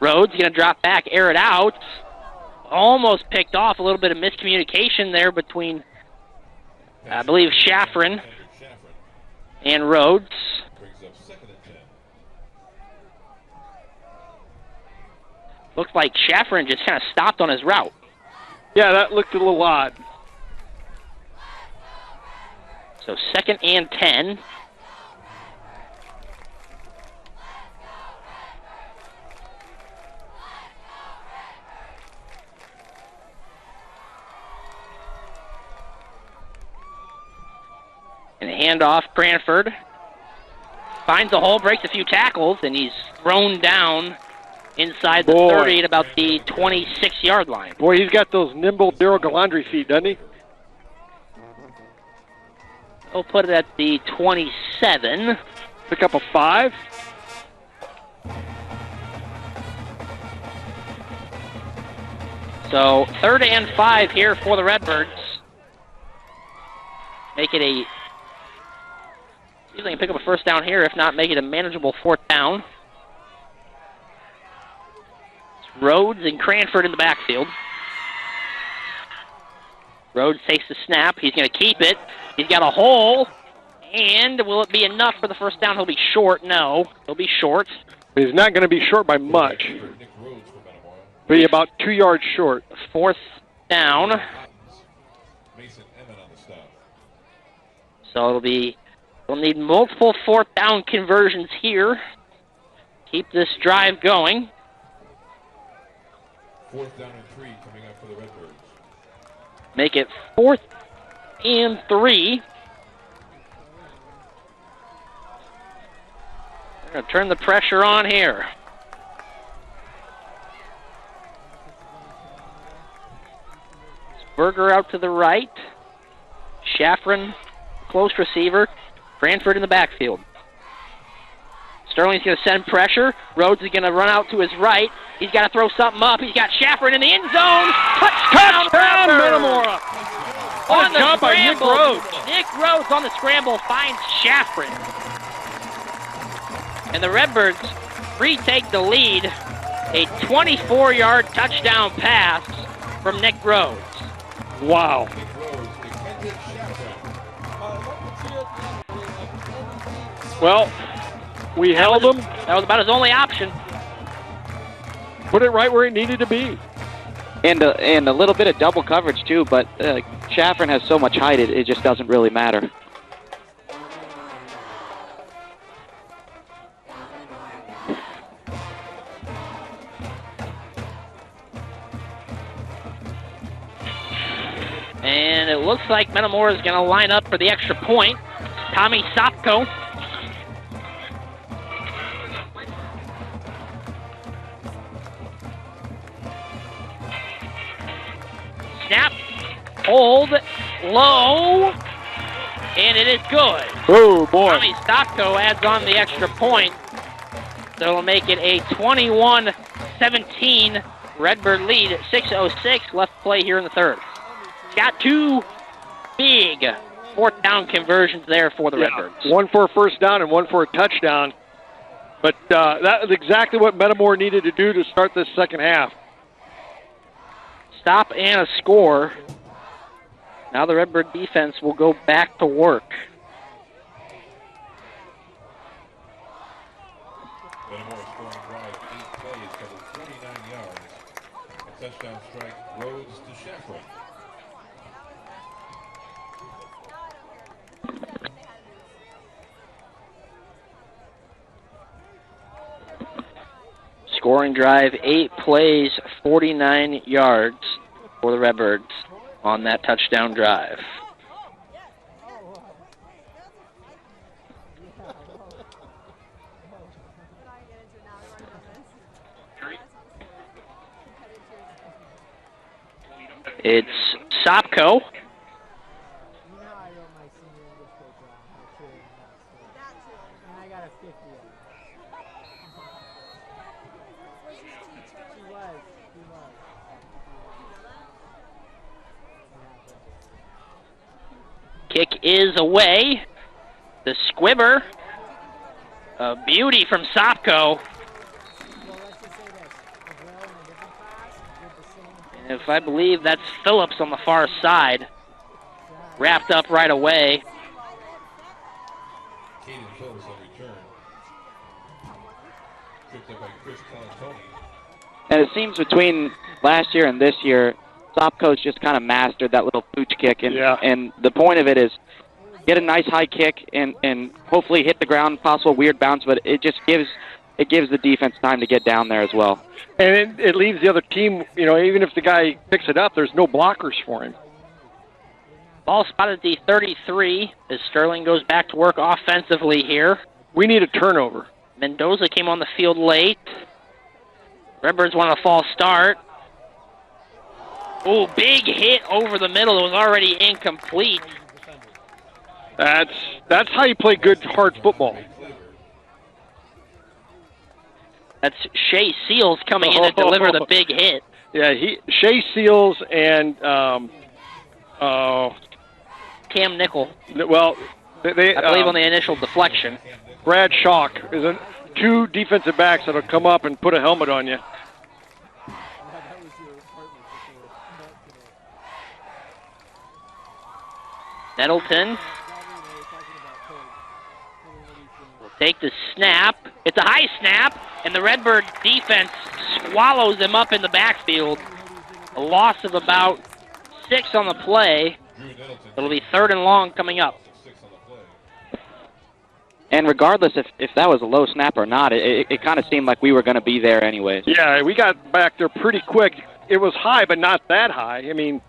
Rhodes going to drop back, air it out. Almost picked off. A little bit of miscommunication there between, I believe, Shaffron and Rhodes. Looked like Shaffron just kind of stopped on his route. Yeah, that looked a little odd. So 2nd and 10. And a handoff, Cranford finds a hole, breaks a few tackles, and he's thrown down inside the 30 at about the 26-yard line. Boy, he's got those nimble Daryl Galandri feet, doesn't he? He'll put it at the 27. Pick up a 5. So 3rd and 5 here for the Redbirds. Make it a... See if they can pick up a first down here. If not, make it a manageable 4th down. It's Rhodes and Cranford in the backfield. Rhodes takes the snap. He's going to keep it. He's got a hole. And will it be enough for the first down? He'll be short. No, he'll be short. He's not going to be short by much. Be about 2 yards short. 4th down. So it'll be... We'll need multiple 4th down conversions here. Keep this drive going. 4th down and 3 coming up for the Redbirds. Make it 4th and 3. They're going to turn the pressure on here. Berger out to the right. Shaffron, close receiver. Cranford in the backfield. Sterling's going to send pressure. Rhodes is going to run out to his right. He's got to throw something up. He's got Shaffron in the end zone. Touchdown, Metamora! On the job by Nick scramble. Rhodes. Nick Rhodes on the scramble finds Shaffron. And the Redbirds retake the lead. A 24-yard touchdown pass from Nick Rhodes. Wow. Well, we held him. That was about his only option. Put it right where it needed to be. And a little bit of double coverage, too, but Shaffron has so much height, it just doesn't really matter. And it looks like Metamora is going to line up for the extra point. Tommy Sopko. Snap, hold, low, and it is good. Oh, boy. Tommy Sopko adds on the extra point. So it'll make it a 21-17 Redbird lead. 6:06 left to play here in the third. Got two big fourth down conversions there for the Redbirds. One for a first down and one for a touchdown. But that is exactly what Metamora needed to do to start this second half. Stop and a score. Now the Redbird defense will go back to work. Metamora scoring drive, 8 plays, covered 49 yards. A touchdown strike, Rhodes to Shaffron. Scoring drive, 8 plays, 49 yards for the Redbirds on that touchdown drive. It's Sopko. Kick is away. The squibber. A beauty from Sopko. And if I believe that's Phillips on the far side. Wrapped up right away. Caden Phillips on return. Tripped up by Chris Colantoni. And it seems between last year and this year, Sopko's just kind of mastered that little pooch kick. And the point of it is get a nice high kick and hopefully hit the ground, possible weird bounce, but it just gives the defense time to get down there as well. And it leaves the other team, even if the guy picks it up, there's no blockers for him. Ball spotted at the 33 as Sterling goes back to work offensively here. We need a turnover. Mendoza came on the field late. Redbirds want a false start. Oh, big hit over the middle. It was already incomplete. That's how you play good, hard football. That's Shea Seals coming in to deliver the big hit. Yeah, Shea Seals and Cam Nickel. Well, they I believe on the initial deflection. Brad Schock is two defensive backs that'll come up and put a helmet on you. Nettleton will take the snap. It's a high snap, and the Redbird defense swallows him up in the backfield. A loss of about 6 on the play. It'll be 3rd and long coming up. And regardless if that was a low snap or not, it kind of seemed like we were going to be there anyways. Yeah, we got back there pretty quick. It was high, but not that high. I mean,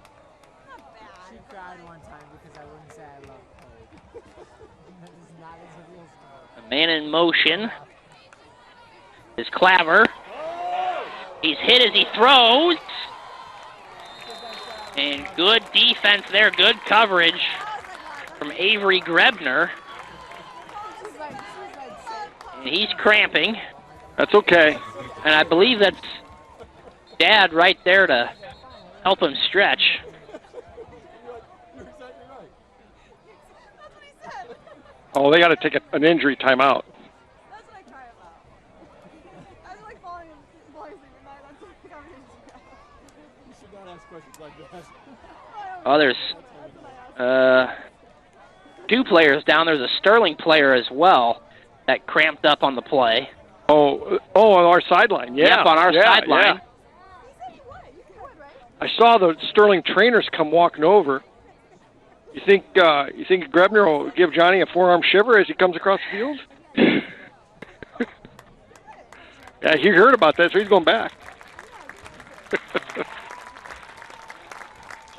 She cried one time because I wouldn't say I love Code. That is not as a real story. A man in motion is Claver. He's hit as he throws. And good defense there, good coverage from Avery Grebner. And he's cramping. That's okay. And I believe that's Dad right there to help him stretch. Oh, they got to take an injury timeout. Oh, there's 2 players down. There's a Sterling player as well. that cramped up on the play. Oh, on our sideline, yeah. Yep, on our sideline. Yeah. I saw the Sterling trainers come walking over. You think Grebner will give Johnny a forearm shiver as he comes across the field? Yeah, he heard about that, so he's going back.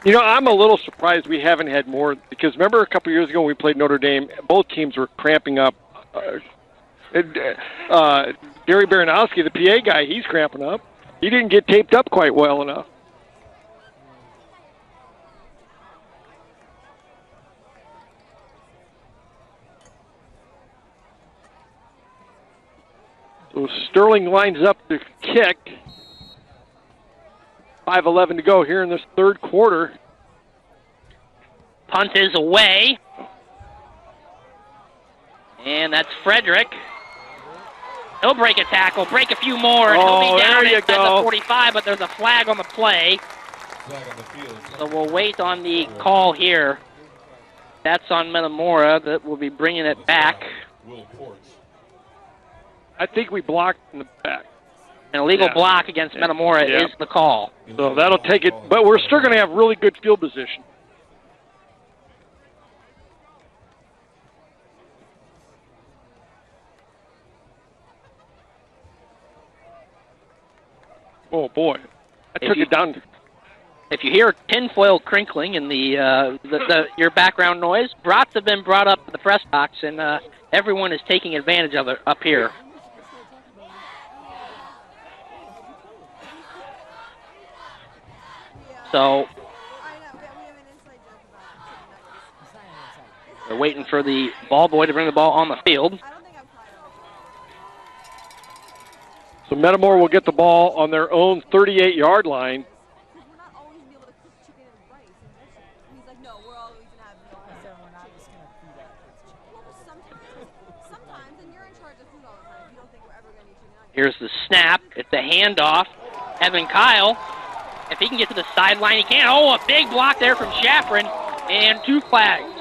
You know, I'm a little surprised we haven't had more, because remember a couple years ago when we played Notre Dame, both teams were cramping up. Gary Baranowski, the PA guy, he's cramping up. He didn't get taped up quite well enough. So Sterling lines up to kick. 5:11 to go here in this third quarter. Punt is away. And that's Frederick. He'll break a tackle, break a few more, and he'll be down inside the 45, but there's a flag on the play. Flag on the field. So we'll wait on the call here. That's on Metamora. That will be bringing it back. Will Ports. I think we blocked in the back. An illegal block against Metamora is the call. So that'll take it, but we're still going to have really good field position. Oh boy, I took it down. If you hear tinfoil crinkling in your background noise, brats have been brought up to the press box, and everyone is taking advantage of it up here. So they're waiting for the ball boy to bring the ball on the field. So Metamora will get the ball on their own 38-yard line. Here's the snap. It's a handoff. Evan Kyle, if he can get to the sideline, he can. Oh, a big block there from Shaffrin, and 2 flags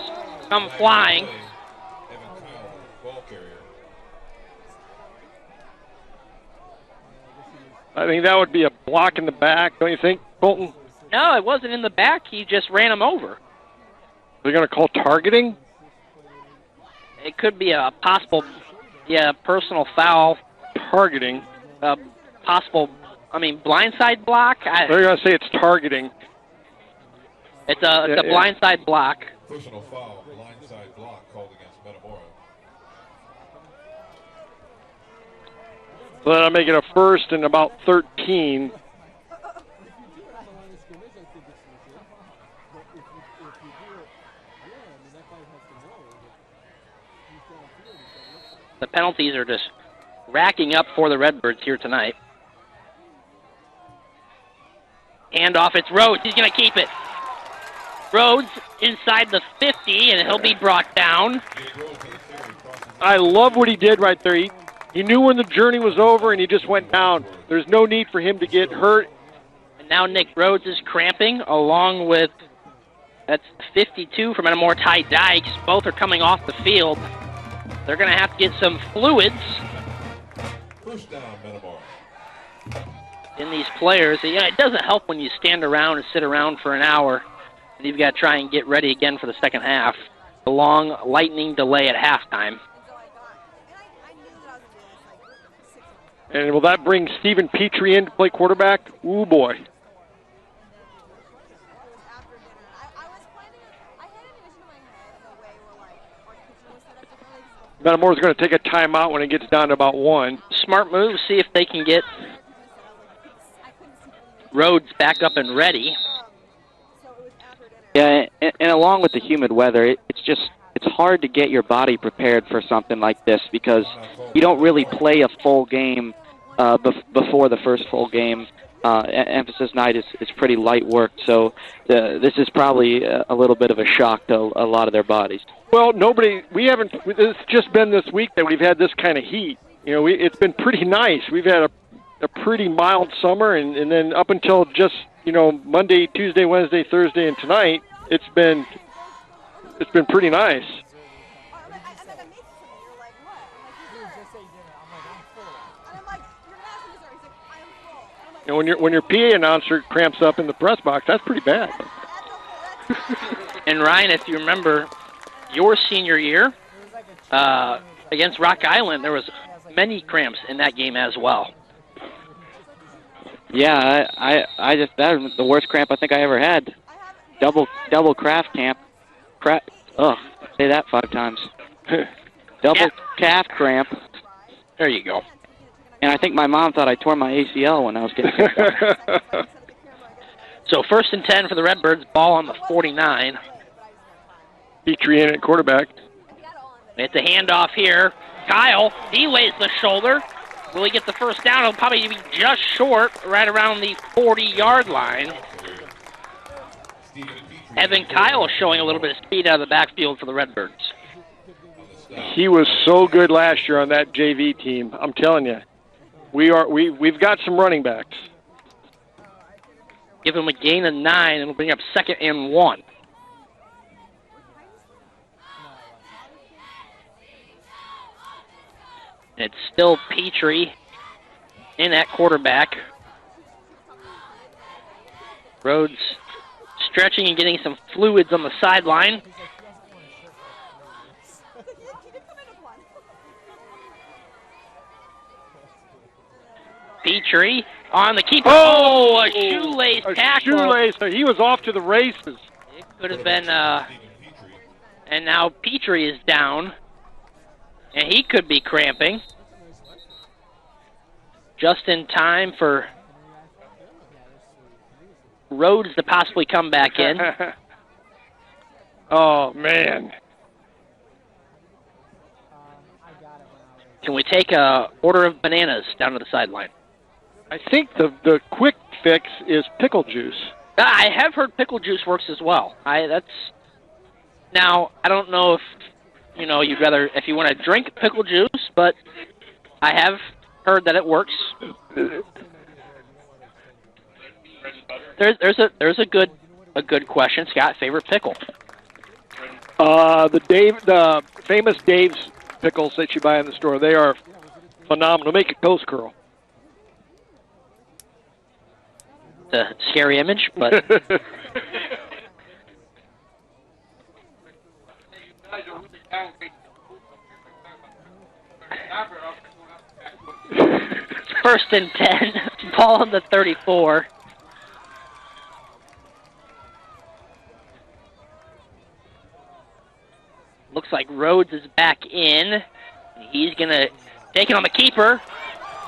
come flying. I think that would be a block in the back, don't you think, Colton? No, it wasn't in the back. He just ran him over. They're going to call targeting? It could be a possible, personal foul. Targeting? Possible, blindside block? They're going to say it's targeting. It's a blindside block. Personal foul, blindside block called against Metamora. So that'll make it a first and about 13. The penalties are just racking up for the Redbirds here tonight. Handoff, it's Rhodes. He's going to keep it. Rhodes inside the 50, and he'll be brought down. I love what he did right there. He knew when the journey was over, and he just went down. There's no need for him to get hurt. And now Nick Rhodes is cramping, along with, that's 52 from Metamora Ty Dykes. Both are coming off the field. They're going to have to get some fluids First down, Metamora. in these players. It doesn't help when you stand around and sit around for an hour, and you've got to try and get ready again for the second half. A long lightning delay at halftime. And will that bring Stephen Petrie in to play quarterback? Ooh, boy. Metamora's going to take a timeout when it gets down to about 1. Smart move, see if they can get Rhodes back up and ready. Yeah, and along with the humid weather, it's hard to get your body prepared for something like this because you don't really play a full game before the first full game. Emphasis night is pretty light work, so this is probably a little bit of a shock to a lot of their bodies. Well, it's just been this week that we've had this kind of heat. It's been pretty nice. We've had a pretty mild summer, and then up until just, Monday, Tuesday, Wednesday, Thursday, and tonight, it's been pretty nice. You know, when your PA announcer cramps up in the press box, that's pretty bad. And Ryan, if you remember, your senior year against Rock Island, there was many cramps in that game as well. Yeah, I just that was the worst cramp I think I ever had. Double calf cramp. Say that 5 times. Double calf cramp. There you go. And I think my mom thought I tore my ACL when I was getting kicked out. So 1st and 10 for the Redbirds. Ball on the 49. Petrie in at quarterback. It's a handoff here. Kyle, he lays the shoulder. Will he get the first down? He'll probably be just short, right around the 40-yard line. Evan Kyle showing a little bit of speed out of the backfield for the Redbirds. He was so good last year on that JV team. I'm telling you, we've got some running backs. Give him a gain of 9, and it'll bring up 2nd and 1. It's still Petrie in at quarterback. Rhodes stretching and getting some fluids on the sideline. Petrie on the keeper. Oh, a shoelace tackle. Shoelace. He was off to the races. It could have been, and now Petrie is down. And he could be cramping. Just in time for Rhodes to possibly come back in. Oh, man. Can we take a order of bananas down to the sideline? I think the quick fix is pickle juice. I have heard pickle juice works as well. Now, I don't know if you'd rather, if you want to drink pickle juice, but I have heard that it works. There's a good question, Scott. Favorite pickle? The famous Dave's pickles that you buy in the store. They are phenomenal. Make a toast curl. It's a scary image, but First and 10, ball on the 34. Looks like Rhodes is back in. He's going to take it on the keeper.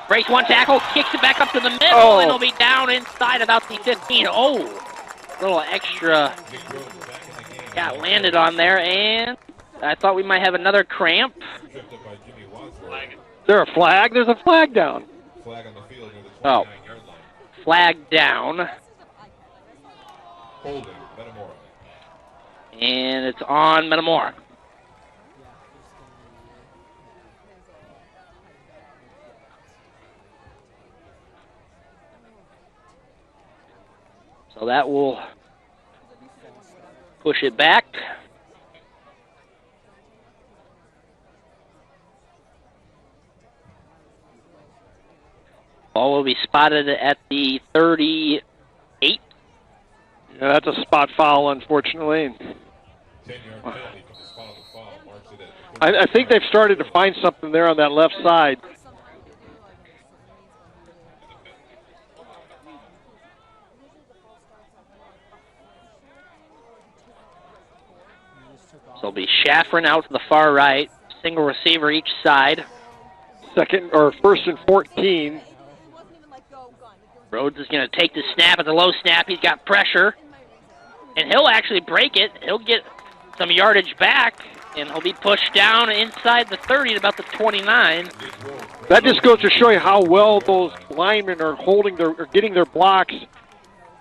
Breaks one tackle, kicks it back up to the middle, and he'll be down inside about the 15. Oh, a little extra got landed on there, and I thought we might have another cramp. Is there a flag? There's a flag down. Flag on the field near the Oh, 29-yard line. flag down. Holding, Metamora. And it's on Metamora. So that will push it back. Ball will be spotted at the 38. Yeah, that's a spot foul, unfortunately. 10-yard penalty from the spot of the foul. Marks it at I think they've started to find something there on that left side. So it'll be Shaffron out to the far right, single receiver each side. First and 14. Rhodes is going to take the snap. At the low snap, he's got pressure. And he'll actually break it. He'll get some yardage back, and he'll be pushed down inside the 30 at about the 29. That just goes to show you how well those linemen are getting their blocks.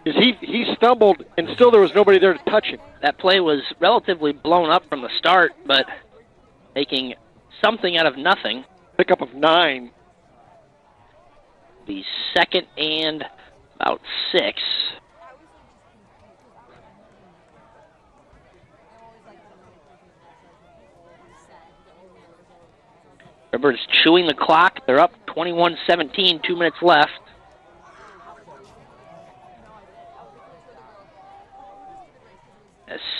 Because he stumbled, and still there was nobody there to touch him. That play was relatively blown up from the start, but making something out of nothing. Pickup of 9. The 2nd and about 6. Redbird's chewing the clock. They're up 21-17, 2 minutes left.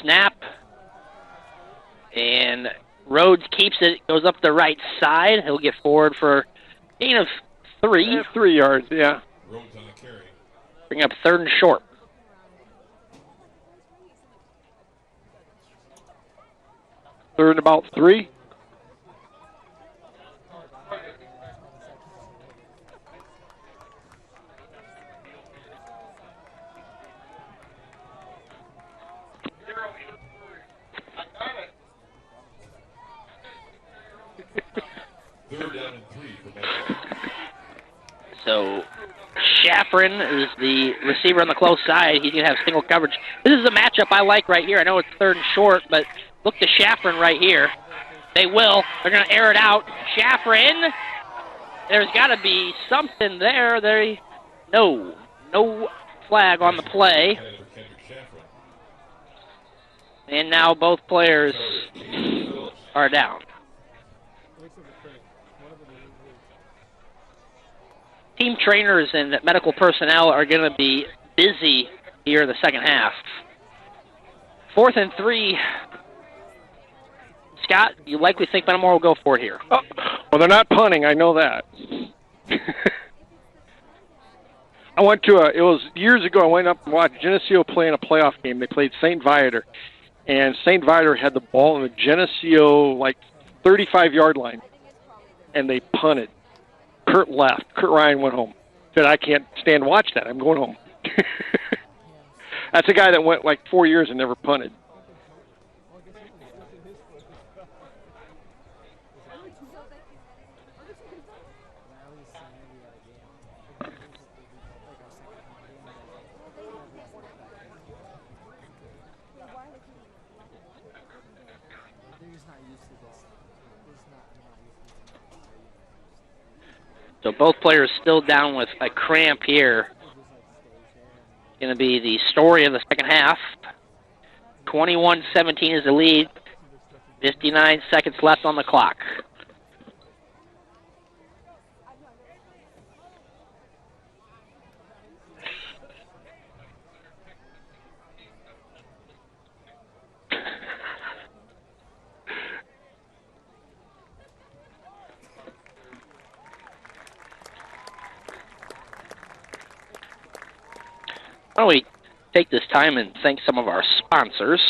snap. And Rhodes keeps it, goes up the right side. He'll get forward for a gain of 3. 3 yards, yeah. Bring up 3rd and short. Third and about 3. So Shaffrin is the receiver on the close side. He's going to have single coverage. This is a matchup I like right here. I know it's 3rd and short, but look to Shaffrin right here. They will. They're going to air it out. Shaffrin. There's got to be something there. No flag on the play. And now both players are down. Team trainers and medical personnel are going to be busy here in the second half. 4th and 3. Scott, you likely think Metamora will go for it here. Oh, well, they're not punting. I know that. I went to it was years ago, I went up and watched Geneseo play in a playoff game. They played St. Viator, and St. Viator had the ball in the Geneseo, 35-yard line, and they punted. Kurt left. Kurt Ryan went home. Said, I can't stand to watch that. I'm going home. That's a guy that went 4 years and never punted. So both players still down with a cramp here. Going to be the story of the second half. 21-17 is the lead. 59 seconds left on the clock. Why don't we take this time and thank some of our sponsors.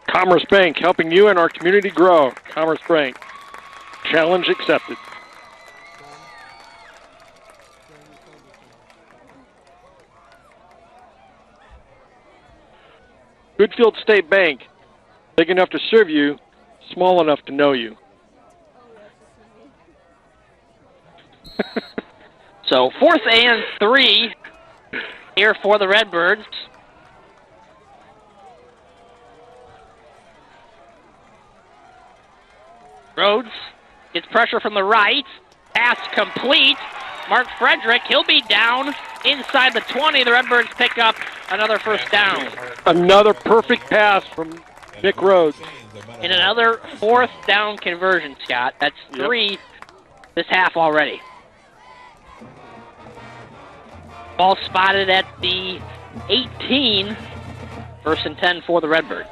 Commerce Bank, helping you and our community grow. Commerce Bank, challenge accepted. Goodfield State Bank, big enough to serve you, small enough to know you. So 4th and 3 here for the Redbirds. Rhodes gets pressure from the right. Pass complete. Mark Frederick, he'll be down inside the 20. The Redbirds pick up another first down. Another perfect pass from Nick Rhodes. And another 4th down conversion, Scott. That's 3 this half already. Ball spotted at the 18. 1st and 10 for the Redbirds.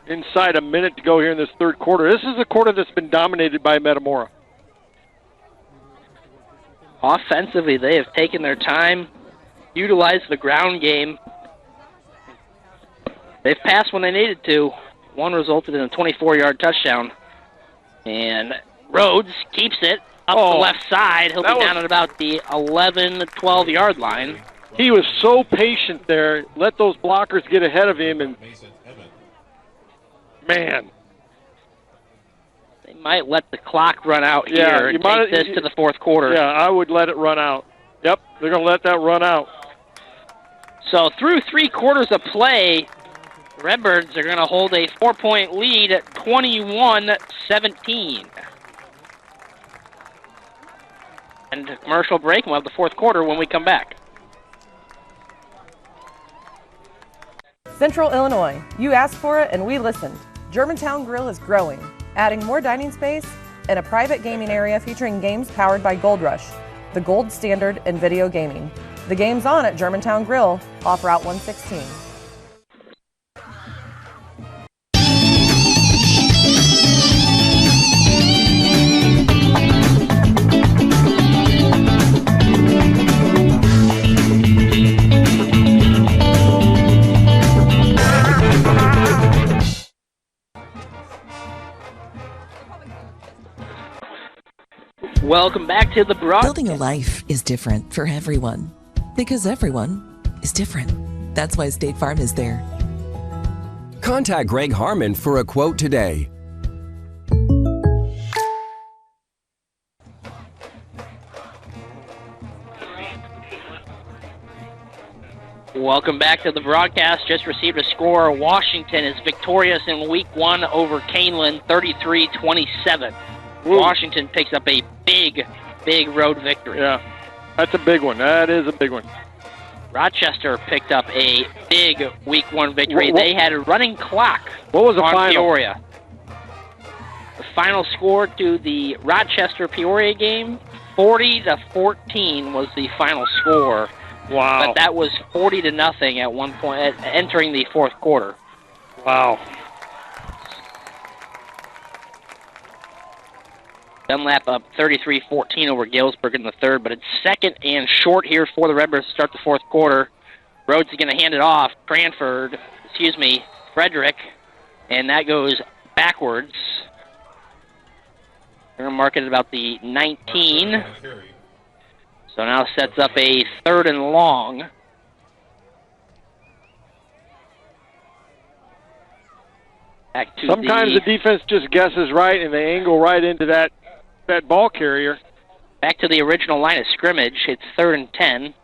Inside a minute to go here in this third quarter. This is a quarter that's been dominated by Metamora. Offensively, they have taken their time, utilized the ground game. They've passed when they needed to. One resulted in a 24-yard touchdown. And Rhodes keeps it up the left side. He'll be down at about the 11, 12-yard line. He was so patient there. Let those blockers get ahead of him, and man. They might let the clock run out here and take this to the fourth quarter. Yeah, I would let it run out. Yep, they're going to let that run out. So through 3 quarters of play, the Redbirds are going to hold a 4-point lead at 21-17. And a commercial break. We'll have the fourth quarter when we come back. Central Illinois, you asked for it and we listened. Germantown Grill is growing, adding more dining space and a private gaming area featuring games powered by Gold Rush, the gold standard in video gaming. The game's on at Germantown Grill off Route 116. Welcome back to the broadcast. Building a life is different for everyone because everyone is different. That's why State Farm is there. Contact Greg Harmon for a quote today. Welcome back to the broadcast. Just received a score. Washington is victorious in Week 1 over Canelan, 33-27. Washington picks up a big road victory. Yeah, that's a big one. That is a big one. Rochester picked up a big Week 1 victory. They had a running clock. What was the on final? Peoria. The final score to the Rochester-Peoria game, 40-14 was the final score. Wow. But that was 40-0 at one point, entering the fourth quarter. Wow. Dunlap up 33-14 over Galesburg in the third, but it's second and short here for the Redbirds to start the fourth quarter. Rhodes is going to hand it off. Frederick, and that goes backwards. They're going to mark it at about the 19. So now sets up a third and long. Sometimes the defense just guesses right and they angle right into that ball carrier. Back to the original line of scrimmage. It's 3rd and 10.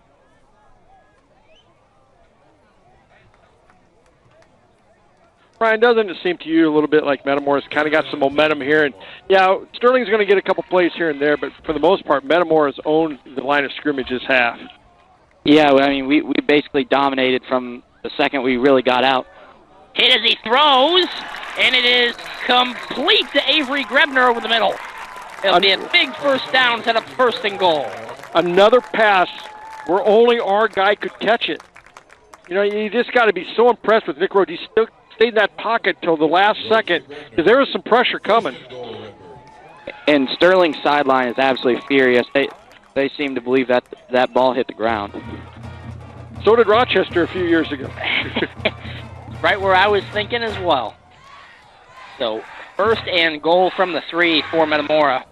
Brian, doesn't it seem to you a little bit like Metamora's kind of got some momentum here? And yeah, Sterling's going to get a couple plays here and there, but for the most part, Metamora's owned the line of scrimmage this half. Yeah, I mean, we basically dominated from the second we really got out. Hit as he throws, and it is complete to Avery Grebner over the middle. It'll be a big first down, set up 1st and goal. Another pass where only our guy could catch it. You know, you just got to be so impressed with Nick Rhodes. He still stayed in that pocket till the last second because there was some pressure coming. And Sterling's sideline is absolutely furious. They seem to believe that that ball hit the ground. So did Rochester a few years ago. Right where I was thinking as well. So 1st and goal from the 3 for Metamora.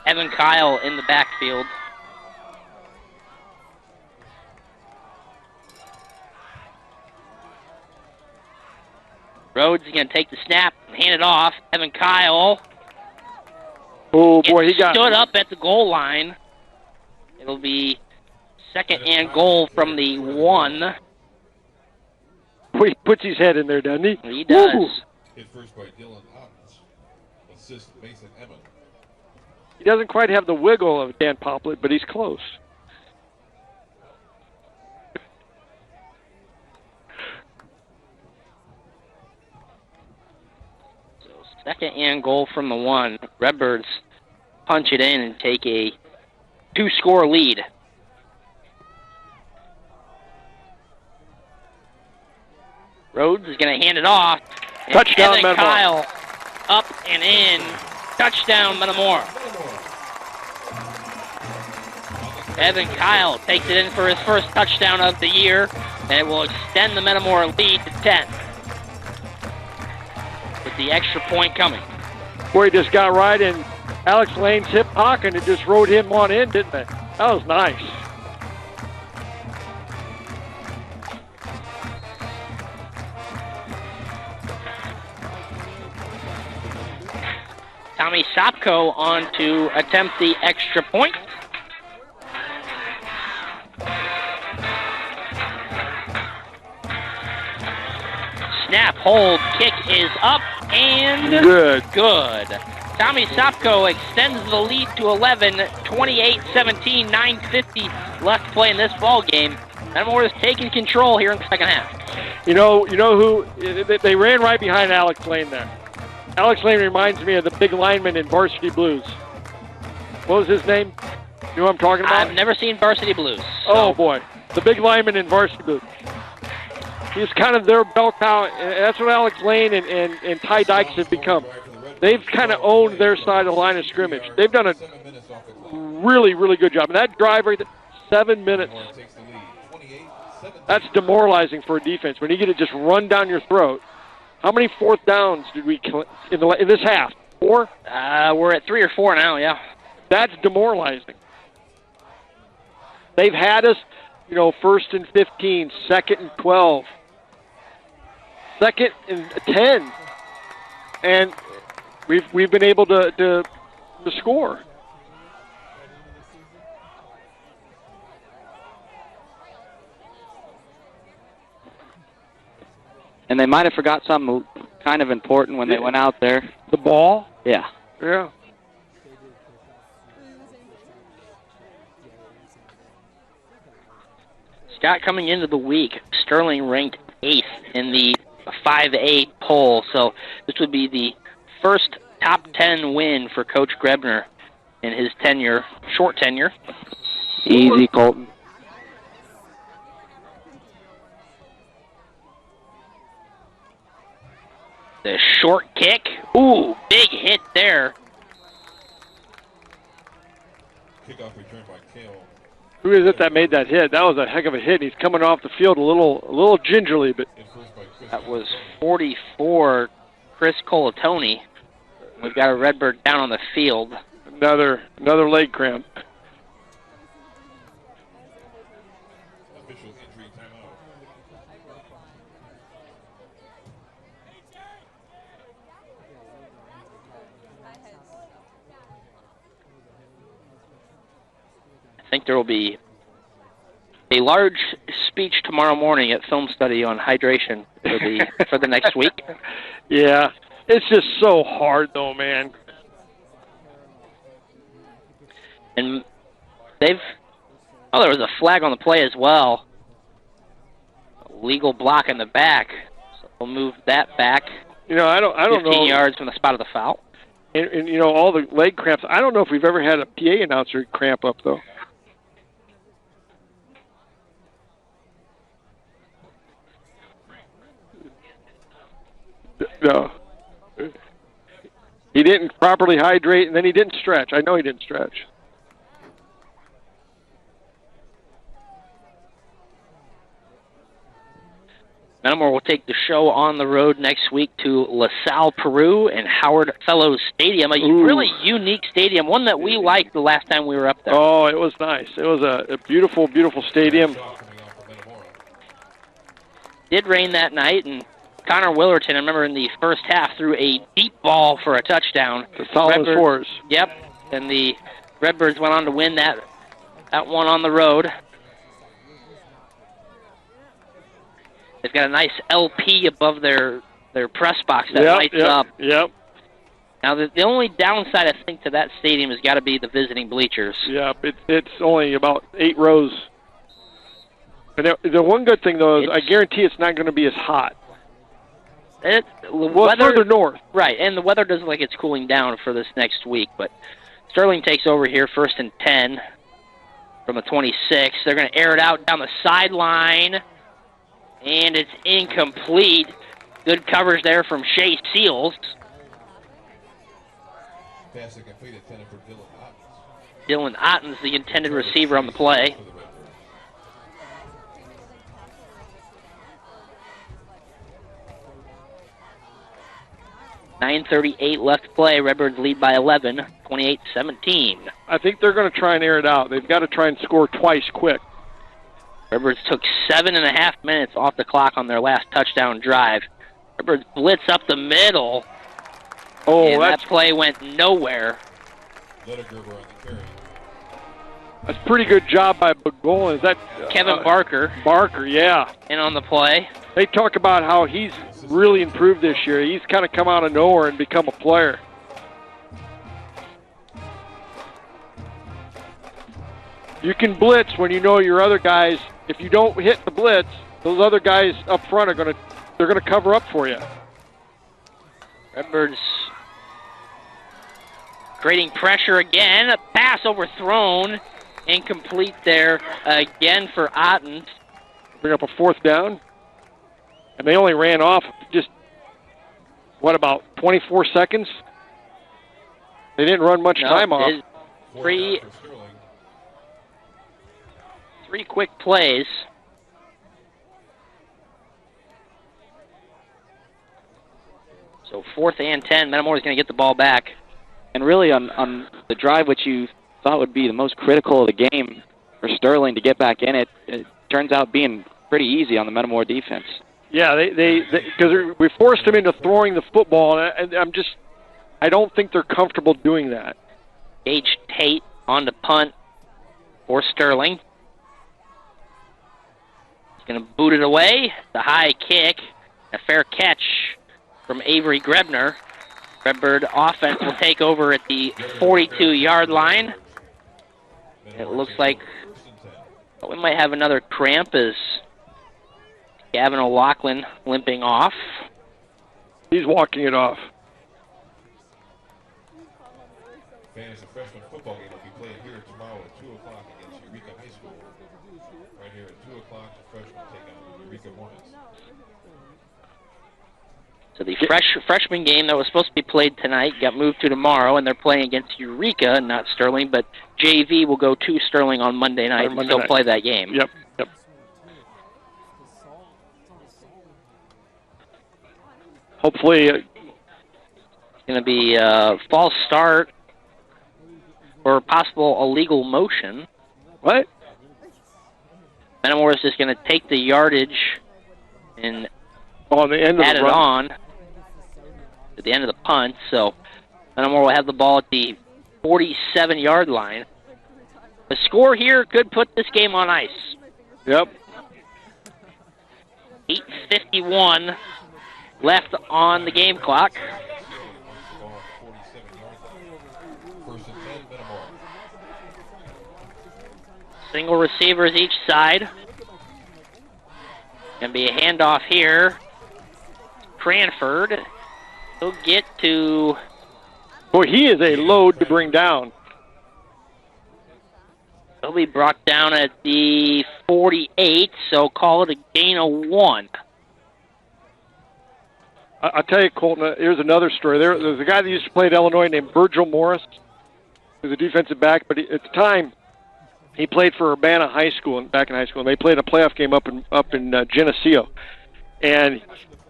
Evan Kyle in the backfield. Rhodes is going to take the snap and hand it off. Evan Kyle. Oh, boy, he got stood up at the goal line. It'll be 2nd and goal from the 1. He puts his head in there, doesn't he? He does. Woo. Hit first by Dylan Ottens. Assist Mason Emmett. He doesn't quite have the wiggle of Dan Poplet, but he's close. So 2nd and goal from the 1. Redbirds punch it in and take a 2-score lead. Rhodes is going to hand it off. Touchdown, Evan Metamora. Kyle up and in. Touchdown, Metamora. Evan Kyle takes it in for his first touchdown of the year, and it will extend the Metamora lead to 10. With the extra point coming. Boy, he just got right in Alex Lane's hip pocket and just rode him on in, didn't they? That was nice. Tommy Sopko on to attempt the extra point. Snap, hold, kick is up, and good. Tommy Sopko extends the lead to 11, 28-17, 9:50 left to play in this ball game. Metamora is taking control here in the second half. You know who they ran right behind Alex Lane there. Alex Lane reminds me of the big lineman in Varsity Blues. What was his name? You know what I'm talking about? I've never seen Varsity Blues. Oh boy, the big lineman in Varsity Blues. He's kind of their bell cow, and that's what Alex Lane and Ty Dykes have become. They've kind of owned their side of the line of scrimmage. They've done a really, really good job. And that drive right there, 7 minutes. That's demoralizing for a defense when you get it just run down your throat. How many fourth downs did we kill in this half? 4? We're at 3 or 4 now, yeah. That's demoralizing. They've had us, 1st and 15, 2nd and 12, 2nd and 10, and we've been able to score. And they might have forgot something kind of important when they went out there. The ball? Yeah. Yeah. Scott, coming into the week, Sterling ranked 8th in the 5A poll, so this would be the first top 10 win for Coach Grebner in his short tenure. Easy, Colton. The short kick. Ooh, big hit there. Kickoff return by Kale. Who is it that made that hit? That was a heck of a hit. He's coming off the field a little gingerly, but that was 44, Chris Colatoni. We've got a Redbird down on the field. Another leg cramp. Official injury timeout. I think there will be a large speech tomorrow morning at Film Study on hydration for the next week. Yeah, it's just so hard though, man. And there was a flag on the play as well. A legal block in the back. So we'll move that back. I don't know. 15 yards from the spot of the foul. And all the leg cramps. I don't know if we've ever had a PA announcer cramp up though. No. He didn't properly hydrate, and then he didn't stretch. I know he didn't stretch. Metamora will take the show on the road next week to LaSalle, Peru, and Howard Fellows Stadium, a really unique stadium, one that we liked the last time we were up there. Oh, it was nice. It was a beautiful, beautiful stadium. Did rain that night, and Connor Willerton, I remember in the first half, threw a deep ball for a touchdown. The Solomon Fours. Yep, and the Redbirds went on to win that one on the road. They've got a nice LP above their press box that lights up. Yep. Now, the only downside, I think, to that stadium has got to be the visiting bleachers. Yep, it's only about 8 rows. And the one good thing, though, is I guarantee it's not going to be as hot. Further north. Right, and the weather does look like it's cooling down for this next week. But Sterling takes over here, 1st and 10 from the 26. They're going to air it out down the sideline, and it's incomplete. Good coverage there from Shea Seals. Pass complete intended for Dylan Ottens. Dylan Ottens, the intended receiver on the play. .9:38 left to play. Redbirds lead by 11, 28-17. I think they're going to try and air it out. They've got to try and score twice quick. Redbirds took 7.5 minutes off the clock on their last touchdown drive. Redbirds blitz up the middle. Oh, and that play went nowhere. That's pretty good job by Bagol. Is that Kevin Barker? Barker, yeah. And on the play. They talk about how he's really improved this year. He's kind of come out of nowhere and become a player. You can blitz when you know your other guys if you don't hit the blitz, those other guys up front they're gonna cover up for you. Redbirds creating pressure again. A pass overthrown. Incomplete there again for Otten. Bring up a 4th down. And they only ran off just, about 24 seconds? They didn't run much time off. Three quick plays. So 4th and 10. Metamora is going to get the ball back. And really on the drive, which you thought would be the most critical of the game for Sterling to get back in it turns out being pretty easy on the Metamora defense. Yeah, because we forced them into throwing the football, and I don't think they're comfortable doing that. Gage Tate on the punt for Sterling. He's going to boot it away. The high kick. A fair catch from Avery Grebner. Redbird offense will take over at the 42-yard line. It looks like we might have another cramp as Gavin O'Loughlin limping off. He's walking it off. Fans, the freshman football game will be played here tomorrow at 2 o'clock against Eureka High School. Right here at 2 o'clock, the freshmen take on Eureka Hornets. So the freshman game that was supposed to be played tonight got moved to tomorrow, and they're playing against Eureka, not Sterling, but JV will go to Sterling on Monday night and still play that game. Yep. Hopefully it's going to be a false start or possible illegal motion. What? Metamora is just going to take the yardage and on the end of add the it run. On at the end of the punt. So Metamora will have the ball at the 47-yard line. The score here could put this game on ice. Yep. 8:51 left on the game clock. Single receivers each side. Going to be a handoff here. Cranford. He'll get to... Boy, he is a load to bring down. He'll be brought down at the 48, so call it a gain of 1. I'll tell you, Colton, here's another story. There's a guy that used to play at Illinois named Virgil Morris. He was a defensive back, but at the time, he played for Urbana High School, back in high school, and they played a playoff game up in Geneseo. And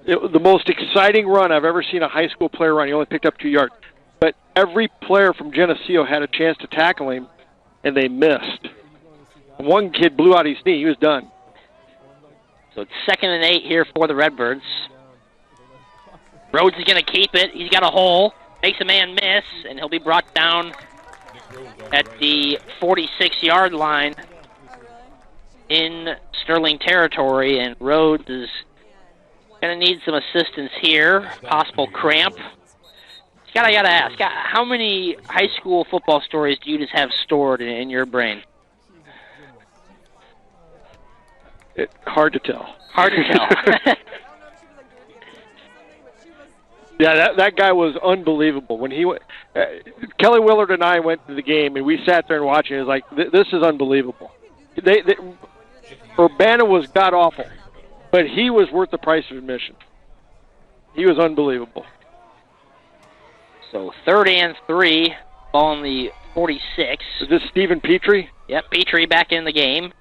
it was the most exciting run I've ever seen a high school player run. He only picked up 2 yards. But every player from Geneseo had a chance to tackle him, and they missed. One kid blew out his knee. He was done. So it's 2nd and 8 here for the Redbirds. Rhodes is going to keep it. He's got a hole. Makes a man miss, and he'll be brought down at the 46-yard line in Sterling territory. And Rhodes is going to need some assistance here. Possible cramp. Scott, I got to ask, how many high school football stories do you just have stored in your brain? Hard to tell. Hard to tell. Yeah, that guy was unbelievable. When he Kelly Willard and I went to the game, and we sat there and watched it. It was like, this is unbelievable. Urbana was god-awful, but he was worth the price of admission. He was unbelievable. So 3rd and 3, ball on the 46. Is this Stephen Petrie? Yep, Petrie back in the game.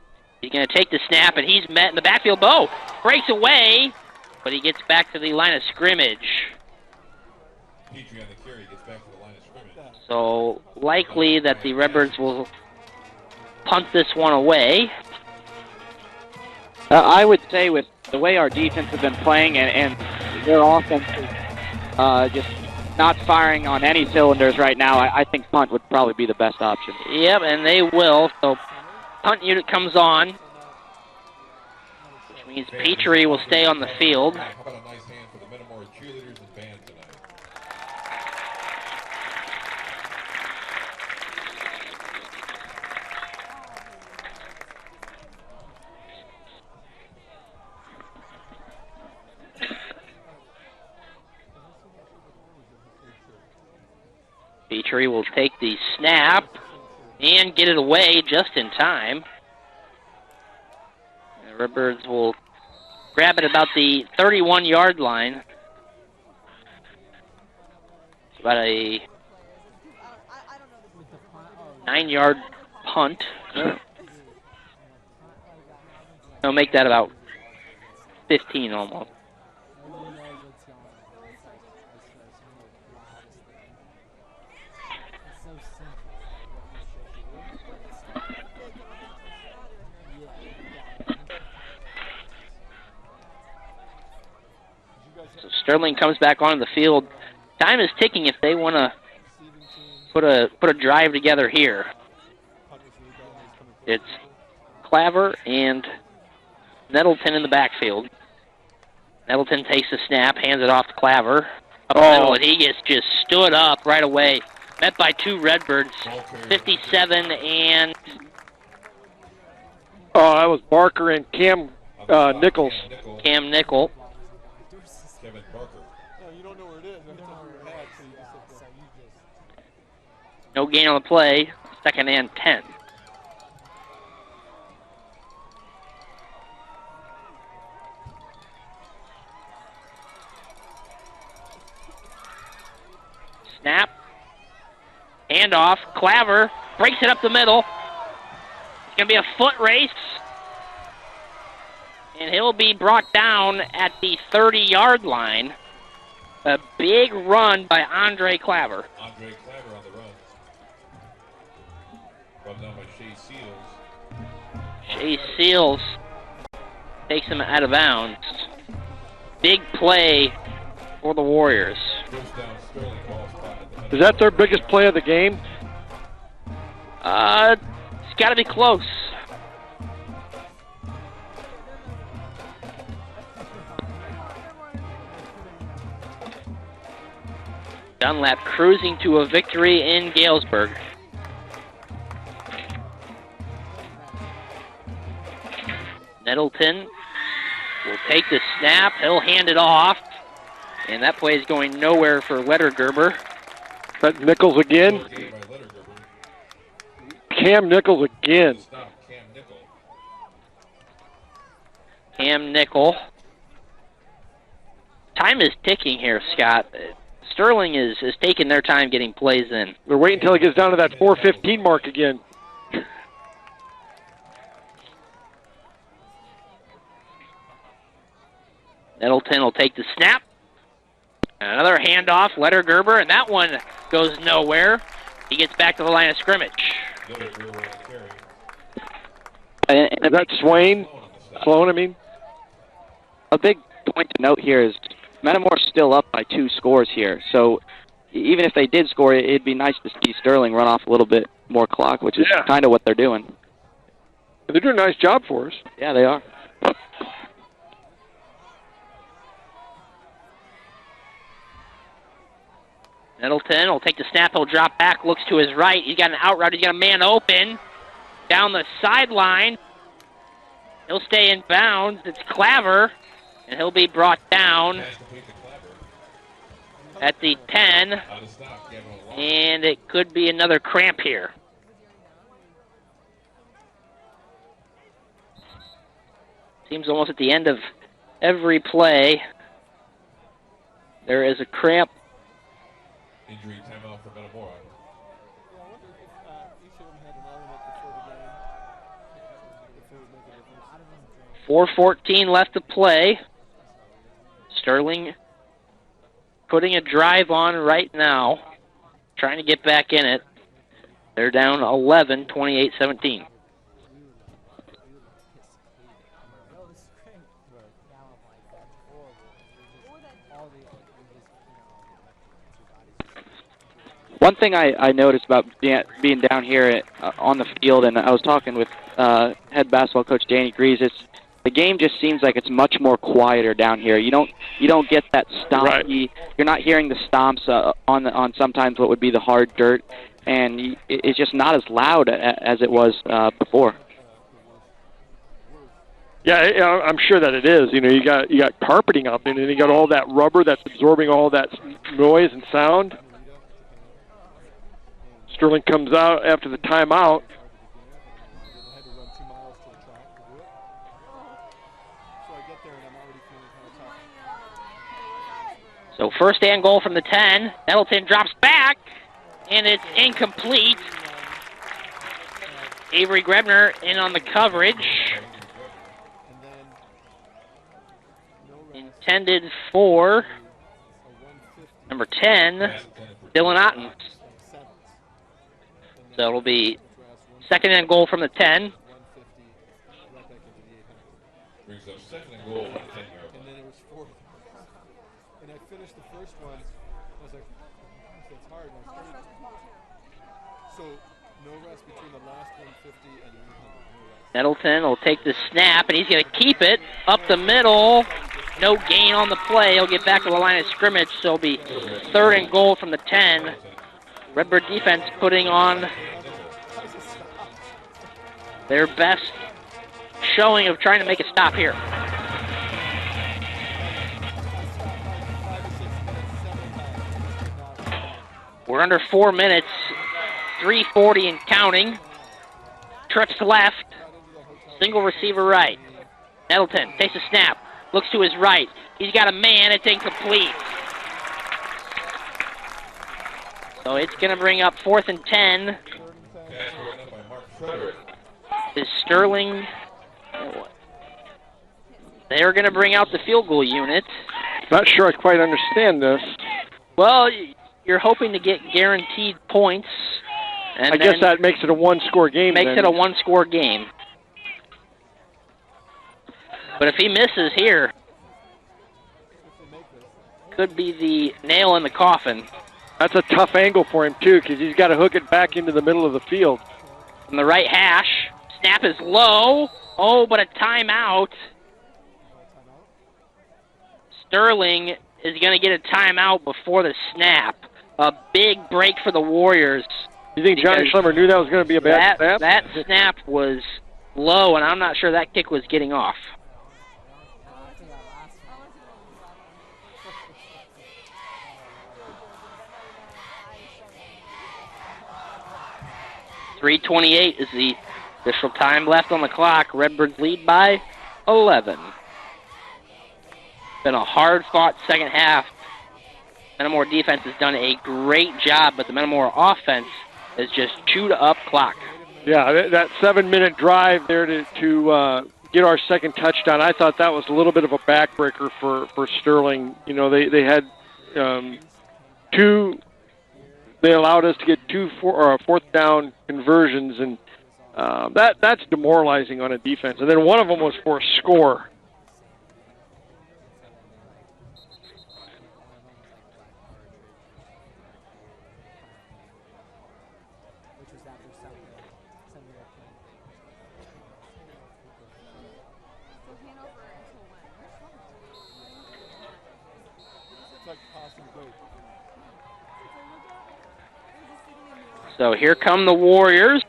He's going to take the snap, and he's met in the backfield. Bo breaks away, but he gets back to the line of scrimmage. Petrie on the carry gets back to the line of scrimmage. So likely that the Redbirds will punt this one away. I would say with the way our defense has been playing and their offense is just not firing on any cylinders right now, I think punt would probably be the best option. Yep, and they will. So punt unit comes on, which means Petrie will stay on the field. How about a nice hand for the Metamora cheerleaders and band tonight? Petrie will take the snap and get it away just in time. The Redbirds will grab it about the 31-yard line. It's about a 9-yard punt. They'll make that about 15 almost. So Sterling comes back onto the field. Time is ticking if they want to put a drive together here. It's Claver and Nettleton in the backfield. Nettleton takes the snap, hands it off to Claver. And he gets just stood up right away. Met by two Redbirds, 57 and... Oh, that was Barker and Cam Nichols. Cam Nickel. Kevin Barker. No gain on the play. 2nd and 10. Snap. Handoff. Claver breaks it up the middle. It's going to be a foot race. And he'll be brought down at the 30-yard line. A big run by Andre Claver. Andre Claver on the run. Brought down by Shea Seals. Shea Seals takes him out of bounds. Big play for the Warriors. Is that their biggest play of the game? It's got to be close. Dunlap cruising to a victory in Galesburg. Nettleton will take the snap. He'll hand it off. And that play is going nowhere for Lettergerber. But Nichols again. Cam Nichols again. Cam Nickel. Time is ticking here, Scott. Sterling is taking their time getting plays in. They're waiting until it gets down to that 4:15 mark again. Nettleton will take the snap. Another handoff, Lettergerber, and that one goes nowhere. He gets back to the line of scrimmage. And is that Swain? Sloan, I mean? A big point to note here is Metamora's still up by 2 scores here. So even if they did score, it'd be nice to see Sterling run off a little bit more clock, which is kind of what they're doing. They're doing a nice job for us. Yeah, they are. Nettleton will take the snap. He'll drop back, looks to his right. He's got an out route. He's got a man open down the sideline. He'll stay in bounds. It's Claver, and he'll be brought down at the 10. And it could be another cramp here. Seems almost at the end of every play there is a cramp. Injury timeout for Metamora. 4:14 left to play. Sterling putting a drive on right now, trying to get back in it. They're down 11, 28-17. One thing I noticed about being down here on the field, and I was talking with head basketball coach Danny Greaves, the game just seems like it's much more quieter down here. You don't get that stompy. Right. You're not hearing the stomps on sometimes what would be the hard dirt, and it's just not as loud as it was before. Yeah, I'm sure that it is. You know, you got carpeting up, and then you got all that rubber that's absorbing all that noise and sound. Sterling comes out after the timeout. I had to run 2 miles to the track to do it. So I get there and I'm already feeling kind of tough. So first and goal from the 10. Nettleton drops back, and it's incomplete. Avery Grebner in on the coverage. Intended for number 10, Dylan Otten. So it'll be second and goal from the 10. Brings up second and goal on the 10-yard And then it was 4th. And I finished the first one. I was like, that's hard. And I started. So no rest between the last 150 and the 100. Nettleton will take the snap, and he's going to keep it up the middle. No gain on the play. He'll get back to the line of scrimmage, so it'll be third and goal from the 10. Redbird defense putting on their best showing of trying to make a stop here. We're under 4 minutes, 3:40 and counting. Trips left, single receiver right. Nettleton takes a snap, looks to his right. He's got a man, it's incomplete. So it's going to bring up 4th and 10. Is Sterling. They're going to bring out the field goal unit. Not sure I quite understand this. Well, you're hoping to get guaranteed points. And I guess that makes it a one-score game. Makes it a one-score game. But if he misses here, could be the nail in the coffin. That's a tough angle for him, too, because he's got to hook it back into the middle of the field. From the right hash, snap is low. Oh, but a timeout. Sterling is going to get a timeout before the snap. A big break for the Warriors. You think Johnny Schlemmer knew that was going to be a bad snap? That snap was low, and I'm not sure that kick was getting off. .328 is the official time left on the clock. Redbirds lead by 11. Been a hard-fought second half. Metamora defense has done a great job, but the Metamora offense has just chewed up clock. Yeah, that 7-minute drive there to get our second touchdown, I thought that was a little bit of a backbreaker for Sterling. You know, they had two. They allowed us to get two fourth down conversions, and that's demoralizing on a defense. And then one of them was for a score. So here come the Warriors.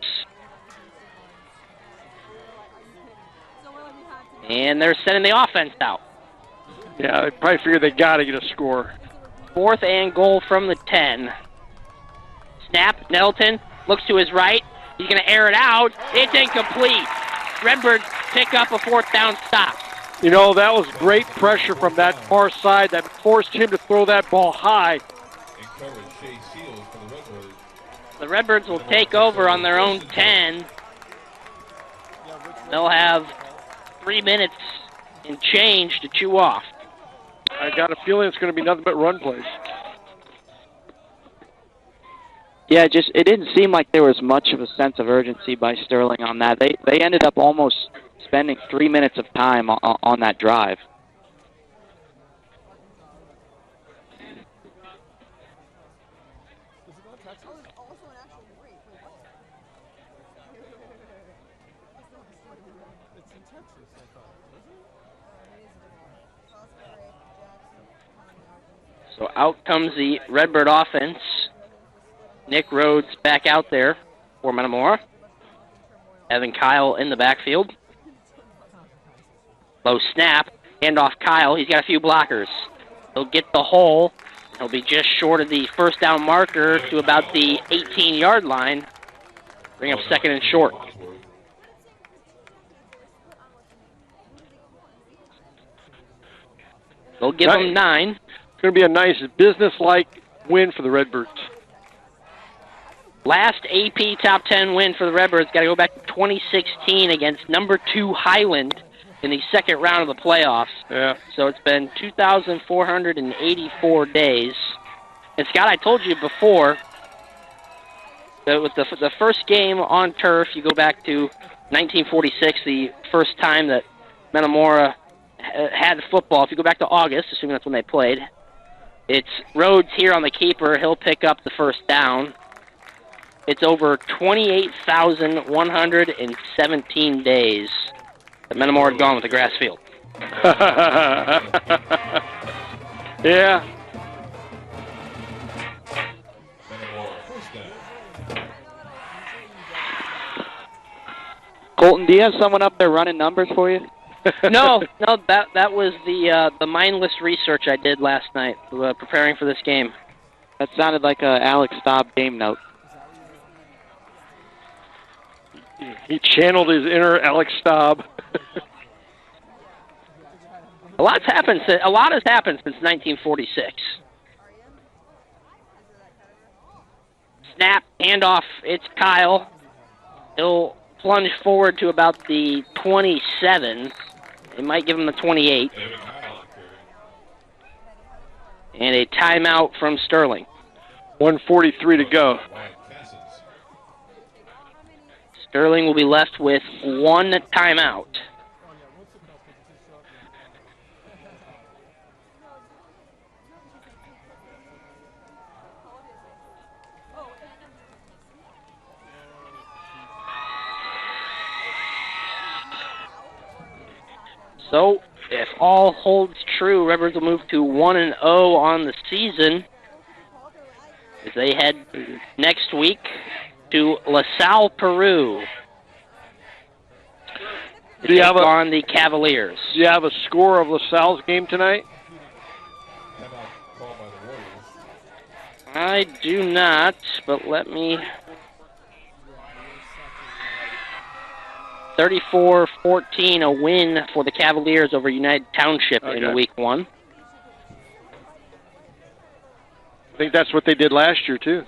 And they're sending the offense out. Yeah, they probably figured they got to get a score. 4th and goal from the 10. Snap, Nettleton looks to his right. He's going to air it out. It's incomplete. Redbird pick up a 4th down stop. You know, that was great pressure from that far side that forced him to throw that ball high. The Redbirds will take over on their own 10. They'll have 3 minutes and change to chew off. I got a feeling it's going to be nothing but run plays. Yeah, it didn't seem like there was much of a sense of urgency by Sterling on that. They ended up almost spending 3 minutes of time on that drive. So out comes the Redbird offense. Nick Rhodes back out there for Metamora. Evan Kyle in the backfield. Low snap. Hand off Kyle. He's got a few blockers. He'll get the hole. He'll be just short of the first down marker to about the 18-yard line. Bring up second and short. They'll give them 9. It's going to be a nice business-like win for the Redbirds. Last AP Top 10 win for the Redbirds got to go back to 2016 against number 2 Highland in the second round of the playoffs. Yeah. So it's been 2,484 days. And Scott, I told you before that with the first game on turf, you go back to 1946, the first time that Metamora had football. If you go back to August, assuming that's when they played, it's Rhodes here on the keeper. He'll pick up the first down. It's over 28,117 days that Metamora had gone with the grass field. Yeah. Colton, do you have someone up there running numbers for you? No, that was the mindless research I did last night, preparing for this game. That sounded like a Alex Staub game note. He channeled his inner Alex Staub. A lot has happened since 1946. Snap, handoff. It's Kyle. He'll plunge forward to about the 27. It might give him the 28. And a timeout from Sterling. 1:43 to go. Sterling will be left with 1 timeout. So, if all holds true, Redbirds will move to 1-0 on the season as they head next week to LaSalle, Peru. Do you have on the Cavaliers? Do you have a score of LaSalle's game tonight? I do not, but let me... 34-14, a win for the Cavaliers over United Township in Week 1. I think that's what they did last year, too.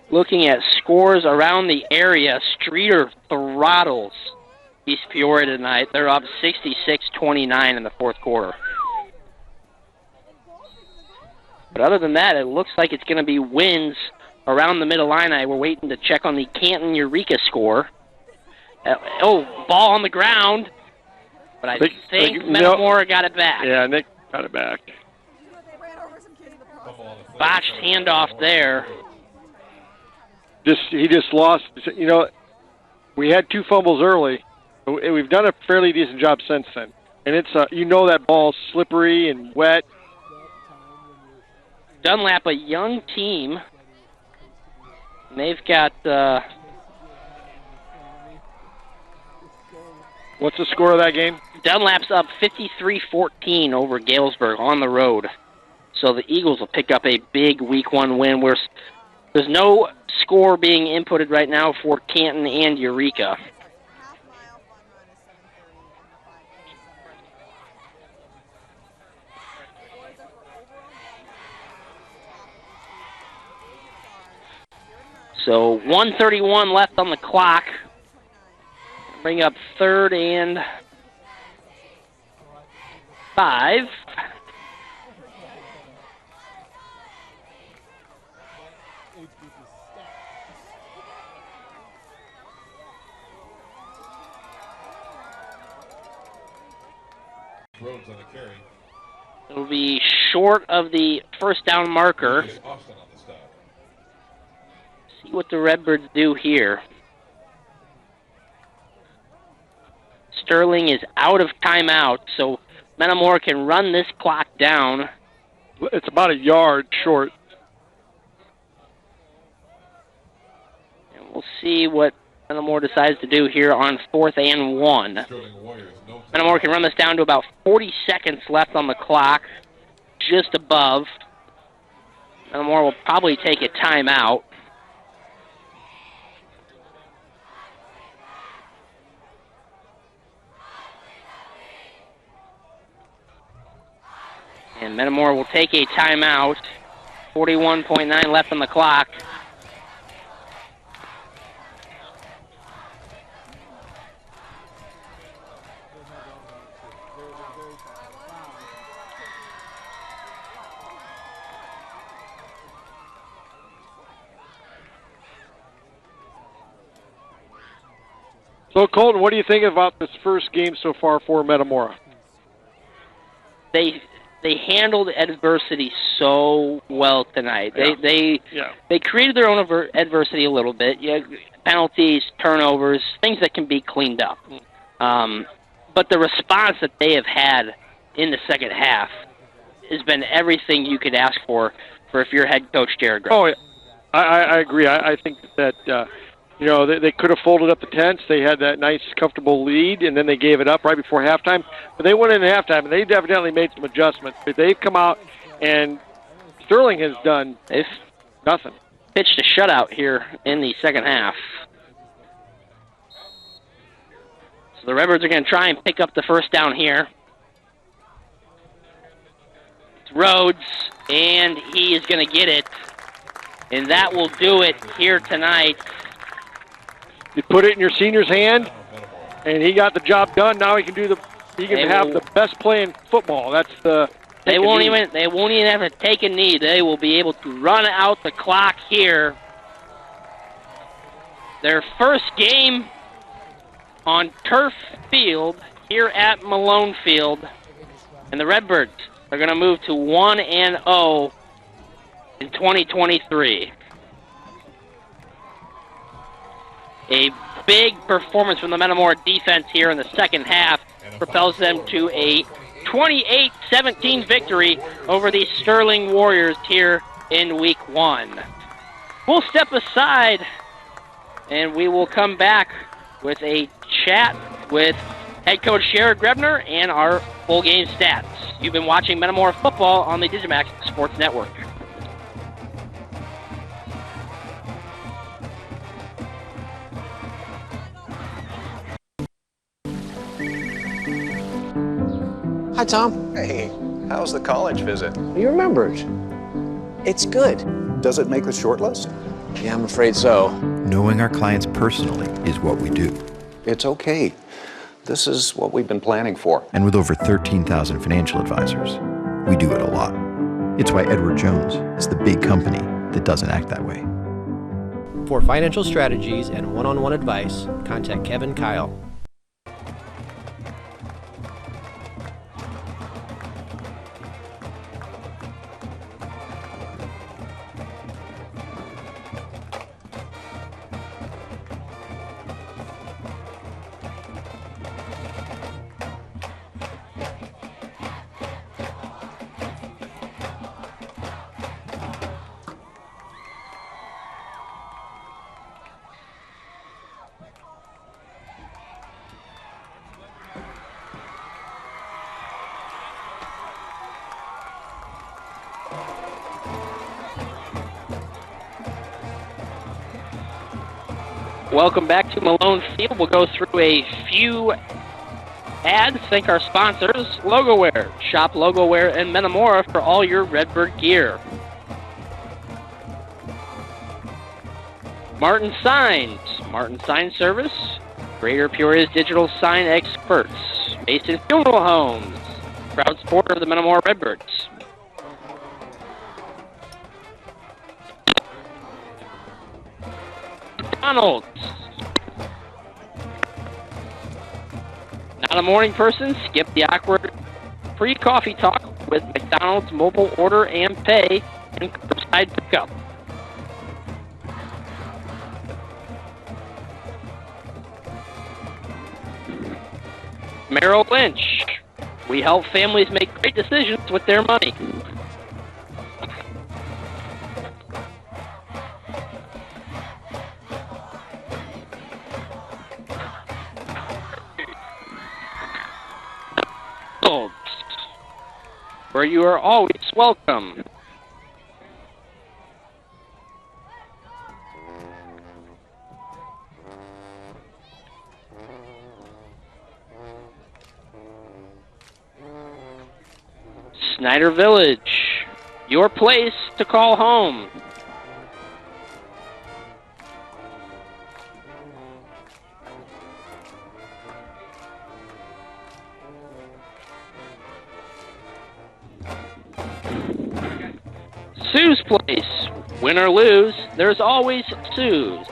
Looking at scores around the area, Streeter throttles East Peoria tonight. They're up 66-29 in the fourth quarter. But other than that, it looks like it's going to be wins around the Mid-Illini. We're waiting to check on the Canton-Eureka score. Ball on the ground. But I think Metamora got it back. Yeah, Nick got it back. Botched handoff there. He just lost. You know, we had 2 fumbles early. We've done a fairly decent job since then. And it's that ball's slippery and wet. Dunlap, a young team. They've got... What's the score of that game? Dunlap's up 53-14 over Galesburg on the road. So the Eagles will pick up a big Week 1 win. There's no score being inputted right now for Canton and Eureka. So 1:31 left on the clock. Bring up 3rd and 5. Rhodes on the carry. It'll be short of the first down marker. see what the Redbirds do here. Sterling is out of timeout, so Metamora can run this clock down. It's about a yard short. And we'll see what Metamora decides to do here on 4th and 1. Metamora can run this down to about 40 seconds left on the clock, just above. Metamora will probably take a timeout. And Metamora will take a timeout. 41.9 left on the clock. So, Colton, what do you think about this first game so far for Metamora? They handled adversity so well tonight. They created their own adversity a little bit. Penalties, turnovers, things that can be cleaned up. But the response that they have had in the second half has been everything you could ask for if you're head coach Jared Graham. Oh, yeah. I agree. I think that they could have folded up the tents. They had that nice, comfortable lead, and then they gave it up right before halftime. But they went into halftime, and they evidently made some adjustments. But they've come out, and Sterling has done nothing. Pitched a shutout here in the second half. So the Redbirds are going to try and pick up the first down here. It's Rhodes, and he is going to get it. And that will do it here tonight. You put it in your senior's hand, and he got the job done. Now he can have the best play in football. That's the. They won't even have to take a knee. They will be able to run out the clock here. Their first game on turf field here at Malone Field, and the Redbirds are going to move to 1-0 in 2023. A big performance from the Metamora defense here in the second half propels them to a 28-17 victory over the Sterling Warriors here in Week 1. We'll step aside, and we will come back with a chat with head coach Jared Grebner and our full game stats. You've been watching Metamora football on the digiMAX Sports Network. Hi, Tom. Hey, how's the college visit? You remembered. It's good. Does it make the short list? Yeah, I'm afraid so. Knowing our clients personally is what we do. It's okay. This is what we've been planning for. And with over 13,000 financial advisors, we do it a lot. It's why Edward Jones is the big company that doesn't act that way. For financial strategies and one-on-one advice, contact Kevin Kyle. Welcome back to Malone Field. We'll go through a few ads. Thank our sponsors, Logoware. Shop Logoware and Metamora for all your Redbird gear. Martin Signs. Martin Sign Service. Greater Peoria's digital sign experts. Mason Funeral Homes. Proud supporter of the Metamora Redbirds. McDonald's. Not a morning person? Skip the awkward pre-coffee talk with McDonald's mobile order and pay and curbside pickup. Merrill Lynch. We help families make great decisions with their money. Where you are always welcome. Snyder Village, your place to call home. Sue's Place. Win or lose, there's always Sue's.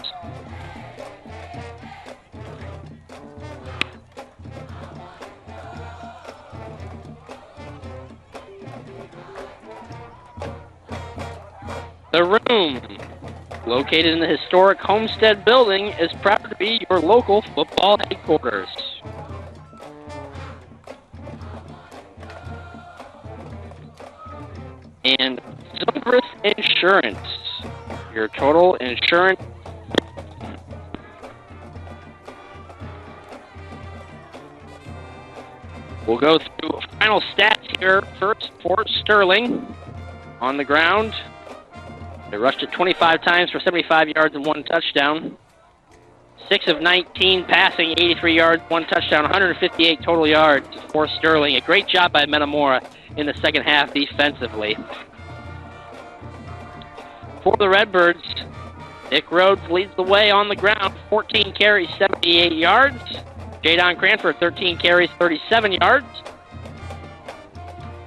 The Room, located in the historic Homestead Building, is proud to be your local football headquarters. And Zumbrus Insurance, your total insurance. We'll go through final stats here. First for Sterling. On the ground, they rushed it 25 times for 75 yards and 1 touchdown. 6 of 19 passing, 83 yards, 1 touchdown, 158 total yards for Sterling. A great job by Metamora in the second half defensively. For the Redbirds, Nick Rhodes leads the way on the ground, 14 carries, 78 yards. Jadon Cranford, 13 carries, 37 yards.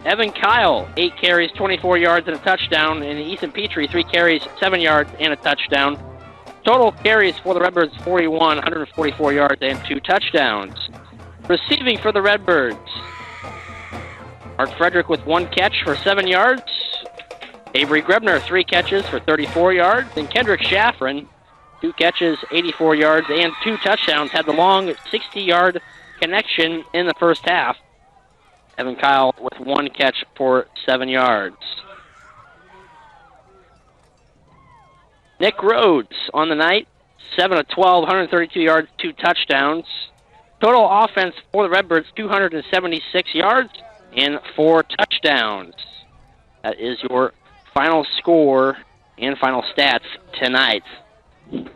Evan Kyle, 8 carries, 24 yards, and a touchdown. And Ethan Petrie, 3 carries, 7 yards, and a touchdown. Total carries for the Redbirds, 41, 144 yards, and 2 touchdowns. Receiving for the Redbirds, Mark Frederick with 1 catch for 7 yards. Avery Grebner, 3 catches for 34 yards. And Kendrick Shaffrin, 2 catches, 84 yards, and 2 touchdowns. Had the long 60-yard connection in the first half. Evan Kyle with 1 catch for 7 yards. Nick Rhodes on the night, 7 of 12, 132 yards, 2 touchdowns. Total offense for the Redbirds, 276 yards and 4 touchdowns. That is your final score and final stats tonight. We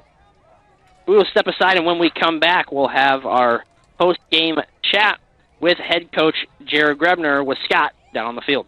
will step aside, and when we come back, we'll have our post-game chat with head coach Jared Grebner with Scott down on the field.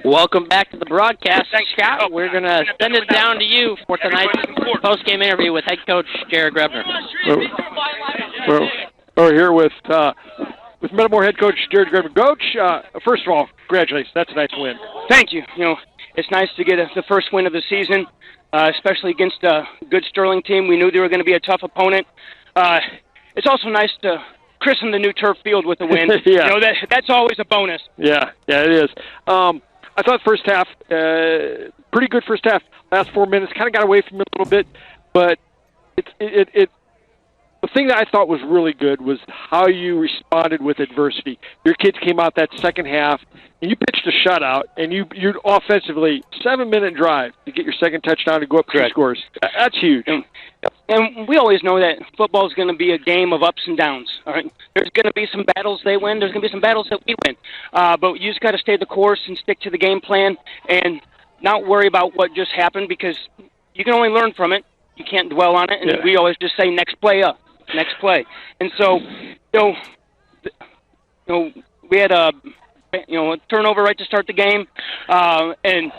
Welcome back to the broadcast. Thanks, Scott. We're going to send it down to you for tonight's post-game interview with head coach Jared Grebner. Well, we're here with Metamora head coach Jared Grebner. Coach, first of all, congratulations. That's a nice win. Thank you. You know, it's nice to get the first win of the season. especially against a good Sterling team. We knew they were going to be a tough opponent. It's also nice to christen the new turf field with a win. Yeah. You know, that's always a bonus. Yeah, it is. I thought first half, pretty good first half. Last 4 minutes, kind of got away from it a little bit, but the thing that I thought was really good was how you responded with adversity. Your kids came out that second half, and you pitched a shutout, and you offensively 7-minute drive to get your second touchdown to go up 2 scores. That's huge. And we always know that football is going to be a game of ups and downs. All right, there's going to be some battles they win. There's going to be some battles that we win. But you just got to stay the course and stick to the game plan, and not worry about what just happened, because you can only learn from it. You can't dwell on it, and we always just say next play up. Next play. And so, we had a turnover right to start the game, and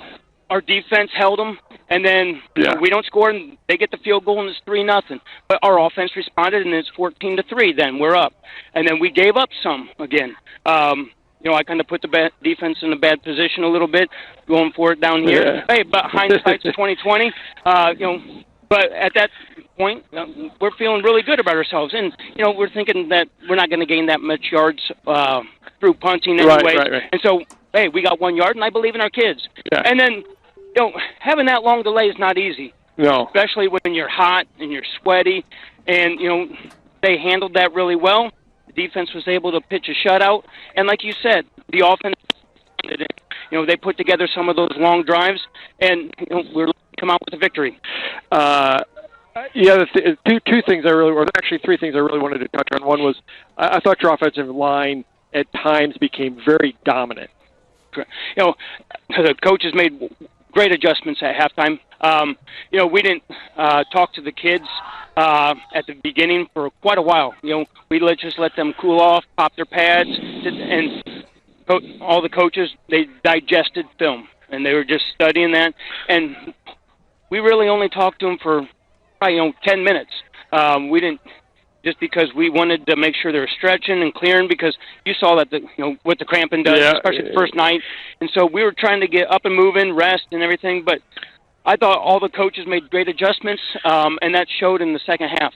our defense held them, and then we don't score, and they get the field goal, and it's 3-0. But our offense responded, and it's 14-3. Then we're up, and then we gave up some again. I kind of put the defense in a bad position a little bit, going for it down here. Yeah. Hey, but hindsight's 20/20. But at that point, we're feeling really good about ourselves, and we're thinking that we're not going to gain that much yards through punting anyway. Right. And so, hey, we got 1 yard, and I believe in our kids. Yeah. And then, having that long delay is not easy. No. Especially when you're hot and you're sweaty, and they handled that really well. The defense was able to pitch a shutout, and like you said, the offense. They put together some of those long drives, and we're come out with a victory. Two things actually 3 things I really wanted to touch on. One was I thought your offensive line at times became very dominant. The coaches made great adjustments at halftime. We didn't talk to the kids at the beginning for quite a while. We just let them cool off, pop their pads, and all the coaches, they digested film, and they were just studying that. And we really only talked to them for probably 10 minutes. We didn't, just because we wanted to make sure they were stretching and clearing, because you saw that what the cramping does, especially the first night. And so we were trying to get up and moving, rest and everything. But I thought all the coaches made great adjustments, and that showed in the second half.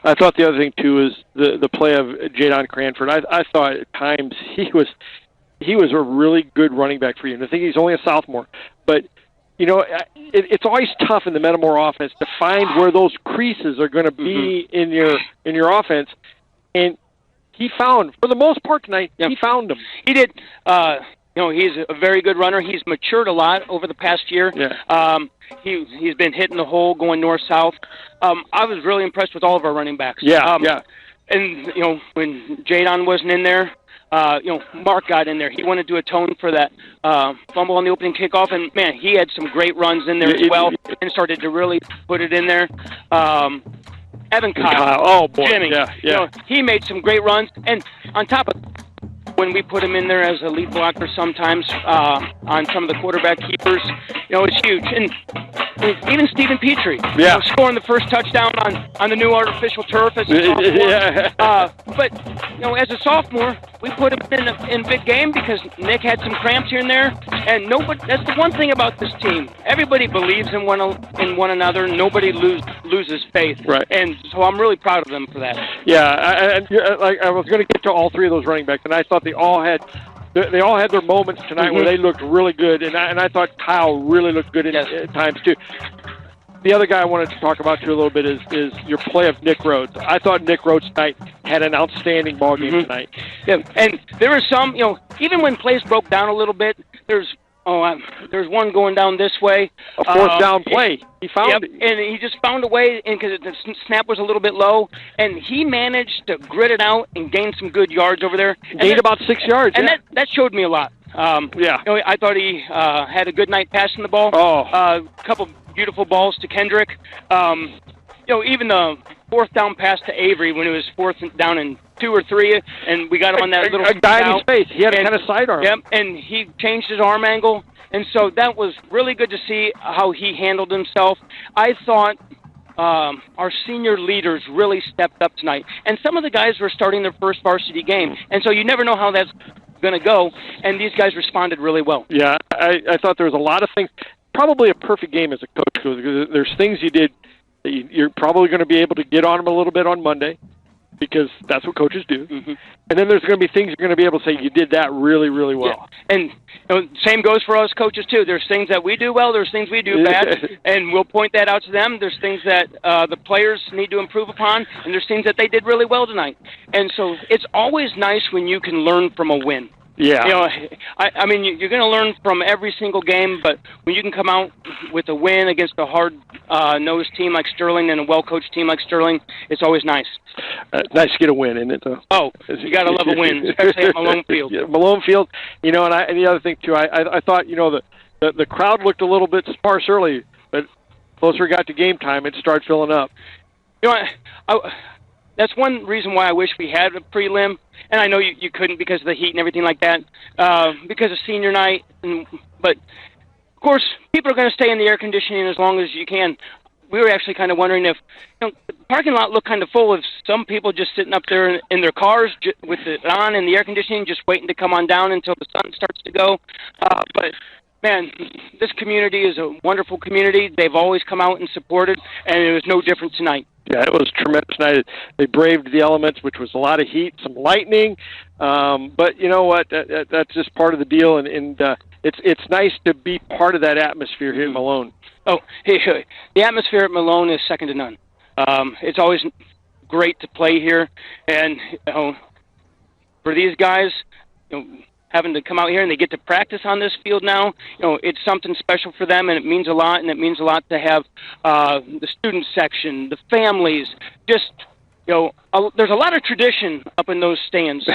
I thought the other thing too is the play of Jadon Cranford. I thought at times he was a really good running back for you. And I think he's only a sophomore, but it's always tough in the Metamora offense to find where those creases are going to be in your offense. And he found, for the most part tonight, he found them. He did. He's a very good runner. He's matured a lot over the past year. Yeah. He's been hitting the hole, going north-south. I was really impressed with all of our running backs. Yeah. And, when Jadon wasn't in there, Mark got in there. He wanted to atone for that fumble on the opening kickoff, and man, he had some great runs in there as well, and started to really put it in there. Evan Kyle, oh boy, Jimmy, he made some great runs, and on top of when we put him in there as a lead blocker sometimes on some of the quarterback keepers, it's huge. And even Stephen Petrie, scoring the first touchdown on the new artificial turf as a sophomore. But as a sophomore, we put him in a big game because Nick had some cramps here and there, and nobody. That's the one thing about this team. Everybody believes in one another. Nobody loses faith. Right. And so I'm really proud of them for that. Yeah, I was going to get to all 3 of those running backs, and I thought they all had their moments tonight where they looked really good, and I thought Kyle really looked good at times too. The other guy I wanted to talk about too a little bit is your play of Nick Rhodes. I thought Nick Rhodes tonight had an outstanding ball game tonight. Yeah, and there were some, even when plays broke down a little bit, there's one going down this way. A fourth down play. He found it. And he just found a way, because the snap was a little bit low, and he managed to grit it out and gain some good yards over there. Gained about 6 yards. And that showed me a lot. I thought he had a good night passing the ball. A couple beautiful balls to Kendrick. Even the fourth down pass to Avery when it was fourth down and 2 or 3, and we got him on that little guy in his face. He had a kind of sidearm. Yep, and he changed his arm angle, and so that was really good to see how he handled himself. I thought our senior leaders really stepped up tonight, and some of the guys were starting their first varsity game, and so you never know how that's going to go, and these guys responded really well. Yeah, I thought there was a lot of things. probably a perfect game as a coach because there's things you did that you're probably going to be able to get on them a little bit on Monday because that's what coaches do. Mm-hmm. And then there's going to be things you're going to be able to say you did that really, really well. Yeah. And same goes for us coaches, too. There's things that we do well. There's things we do bad, and we'll point that out to them. There's things that the players need to improve upon, and there's things that they did really well tonight. And so it's always nice when you can learn from a win. Yeah. You know, I mean, you're going to learn from every single game, but when you can come out with a win against a hard-nosed team like Sterling and a well-coached team like Sterling, it's always nice. Nice to get a win, isn't it? Oh, you got to love a win, especially at Malone Field. Yeah, Malone Field, and the other thing, too, I thought, the crowd looked a little bit sparse early, but closer it got to game time, it started filling up. You know, that's one reason why I wish we had a prelim, and I know you couldn't because of the heat and everything like that, because of senior night. But, of course, people are going to stay in the air conditioning as long as you can. We were actually kind of wondering if the parking lot looked kind of full of some people just sitting up there in their cars with it on and the air conditioning, just waiting to come on down until the sun starts to go. But, man, this community is a wonderful community. They've always come out and supported, and it was no different tonight. Yeah, it was a tremendous night. They braved the elements, which was a lot of heat, some lightning. But you know what? That's just part of the deal, and it's nice to be part of that atmosphere here at Malone. Oh, hey, the atmosphere at Malone is second to none. It's always great to play here, and for these guys, having to come out here and they get to practice on this field now, it's something special for them, and it means a lot, and it means a lot to have the student section, the families, just, there's a lot of tradition up in those stands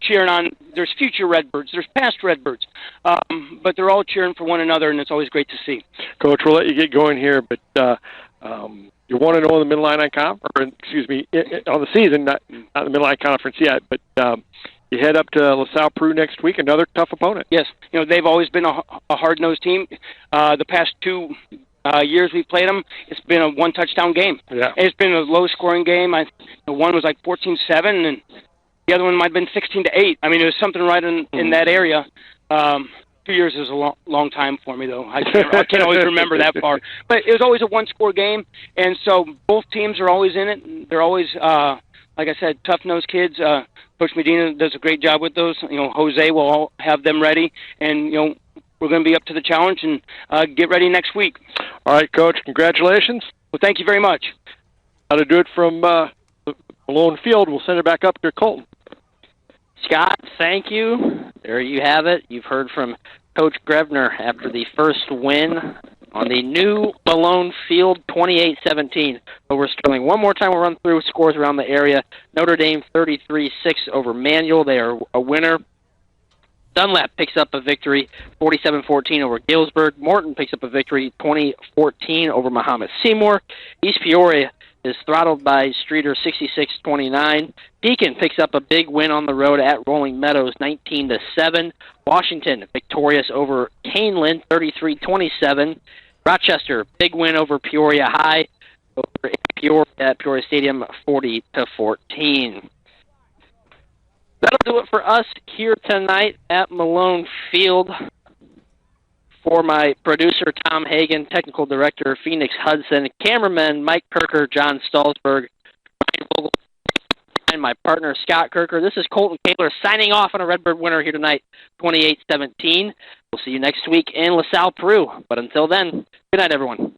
cheering on. There's future Redbirds, there's past Redbirds, but they're all cheering for one another, and it's always great to see. Coach, we'll let you get going here, but you're 1-0 in the Mid-Atlantic Conference, on the season, not the Mid-Atlantic Conference yet, but you head up to LaSalle Peru next week, another tough opponent. Yes, they've always been a hard-nosed team. The past 2 years we've played them, it's been a one-touchdown game. Yeah. It's been a low-scoring game. One was like 14-7, and the other one might have been 16-8. I mean, it was something right in that area. 2 years is a long time for me, though. I can't always remember that far. But it was always a one-score game, and so both teams are always in it. They're always, like I said, tough-nosed kids. Coach Medina does a great job with those. Jose will all have them ready, and we're going to be up to the challenge and get ready next week. All right, Coach. Congratulations. Well, thank you very much. That'll do it from Malone Field. We'll send it back up to Colton. Scott, thank you. There you have it. You've heard from Coach Grevner after the first win on the new Malone Field, 28-17 over Sterling. One more time, we'll run through scores around the area. Notre Dame 33-6 over Manual. They are a winner. Dunlap picks up a victory, 47-14 over Galesburg. Morton picks up a victory, 20-14 over Mahomet Seymour. East Peoria is throttled by Streeter, 66-29. Deacon picks up a big win on the road at Rolling Meadows, 19-7. Washington victorious over Caneland, 33-27. Rochester, big win over Peoria High, over Peoria at Peoria Stadium, 40-14. That'll do it for us here tonight at Malone Field. For my producer, Tom Hagan, technical director, Phoenix Hudson, cameraman, Mike Kirker, John Stallsberg, and my partner, Scott Kirker. This is Colton Kaler signing off on a Redbird winner here tonight, 28-17. We'll see you next week in LaSalle, Peru. But until then, good night, everyone.